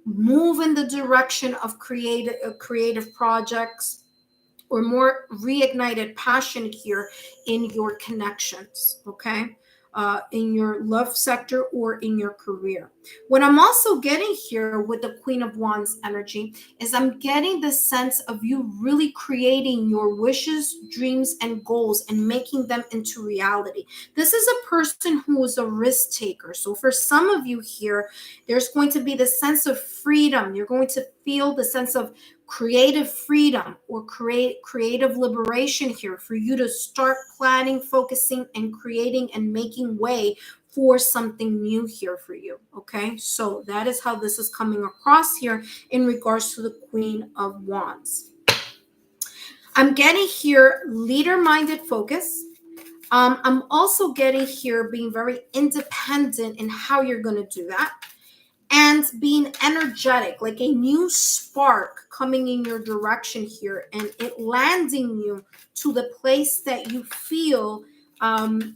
move in the direction of creative projects, or more reignited passion here in your connections, okay? In your love sector or in your career. What I'm also getting here with the Queen of Wands energy is I'm getting the sense of you really creating your wishes, dreams, and goals and making them into reality. This is a person who is a risk taker. So for some of you here, there's going to be the sense of freedom. You're going to feel the sense of creative freedom or creative liberation here for you to start planning, focusing, and creating and making way for something new here for you. Okay, so that is how this is coming across here in regards to the Queen of Wands. I'm getting here leader-minded focus. I'm also getting here being very independent in how you're going to do that, and being energetic, like a new spark coming in your direction here, and it landing you to the place that you feel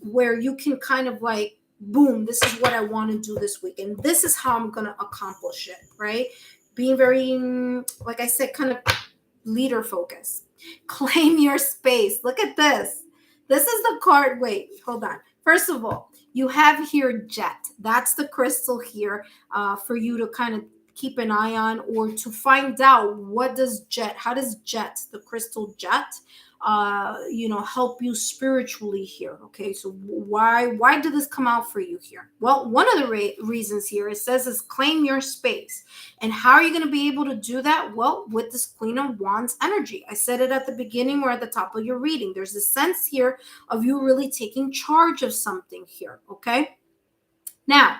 where you can kind of like, boom, this is what I want to do this week, and this is how I'm going to accomplish it, right? Being very, like I said, kind of leader focused. Claim your space. Look at this. This is the card. Wait, hold on. First of all, you have here jet. That's the crystal here for you to kind of keep an eye on, or to find out what does jet, how does jet, the crystal jet, help you spiritually here. Okay, so why did this come out for you here? Well, one of the reasons here, it says, is claim your space. And how are you going to be able to do that? Well, with this Queen of Wands energy. I said it at the beginning or at the top of your reading. There's a sense here of you really taking charge of something here. Okay, now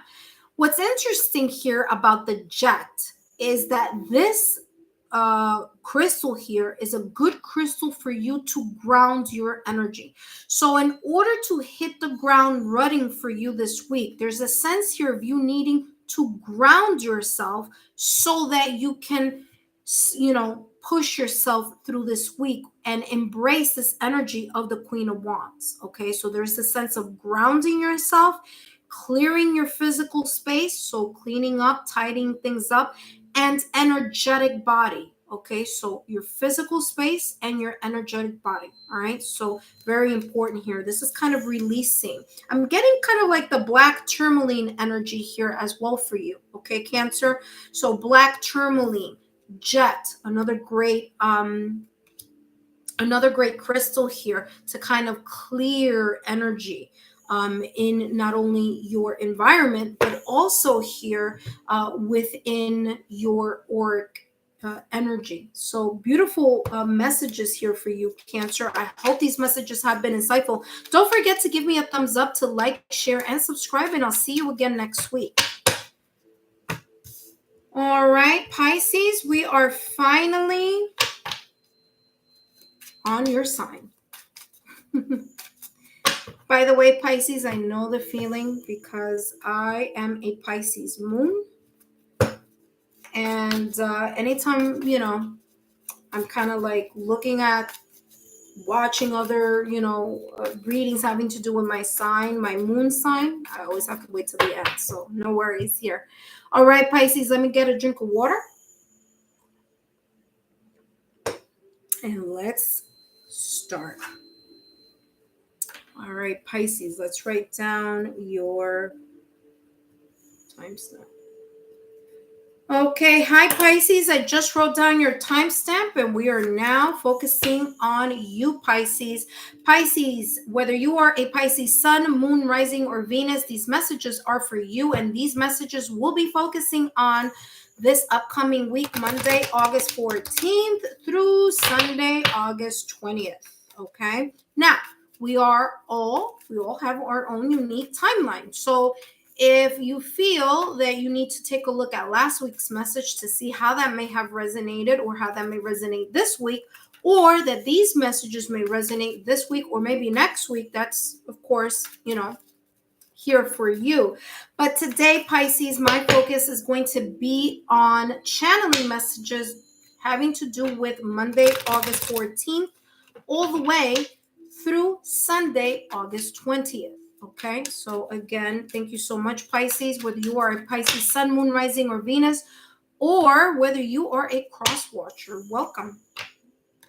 what's interesting here about the jet is that this crystal here is a good crystal for you to ground your energy. So in order to hit the ground running for you this week, there's a sense here of you needing to ground yourself so that you can, push yourself through this week and embrace this energy of the Queen of Wands. Okay, so there's a sense of grounding yourself, clearing your physical space, so cleaning up, tidying things up, and energetic body. Okay, so your physical space and your energetic body. All right, so very important here. This is kind of releasing. I'm getting kind of like the black tourmaline energy here as well for you. Okay, Cancer. So black tourmaline, jet, another great crystal here to kind of clear energy in not only your environment, but also here within your auric energy. So beautiful messages here for you, Cancer. I hope these messages have been insightful. Don't forget to give me a thumbs up, to like, share, and subscribe, and I'll see you again next week. All right, Pisces, we are finally on your sign. By the way, Pisces, I know the feeling because I am a Pisces moon. And anytime, I'm kind of like looking at, watching other, readings having to do with my sign, my moon sign, I always have to wait till the end. So no worries here. All right, Pisces, let me get a drink of water. And let's start. All right, Pisces, let's write down your timestamp. Okay, hi Pisces. I just wrote down your timestamp and we are now focusing on you, Pisces. Pisces, whether you are a Pisces sun, moon, rising, or Venus, these messages are for you, and these messages will be focusing on this upcoming week, Monday, August 14th through Sunday, August 20th. Okay, now we all have our own unique timeline. So if you feel that you need to take a look at last week's message to see how that may have resonated or how that may resonate this week, or that these messages may resonate this week or maybe next week, that's, of course, here for you. But today, Pisces, my focus is going to be on channeling messages having to do with Monday, August 14th, all the way through Sunday, August 20th. Okay, so again, thank you so much, Pisces, whether you are a Pisces sun, moon, rising, or Venus, or whether you are a cross watcher. Welcome.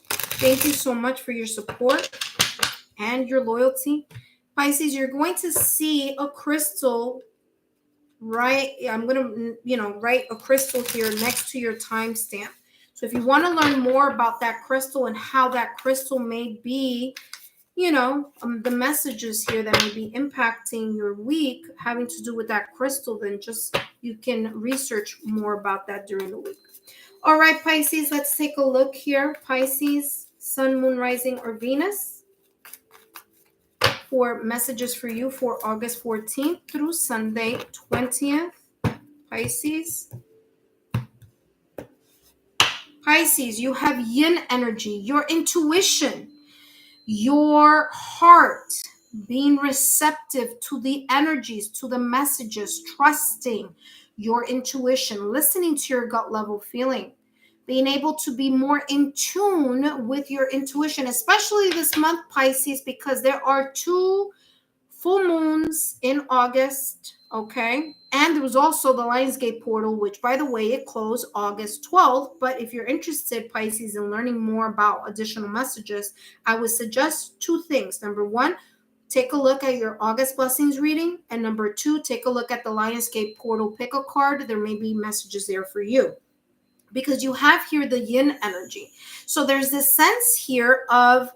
Thank you so much for your support and your loyalty. Pisces, you're going to see a crystal, right? I'm going to, write a crystal here next to your timestamp. So if you want to learn more about that crystal and how that crystal may be, the messages here that may be impacting your week having to do with that crystal, then just you can research more about that during the week. All right, Pisces, let's take a look here. Pisces, sun, moon, rising, or Venus, for messages for you for August 14th through Sunday 20th. Pisces. Pisces, you have yin energy, your intuition, your heart, being receptive to the energies, to the messages, trusting your intuition, listening to your gut level feeling, being able to be more in tune with your intuition, especially this month, Pisces, because there are 2 full moons in August, okay? And there was also the Lionsgate portal, which, by the way, it closed August 12th. But if you're interested, Pisces, in learning more about additional messages, I would suggest 2 things. Number 1, take a look at your August Blessings reading. And number 2, take a look at the Lionsgate portal, pick a card. There may be messages there for you, because you have here the yin energy. So there's this sense here of,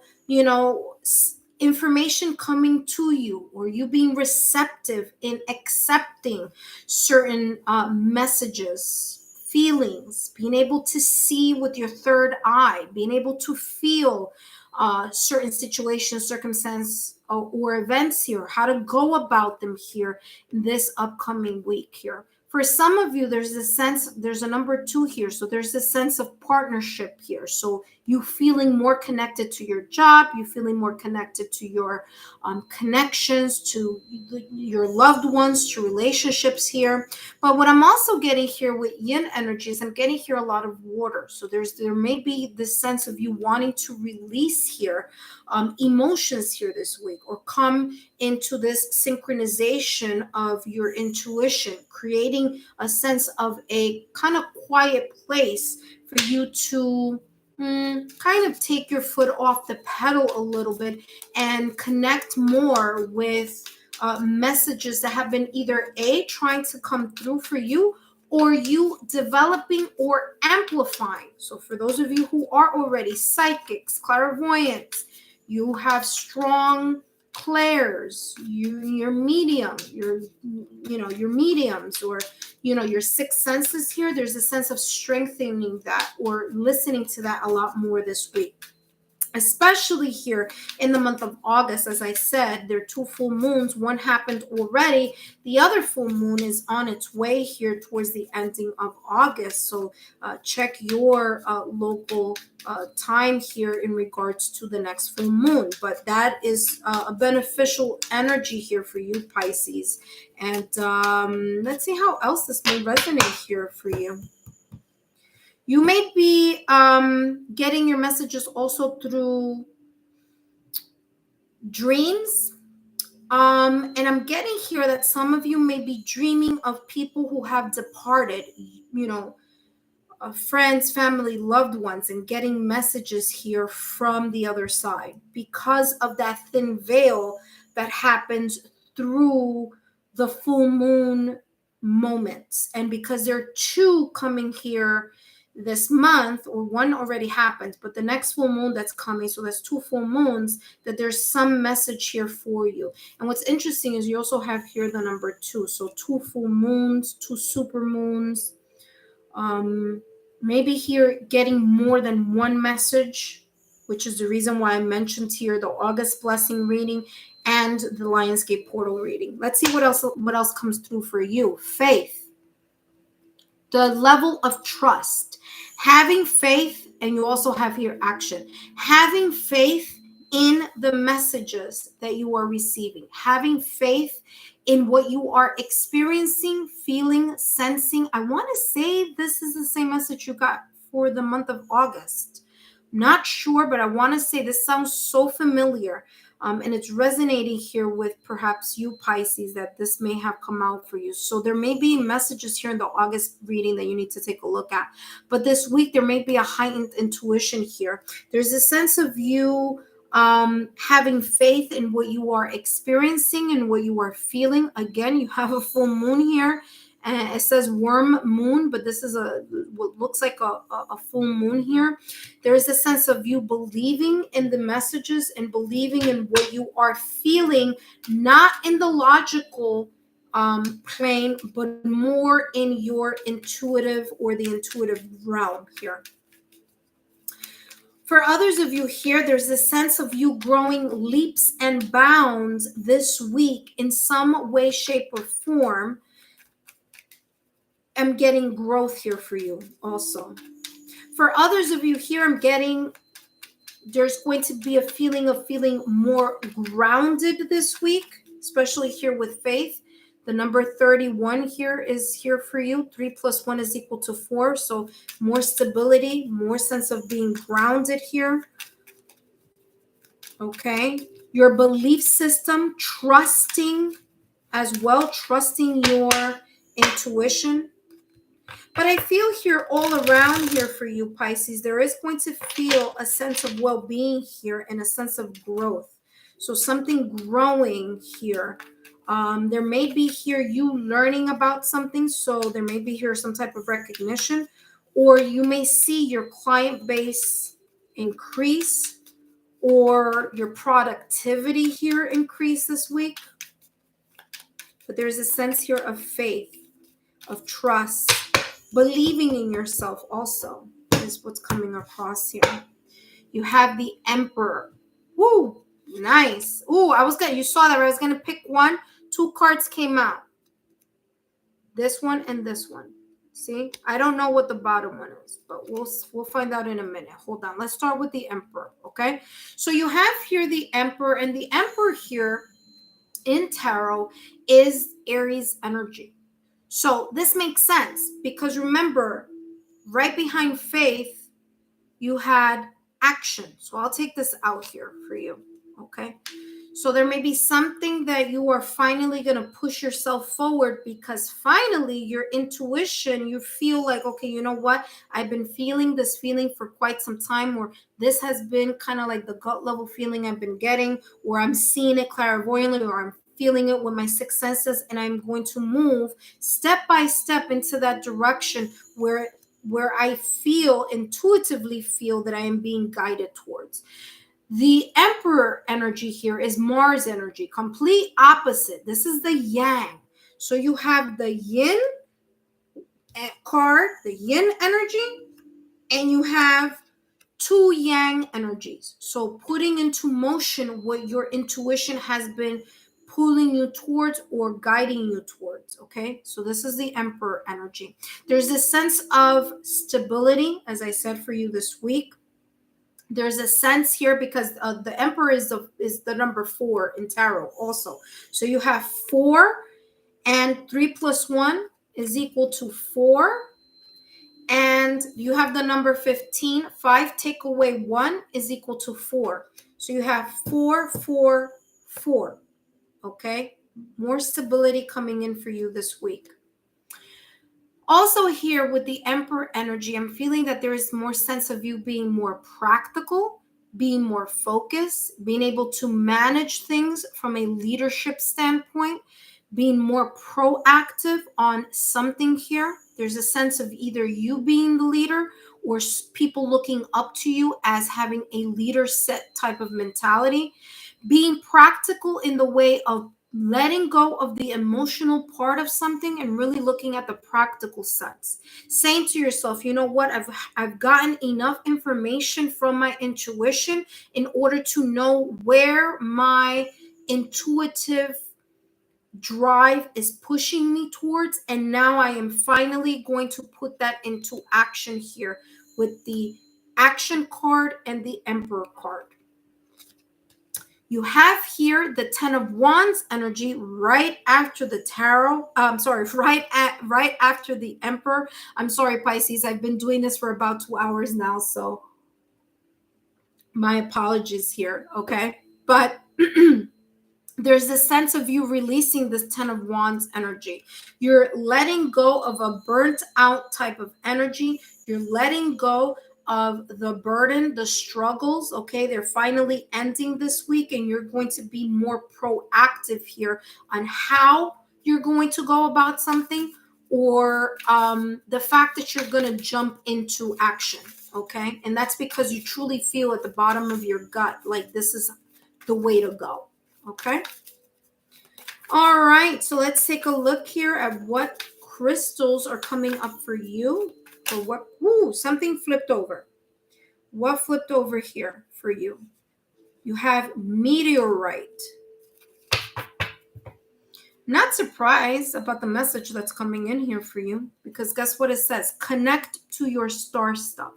information coming to you, or you being receptive in accepting certain messages, feelings, being able to see with your third eye, being able to feel certain situations, circumstances, or events here, how to go about them here this upcoming week here. For some of you, there's a sense, there's a number 2 here. So there's a sense of partnership here. So you feeling more connected to your job, you feeling more connected to your connections, to your loved ones, to relationships here. But what I'm also getting here with yin energies, I'm getting here a lot of water. So there may be this sense of you wanting to release here emotions here this week, or come into this synchronization of your intuition, creating a sense of a kind of quiet place for you to kind of take your foot off the pedal a little bit and connect more with messages that have been either trying to come through for you, or you developing or amplifying. So for those of you who are already psychics, clairvoyants, you have strong clairs, your medium, your mediums, or your 6 senses here. There's a sense of strengthening that or listening to that a lot more this week, especially here in the month of August. As I said, there are 2 full moons. One happened already. The other full moon is on its way here towards the ending of August. So check your local time here in regards to the next full moon. But that is a beneficial energy here for you, Pisces. And let's see how else this may resonate here for you. You may be getting your messages also through dreams. And I'm getting here that some of you may be dreaming of people who have departed, friends, family, loved ones, and getting messages here from the other side because of that thin veil that happens through the full moon moments. And because there are two coming here this month, or one already happened, but the next full moon that's coming, so there's two full moons, that there's some message here for you. And what's interesting is you also have here the number 2. So 2 full moons, 2 super moons. Maybe here getting more than one message, which is the reason why I mentioned here the August blessing reading and the Lionsgate portal reading. Let's see what else comes through for you. Faith, the level of trust, having faith, and you also have here action. Having faith in the messages that you are receiving, having faith in what you are experiencing, feeling, sensing. I want to say this is the same message you got for the month of August. Not sure, but I want to say this sounds so familiar. And it's resonating here with perhaps you, Pisces, that this may have come out for you. So there may be messages here in the August reading that you need to take a look at. But this week, there may be a heightened intuition here. There's a sense of you having faith in what you are experiencing and what you are feeling. Again, you have a full moon here. And it says worm moon, but this is what looks like a full moon here. There is a sense of you believing in the messages and believing in what you are feeling, not in the logical plane, but more in your intuitive or the intuitive realm here. For others of you here, there's a sense of you growing leaps and bounds this week in some way, shape, or form. I'm getting growth here for you also. For others of you here, I'm getting there's going to be a feeling of feeling more grounded this week, especially here with faith. The number 31 here is here for you. 3 + 1 is equal to 4. So more stability, more sense of being grounded here. Okay. Your belief system, trusting as well, trusting your intuition. But I feel here all around here for you, Pisces, there is going to feel a sense of well-being here and a sense of growth. So something growing here. There may be here you learning about something. So there may be here some type of recognition, or you may see your client base increase or your productivity here increase this week. But there's a sense here of faith, of trust, believing in yourself also is what's coming across here. You have the Emperor. Woo, nice. Ooh, you saw that, right? I was gonna pick one. 2 cards came out. This one and this one. See, I don't know what the bottom one is, but we'll find out in a minute. Hold on. Let's start with the Emperor. Okay. So you have here the Emperor, and the Emperor here in tarot is Aries energy. So this makes sense because remember, right behind faith, you had action. So I'll take this out here for you, okay? So there may be something that you are finally going to push yourself forward because finally your intuition, you feel like, okay, you know what? I've been feeling this feeling for quite some time, or this has been kind of like the gut level feeling I've been getting, or I'm seeing it clairvoyantly, or I'm feeling it with my 6 senses, and I'm going to move step by step into that direction where I intuitively feel that I am being guided towards. The Emperor energy here is Mars energy, complete opposite. This is the Yang. So you have the Yin card, the Yin energy, and you have 2 Yang energies. So putting into motion what your intuition has been pulling you towards or guiding you towards, okay? So this is the Emperor energy. There's a sense of stability, as I said, for you this week. There's a sense here because the Emperor is the number 4 in tarot also. So you have 4, and 3 + 1 is equal to 4. And you have the number 15. 5 take away 1 is equal to 4. So you have 4, 4, 4. Okay, more stability coming in for you this week. Also here with the Emperor energy, I'm feeling that there is more sense of you being more practical, being more focused, being able to manage things from a leadership standpoint, being more proactive on something here. There's a sense of either you being the leader or people looking up to you as having a leader set type of mentality. Being practical in the way of letting go of the emotional part of something and really looking at the practical sense. Saying to yourself, you know what, I've gotten enough information from my intuition in order to know where my intuitive drive is pushing me towards, and now I am finally going to put that into action here with the action card and the Emperor card. You have here the 10 of Wands energy right after the tarot. Right after the Emperor. I'm sorry, Pisces. I've been doing this for about 2 hours now, so my apologies here, okay? But there's this sense of you releasing this 10 of Wands energy. You're letting go of a burnt out type of energy. You're letting go of the burden, the struggles, okay? They're finally ending this week, and you're going to be more proactive here on how you're going to go about something, or the fact that you're going to jump into action, okay? And that's because you truly feel at the bottom of your gut like this is the way to go, okay? All right, so let's take a look here at what crystals are coming up for you. Or what? Ooh, something flipped over. What flipped over here for you? You have meteorite. Not surprised about the message that's coming in here for you, because guess what it says? Connect to your star stuff.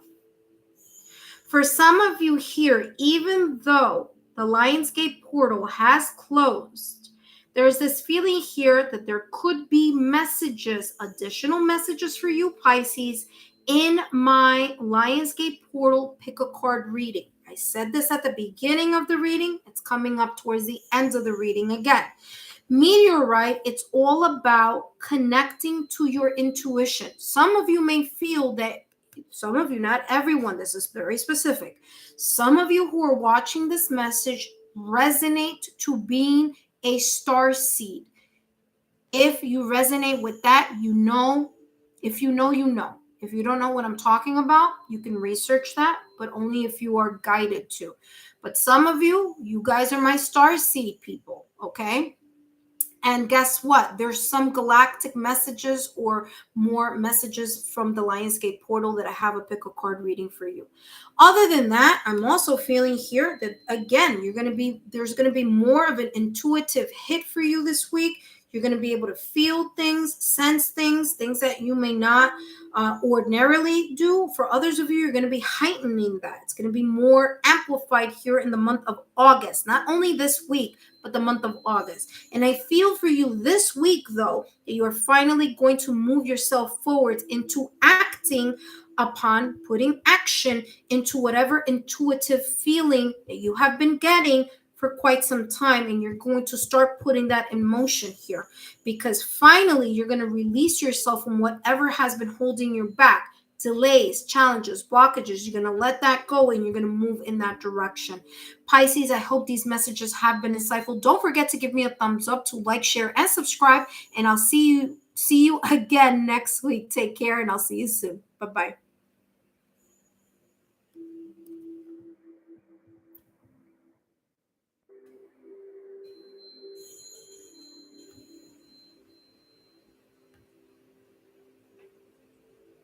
For some of you here, even though the Lionsgate portal has closed, there's this feeling here that there could be messages, additional messages for you, Pisces, in my Lionsgate portal pick a card reading. I said this at the beginning of the reading. It's coming up towards the end of the reading again. Meteorite, it's all about connecting to your intuition. Some of you may feel that, some of you, not everyone, this is very specific. Some of you who are watching this message resonate to being a star seed. If you resonate with that, you know. If you know, you know. If you don't know what I'm talking about, you can research that, but only if you are guided to. But some of you, you guys are my star seed people, okay? And guess what? There's some galactic messages or more messages from the Lionsgate portal that I have a pick a card reading for you. Other than that, I'm also feeling here that, again, there's going to be more of an intuitive hit for you this week. You're going to be able to feel things, sense things that you may not ordinarily do. For others of you, you're going to be heightening that. It's going to be more amplified here in the month of August. Not only this week, but the month of August. And I feel for you this week, though, that you are finally going to move yourself forward into acting upon putting action into whatever intuitive feeling that you have been getting for quite some time, and you're going to start putting that in motion here, because finally you're going to release yourself from whatever has been holding you back. Delays, challenges, blockages, you're going to let that go, and you're going to move in that direction. Pisces, I hope these messages have been insightful. Don't forget to give me a thumbs up, to like, share, and subscribe, and I'll see you again next week. Take care, and I'll see you soon. Bye-bye.